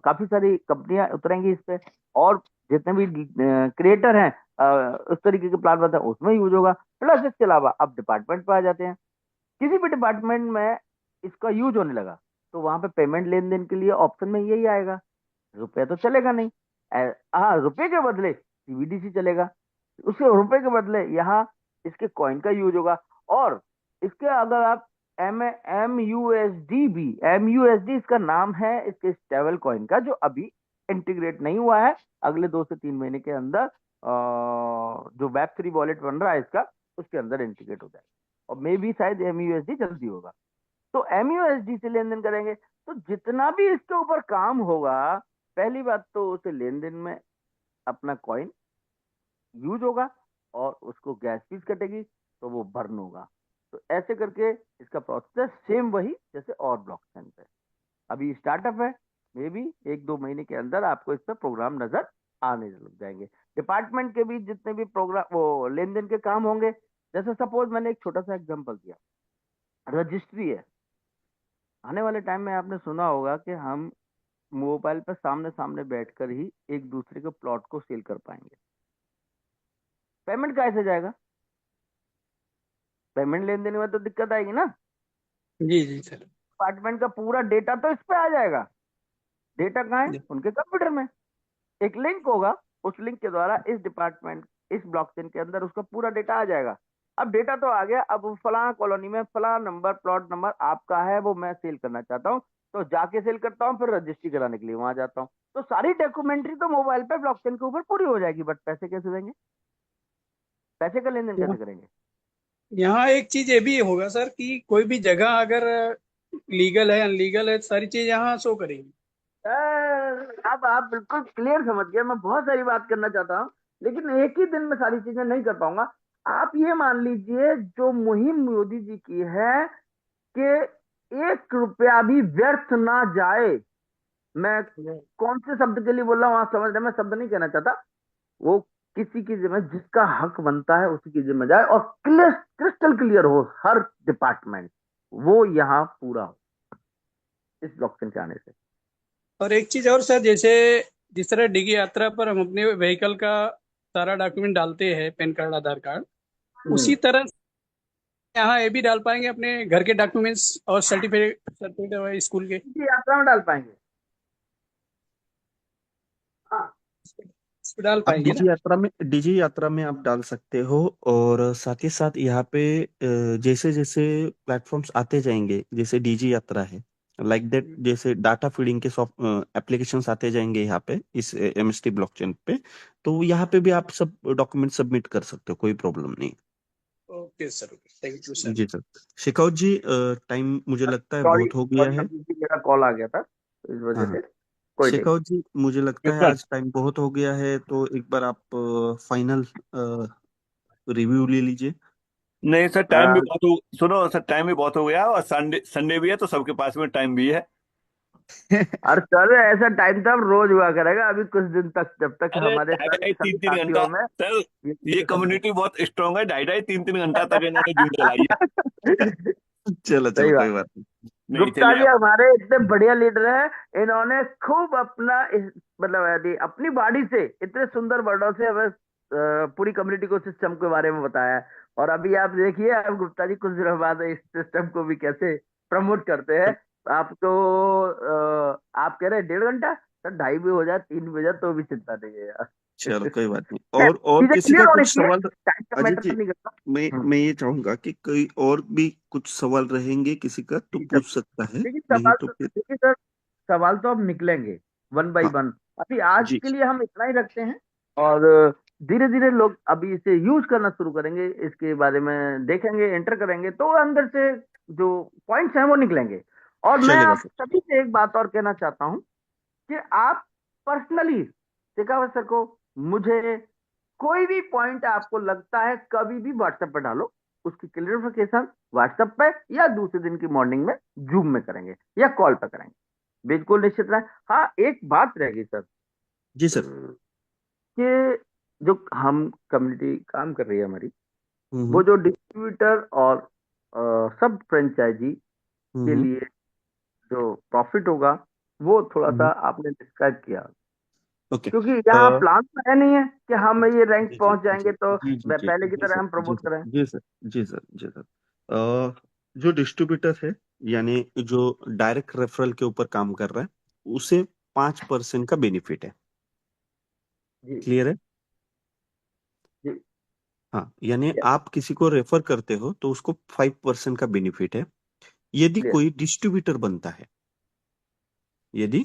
काफी सारी कंपनियां उतरेंगी इस पे, और जितने भी क्रिएटर हैं उस तरीके के प्लान बताए उसमें यूज होगा। प्लस इसके अलावा अब डिपार्टमेंट पे आ जाते हैं। किसी भी डिपार्टमेंट में इसका यूज होने लगा तो वहां पे पेमेंट लेन देन के लिए ऑप्शन में यही आएगा। रुपया तो चलेगा नहीं, हाँ रुपये के बदले सीबीडीसी चलेगा, उसके रुपए के बदले यहाँ इसके कॉइन का यूज होगा। और इसके अगर आप एम यू एस डी इसका नाम है इसके स्टेबल कॉइन का, जो अभी इंटीग्रेट नहीं हुआ है। अगले 2 से 3 महीने के अंदर जो वेब 3 वॉलेट बन रहा है इसका, उसके अंदर इंटीग्रेट हो जाएगा, और मे भी शायद एमयूएसडी जल्दी होगा। तो एमयूएसडी से लेन देन करेंगे तो जितना भी इसके ऊपर काम होगा, पहली बात तो उसे लेन देन में अपना कॉइन यूज होगा, और उसको गैस फीस कटेगी तो वो बर्न होगा। तो ऐसे करके इसका प्रोसेस सेम वही जैसे और ब्लॉकचेन पे अभी स्टार्टअप है। मे बी 1-2 महीने के अंदर आपको इस पर प्रोग्राम नजर आने लग जाएंगे। डिपार्टमेंट के भी जितने भी प्रोग्राम वो लेन देन के काम होंगे, जैसे सपोज मैंने एक छोटा सा एग्जांपल दिया, रजिस्ट्री है। आने वाले टाइम में आपने सुना होगा कि हम मोबाइल पर सामने सामने बैठकर ही एक दूसरे के प्लॉट को सेल कर पाएंगे। पेमेंट कैसे जाएगा? पेमेंट लेन देन में तो दिक्कत आएगी ना। जी जी सर। डिपार्टमेंट का पूरा डेटा तो इस पे आ जाएगा। डेटा कहाँ है? उनके कंप्यूटर में एक लिंक होगा, उस लिंक के द्वारा इस डिपार्टमेंट इस ब्लॉकचेन के अंदर उसका पूरा डेटा आ जाएगा। अब डेटा तो आ गया, अब फलां कॉलोनी में फलां नंबर प्लॉट नंबर आपका है, वो मैं सेल करना चाहता हूँ, तो जाके सेल करता हूँ, फिर रजिस्ट्री कराने के लिए वहां जाता हूँ, तो सारी डॉक्यूमेंट्री तो मोबाइल पे ब्लॉकचेन के ऊपर पूरी हो जाएगी, बट पैसे कैसे देंगे, पैसे का लेन देन यहाँ कैसे करेंगे? यहाँ एक चीज ये भी होगा सर कि कोई भी जगह अगर लीगल है अनलीगल है, सारी चीज यहाँ शो करेगी। अब आप बिल्कुल क्लियर समझ गए, मैं बहुत सारी बात करना चाहता हूँ, लेकिन एक ही दिन में सारी चीजें नहीं कर पाऊंगा। आप ये मान लीजिए, जो मुहिम मोदी जी की है कि 1 रुपया भी व्यर्थ ना जाए, मैं कौन से शब्द के लिए बोल रहा हूँ आप समझ रहे हैं, मैं शब्द नहीं कहना चाहता, वो किसी की जिम्मे जिसका हक बनता है उसी की जिम्मे जाए, और क्लियर क्रिस्टल क्लियर हो हर डिपार्टमेंट, वो यहाँ पूरा हो इस ब्लॉकचेन के आने से। और एक चीज और सर, जैसे जिस तरह डिगी यात्रा पर हम अपने व्हीकल का सारा डॉक्यूमेंट डालते हैं, पैन कार्ड आधार कार्ड, उसी तरह यहाँ ये भी डाल पाएंगे अपने घर के डॉक्यूमेंट्स और सर्टिफिकेट स्कूल के। ये यात्रा में डाल पाएंगे। हाँ, डाल आप पाएंगे ना। डिजी यात्रा में आप डाल सकते हो। और साथ ही साथ यहाँ पे जैसे जैसे प्लेटफॉर्म्स आते जाएंगे, जैसे डीजी यात्रा है, लाइक दैट, जैसे डाटा फीडिंग के सॉफ्ट एप्लीकेशंस आते जाएंगे यहाँ पे इस एमएसटी ब्लॉकचेन पे, तो यहाँ पे भी आप सब डॉक्यूमेंट सबमिट कर सकते हो, कोई प्रॉब्लम नहीं। Okay sir, thank you sir. जी सर। शेखावत जी, टाइम मुझे लगता है सॉरी बहुत हो गया सॉरी है। अभी भी मेरा कॉल आ गया था, तो इस वजह हाँ हाँ। से कोई नहीं। शेखावत जी, मुझे लगता यस है सर। आज टाइम बहुत हो गया है, तो एक बार आप फाइनल रिव्यू ले लीजिए। नहीं सर, टाइम भी अ, बहुत हो, सुनो सर, टाइम भी बहुत हो गया, और संडे संडे भी है, तो सबके पास में टाइम भी है। और सर ऐसा टाइम तो अब रोज हुआ करेगा, अभी कुछ दिन तक, जब तक अरे हमारे ढाई ढाई सभी तीन तीन घंटा साथियों में सर, ये ये कम्युनिटी बहुत स्ट्रांग है, ढाई ढाई तीन तीन घंटा तक इन्होंने जूझ चलाई है। चलो चलो, सही कोई बात। बात नहीं। नहीं गुप्ता चलिए जी आप। हमारे इतने बढ़िया लीडर हैं, इन्होंने खूब अपना मतलब यदि अपनी बॉडी से इतने सुंदर वर्डों से हमें पूरी कम्युनिटी को सिस्टम के बारे में बताया है। और अभी आप देखिए, अब गुप्ता जी कुछ दिनों बाद इस सिस्टम को भी कैसे प्रमोट करते हैं। आपको आप कह रहे हैं 1.5 घंटा, सर 2.5 भी हो जाए, 3 भी हो जाए, तो भी चिंता नहीं है यार। चलो कोई बात नहीं। है, और चीजें किसी क्लियर का होनी कुछ चाहिए, सवाल? टाइम का अजय मैटर जी, नहीं करता। मैं ये चाहूंगा कि कोई और भी कुछ सवाल रहेंगे किसी का तो ठीक है, पूछ सकता है, देखिए नहीं सवाल तो तो, फिर। देखिए सर, सवाल तो अब निकलेंगे वन बाई हाँ वन। अभी आज जी। के लिए हम इतना ही रखते हैं, और धीरे धीरे लोग अभी इसे यूज करना शुरू करेंगे, इसके बारे में देखेंगे, एंटर करेंगे, तो अंदर से जो पॉइंट्स हैं वो निकलेंगे। और मैं चलेगा आप सर। सभी से एक बात और कहना चाहता हूँ कि आप पर्सनली शेखावत सर को, मुझे, कोई भी पॉइंट आपको लगता है कभी भी व्हाट्सएप पे डालो, उसकी क्लियरिफिकेशन व्हाट्सएप पे या दूसरे दिन की मॉर्निंग में जूम में करेंगे या कॉल पे करेंगे, बिल्कुल निश्चित रहे। हाँ, एक बात रहेगी सर, जी सर। कि जो हम कम्युनिटी काम कर रही है हमारी, वो हम्म जो डिस्ट्रीब्यूटर और सब फ्रेंचाइजी के हम्म लिए जो प्रॉफिट होगा, वो थोड़ा सा हम्म। आपने डिस्क्राइब किया, ओके। क्योंकि यहाँ प्लान तो है नहीं है कि हम ये रैंक जी जी पहुंच जी जाएंगे तो जी जी जी पहले की जी तरह सर हम जी प्रमोट सर करें। जी सर जी सर जी सर। जो डिस्ट्रीब्यूटर है, यानी जो डायरेक्ट रेफरल के ऊपर काम कर रहा है, उसे 5% का बेनिफिट है। जी क्लियर है? जी। हाँ, यानी क्लियर आप किसी को रेफर करते हो तो उसको 5% का बेनिफिट है। यदि क्लियर। कोई डिस्ट्रीब्यूटर बनता है, यदि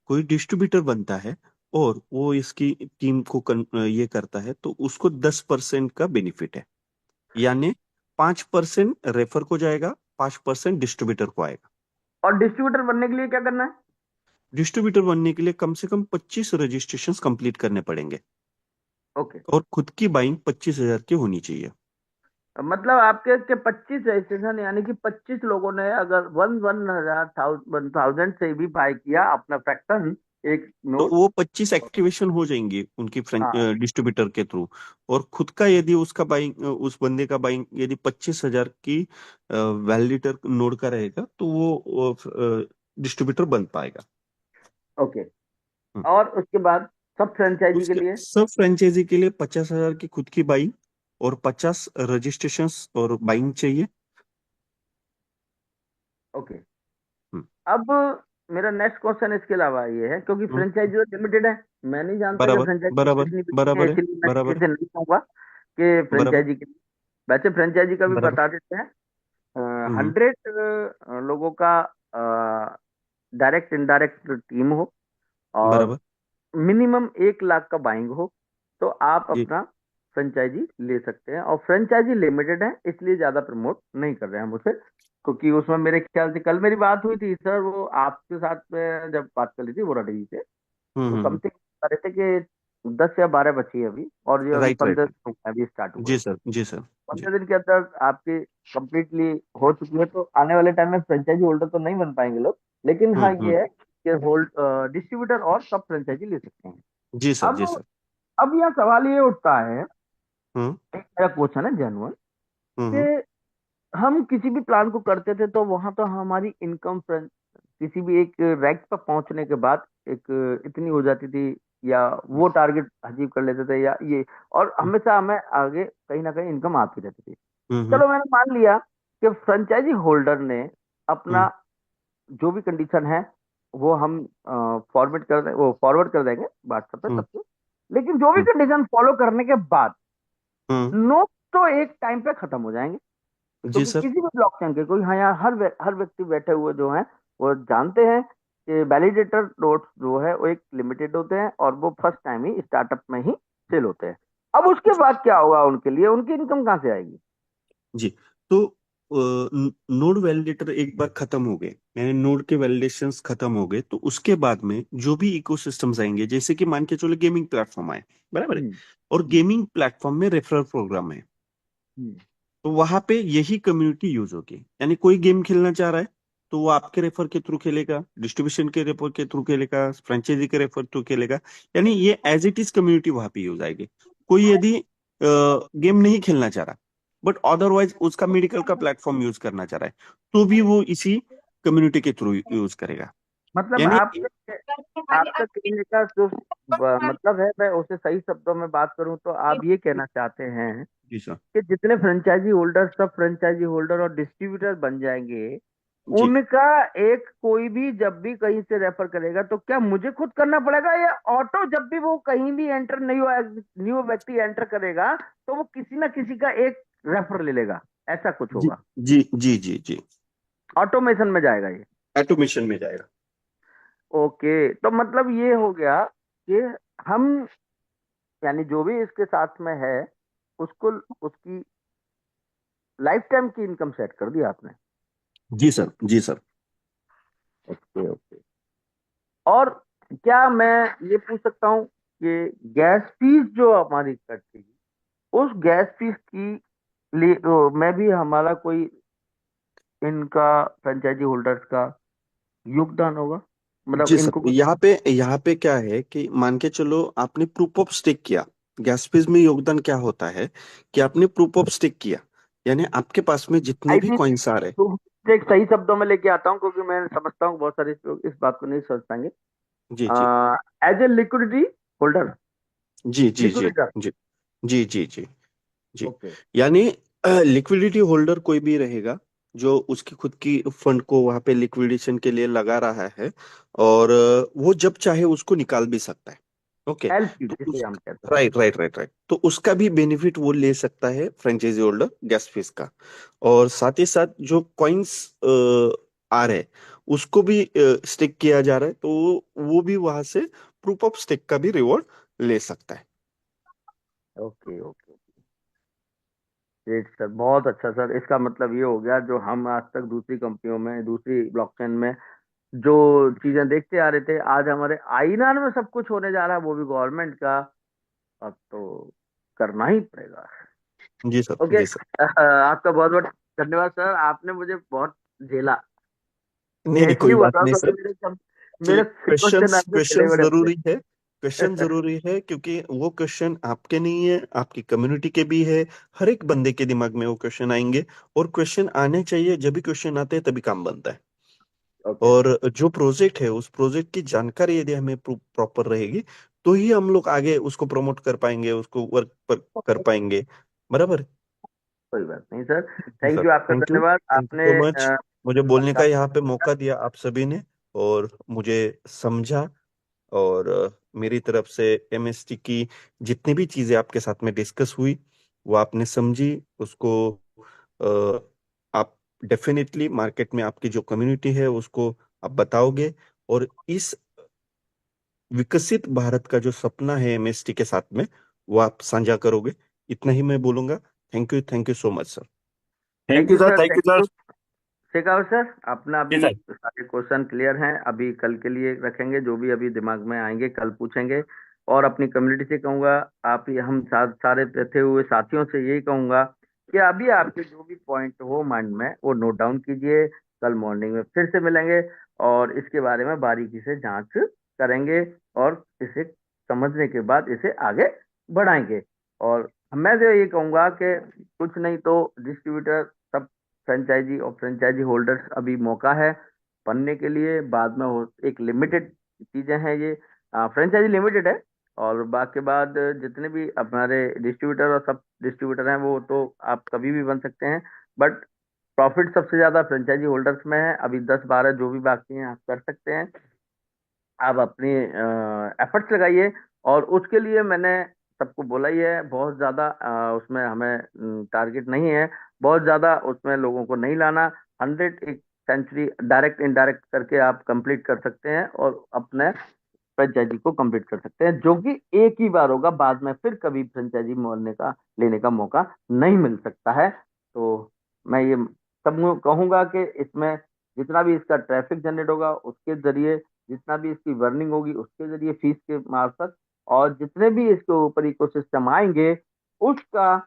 कोई डिस्ट्रीब्यूटर बनता है और वो इसकी टीम को ये करता है, तो उसको 10% का बेनिफिट है। यानी 5% रेफर को जाएगा, 5% डिस्ट्रीब्यूटर को आएगा। और डिस्ट्रीब्यूटर बनने के लिए क्या करना है? डिस्ट्रीब्यूटर बनने के लिए कम से कम 25 रजिस्ट्रेशन कंप्लीट करने पड़ेंगे, ओके, और खुद की बाइंग 25,000 की होनी चाहिए। मतलब आपके के 25 रजिस्ट्रेशन, यानी कि 25 लोगों ने अगर 1,000 से भी बाय किया अपना फ्रैक्शन, एक तो नोट। वो 25 एक्टिवेशन हो जाएंगी उनकी हाँ, डिस्ट्रीब्यूटर के थ्रू। और खुद का यदि उसका बाइंग, उस बंदे का बाइंग यदि 25,000 की वैलिडेटर नोड का रहेगा, तो वो डिस्ट्रीब्यूटर बन पाएगा। ओके। हम्म। और उसके बाद सब फ्रेंचाइजी के उसके लिए? सब फ्रेंचाइजी के लिए 50,000 की खुद की बाइंग और 50 रजिस्ट्रेशन और बाइंग चाहिए। ओके। हम्म अब मेरा नेक्स्ट क्वेश्चन इसके अलावा ये है, क्योंकि हम्म, फ्रेंचाइजी तो लिमिटेड है, मैं नहीं जानता कि बराबर फ्रेंचाइजी बराबर कितनी बिकती है, बराबर है। इसलिए मैं बराबर किसी है। से नहीं कहूंगा कि बराबर। फ्रेंचाइजी कितनी। वैसे फ्रेंचाइजी का भी बराबर। बता देते हैं। हम्म 100 लोगों का डायरेक्ट इनडायरेक्ट टीम हो और बराबर। मिनिमम 1 लाख का बाइंग हो, तो आप जी। अपना फ्रेंचाइजी ले सकते हैं। और फ्रेंचाइजी लिमिटेड है, इसलिए ज्यादा प्रमोट नहीं कर रहे हैं हम उसे, क्योंकि उसमें मेरे ख्याल से कल मेरी बात हुई थी सर, वो आपके साथ में जब बात कर ली थी बोराडे जी से, तो हम्म। समथिंग कह रहे थे कि 10 या 12 बची है अभी, और ये अभी राइट राइट 15 राइट। दिन हुए हैं, अभी स्टार्ट हुए जी हैं। सर, जी सर। जी 15 दिन के अंदर आपकी कंप्लीटली हो चुकी है, तो आने वाले टाइम में फ्रेंचाइजी होल्डर तो नहीं बन पाएंगे लोग, लेकिन हाँ हम्म। ये है कि होल्ड डिस्ट्रीब्यूटर और सब फ्रेंचाइजी ले सकते हैं। जी सर, जी अब सर। अब यहाँ सवाल ये उठता है, हम्म एक मेरा क्वेश्चन है जेन्युइन, हम्म कि हम किसी भी प्लान को करते थे तो वहां तो हमारी इनकम किसी भी एक रैंक पर पहुंचने के बाद एक इतनी हो जाती थी, या वो टारगेट अचीव कर लेते थे, या ये, और हमेशा हमें आगे कहीं ना कहीं इनकम आती रहती थी। हम्म चलो मैंने मान लिया कि फ्रेंचाइजी होल्डर ने अपना हम्म जो भी कंडीशन है वो हम वो फॉरवर्ड कर देंगे व्हाट्सएप पे हम्म सबको, लेकिन जो भी हम्म कंडीशन फॉलो करने के बाद हम्म। नोट तो एक टाइम पे खत्म हो जाएंगे, जी क्योंकि सर। किसी भी ब्लॉकचेन के कोई, हाँ यहाँ हर व्यक्ति बैठे हुए जो हैं वो जानते हैं कि वैलिडेटर नोट्स जो है वो एक लिमिटेड होते हैं, और वो फर्स्ट टाइम ही स्टार्टअप में ही सेल होते हैं। अब उसके बाद क्या होगा उनके लिए, उनकी इनकम कहाँ से आएगी? जी। तो नोड वैलिडेटर एक बार खत्म हो गए, यानी नोड के वैलिडेशंस खत्म हो गए, तो उसके बाद में जो भी इकोसिस्टम्स आएंगे, जैसे कि मान के चलो गेमिंग प्लेटफॉर्म आए, बराबर है, हम्म और गेमिंग प्लेटफॉर्म में रेफरल प्रोग्राम है, हम्म तो वहां पे यही कम्युनिटी यूज होगी। यानी कोई गेम खेलना चाह रहा है तो वो आपके रेफर के थ्रू खेलेगा, डिस्ट्रीब्यूशन के रेफर के थ्रू खेलेगा, फ्रेंचाइजी के रेफर थ्रू खेलेगा। यानी ये एज इट इज कम्युनिटी वहां पे यूज आएगी। कोई यदि गेम नहीं खेलना चाह रहा बट अदरवाइज उसका मेडिकल का प्लेटफॉर्म यूज करना चाह रहा है, तो भी वो इसी कम्युनिटी के थ्रू यूज करेगा। मतलब यानी आपका आपका कहने का जो मतलब है, मैं उसे सही शब्दों में बात करूं तो आप ये कहना चाहते हैं जी सर। कि जितने फ्रेंचाइजी होल्डर, सब फ्रेंचाइजी होल्डर और डिस्ट्रीब्यूटर बन जाएंगे, जी उनका एक कोई भी जब भी कहीं से रेफर करेगा तो क्या मुझे खुद करना पड़ेगा, या ऑटो जब भी वो कहीं भी एंटर न्यू व्यक्ति एंटर करेगा तो वो किसी ना किसी का एक रेफर ले लेगा, ऐसा कुछ जी होगा? जी जी जी जी। ऑटोमेशन में जाएगा ये? ऑटोमेशन में जाएगा। ओके, तो मतलब ये हो गया कि हम, यानी जो भी इसके साथ में है, उसको उसकी लाइफ टाइम की इनकम सेट कर दी आपने। जी सर, जी सर। Okay okay. और क्या मैं ये पूछ सकता हूँ कि गैस फीस जो हमारी कटती, उस गैस फीस की लिए में भी हमारा कोई इनका फ्रेंचाइजी होल्डर्स का योगदान होगा, मतलब जी सर, इनको कुछ? यहाँ पे क्या है कि मान के चलो आपने प्रूफ ऑफ स्टेक किया। गैस फीस में योगदान क्या होता है कि आपने प्रूफ ऑफ स्टेक किया, यानी आपके पास में जितने आई भी थिंक कॉइन्स आ रहे। तो एक सही शब्दों में लेके आता हूँ, क्योंकि मैं समझता हूँ बहुत सारे लोग इस बात को नहीं समझ पाएंगे। जी जी एज ए लिक्विडिटी होल्डर, जी जी जी लिक्विडिटर। जी जी जी जी जी। ओके। यानी लिक्विडिटी होल्डर कोई भी रहेगा जो उसकी खुद की फंड को वहां पे लिक्विडेशन के लिए लगा रहा है, और वो जब चाहे उसको निकाल भी सकता है। ओके। एलपी तो जिसे उस हम कहते राइट राइट राइट राइट, तो उसका भी बेनिफिट वो ले सकता है फ्रेंचाइजी होल्डर गैस फीस का। और साथ ही साथ जो कॉइन्स आ रहे हैं उसको भी स्टेक किया जा रहा है, तो वो भी वहां से प्रूफ ऑफ स्टेक का भी रिवॉर्ड ले सकता है। हैं। Okay okay. ग्रेट सर, बहुत अच्छा सर। इसका मतलब ये हो गया, जो हम आज तक दूसरी कंपनियों में, दूसरी ब्लॉकचेन में जो चीजें देखते आ रहे थे, आज हमारे आईनान में सब कुछ होने जा रहा है, वो भी गवर्नमेंट का। अब तो करना ही पड़ेगा। जी सर, ओके। जी सर। आपका बहुत बहुत धन्यवाद सर, आपने मुझे बहुत झेला। नहीं मैं नहीं, इसलिए कोई बोल बात रहा हूँ नहीं क्योंकि सर। मेरे एक्चुअली क्वेश्चन क्वेश्चंस आपसे चले क्वेश्चंस हुए रहते जरूरी है। क्वेश्चन हैं। जरूरी है क्योंकि वो क्वेश्चन आपके नहीं है, आपकी कम्युनिटी के भी है। हर एक बंदे के दिमाग में वो क्वेश्चन आएंगे, और क्वेश्चन आने चाहिए। जब भी क्वेश्चन आते हैं तभी काम बनता है। ओके। और जो प्रोजेक्ट है उस प्रोजेक्ट की जानकारी यदि हमें प्रॉपर रहेगी, तो ही हम लोग आगे उसको प्रमोट कर पाएंगे, उसको वर्क पर कर पाएंगे। बराबर। कोई बात नहीं सर। जी थैंक सर, यू, आपका थैंक यू, धन्यवाद थैंक यू आपने सो मच। मुझे बोलने का काफी यहाँ पे मौका दिया आप सभी ने, और मुझे समझा। और मेरी तरफ से एमएसटी की जितनी भी चीजें आपके साथ में डिस्कस हुई, वो आपने समझी, उसको आप डेफिनेटली मार्केट में आपकी जो कम्युनिटी है उसको आप बताओगे, और इस विकसित भारत का जो सपना है एमएसटी के साथ में, वो आप साझा करोगे। इतना ही मैं बोलूंगा। Thank you so much sir. Thank thank you you sir, sir, thank thank you sir. You. Shekhawat sir, अपना जी अभी सर। सारे क्वेश्चन क्लियर हैं, अभी कल के लिए रखेंगे, जो भी अभी दिमाग में आएंगे कल पूछेंगे। और अपनी कम्युनिटी से कहूंगा, आप हम सारे बैठे हुए साथियों से यही कहूंगा कि अभी आपके जो भी पॉइंट हो माइंड में वो नोट डाउन कीजिए। कल मॉर्निंग में फिर से मिलेंगे और इसके बारे में बारीकी से जांच करेंगे और इसे समझने के बाद इसे आगे बढ़ाएंगे। और मैं तो ये कहूंगा कि कुछ नहीं तो डिस्ट्रीब्यूटर सब फ्रेंचाइजी और फ्रेंचाइजी होल्डर्स अभी मौका है बनने के लिए। बाद में एक लिमिटेड चीजें हैं ये, फ्रेंचाइजी लिमिटेड है। और बाकी बाद जितने भी हमारे डिस्ट्रीब्यूटर और सब डिस्ट्रीब्यूटर हैं वो तो आप कभी भी बन सकते हैं, बट प्रॉफिट सबसे ज्यादा फ्रेंचाइजी होल्डर्स में है। अभी 10-12 जो भी बाकी हैं आप कर सकते हैं। आप अपनी एफर्ट्स लगाइए। और उसके लिए मैंने सबको बोला ही है, बहुत ज्यादा उसमें हमें टारगेट नहीं है, बहुत ज्यादा उसमें लोगों को नहीं लाना। 100 एक सेंचुरी डायरेक्ट इनडायरेक्ट करके आप कंप्लीट कर सकते हैं और अपने फ्रेंचाइजी को कंप्लीट कर सकते हैं, जो कि एक ही बार होगा, बाद में फिर कभी फ्रेंचाइजी मोड़ने का लेने का मौका नहीं मिल सकता है। तो मैं ये सब कहूंगा कि इसमें जितना भी इसका ट्रैफिक जनरेट होगा उसके जरिए, जितना भी इसकी वर्निंग होगी उसके जरिए, फीस के मार्फत, और जितने भी इसके ऊपर इकोसिस्टम आएंगे उसका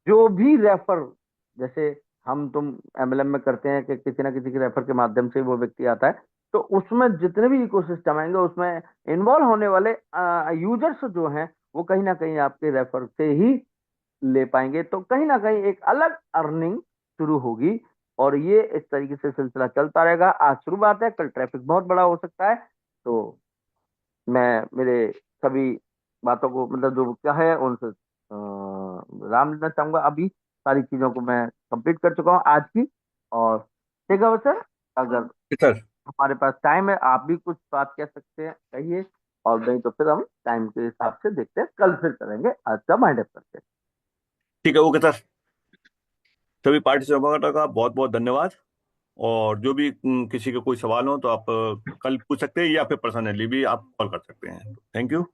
जो भी रेफर, जैसे हम तुम एमएलएम में करते हैं कि किसी ना किसी के रेफर के माध्यम से वो व्यक्ति आता है, तो उसमें जितने भी इकोसिस्टम आएंगे उसमें इन्वॉल्व होने वाले यूजर्स जो हैं वो कहीं ना कहीं आपके रेफर से ही ले पाएंगे। तो कहीं ना कहीं एक अलग अर्निंग शुरू होगी और ये इस तरीके से सिलसिला चलता रहेगा। आज शुरुआत है, कल ट्रैफिक बहुत बड़ा हो सकता है। तो मैं मेरे सभी बातों को मतलब जो क्या है उनसे राम लेना चाहूंगा। अभी सारी चीजों को मैं कंप्लीट कर चुका हूँ आज की। और ठीक है सर, अगर जी सर। हमारे पास टाइम है आप भी कुछ बात कह सकते हैं, कहिए। और नहीं तो फिर हम टाइम के हिसाब से देखते हैं, कल फिर करेंगे। आज का माइंड अप करते हैं। ठीक है, ओके सर। सभी पार्टिसिपेंटों का बहुत बहुत धन्यवाद। और जो भी किसी के कोई सवाल हो तो आप कल पूछ सकते हैं, या फिर पर्सनली भी आप कॉल कर सकते हैं। Thank you.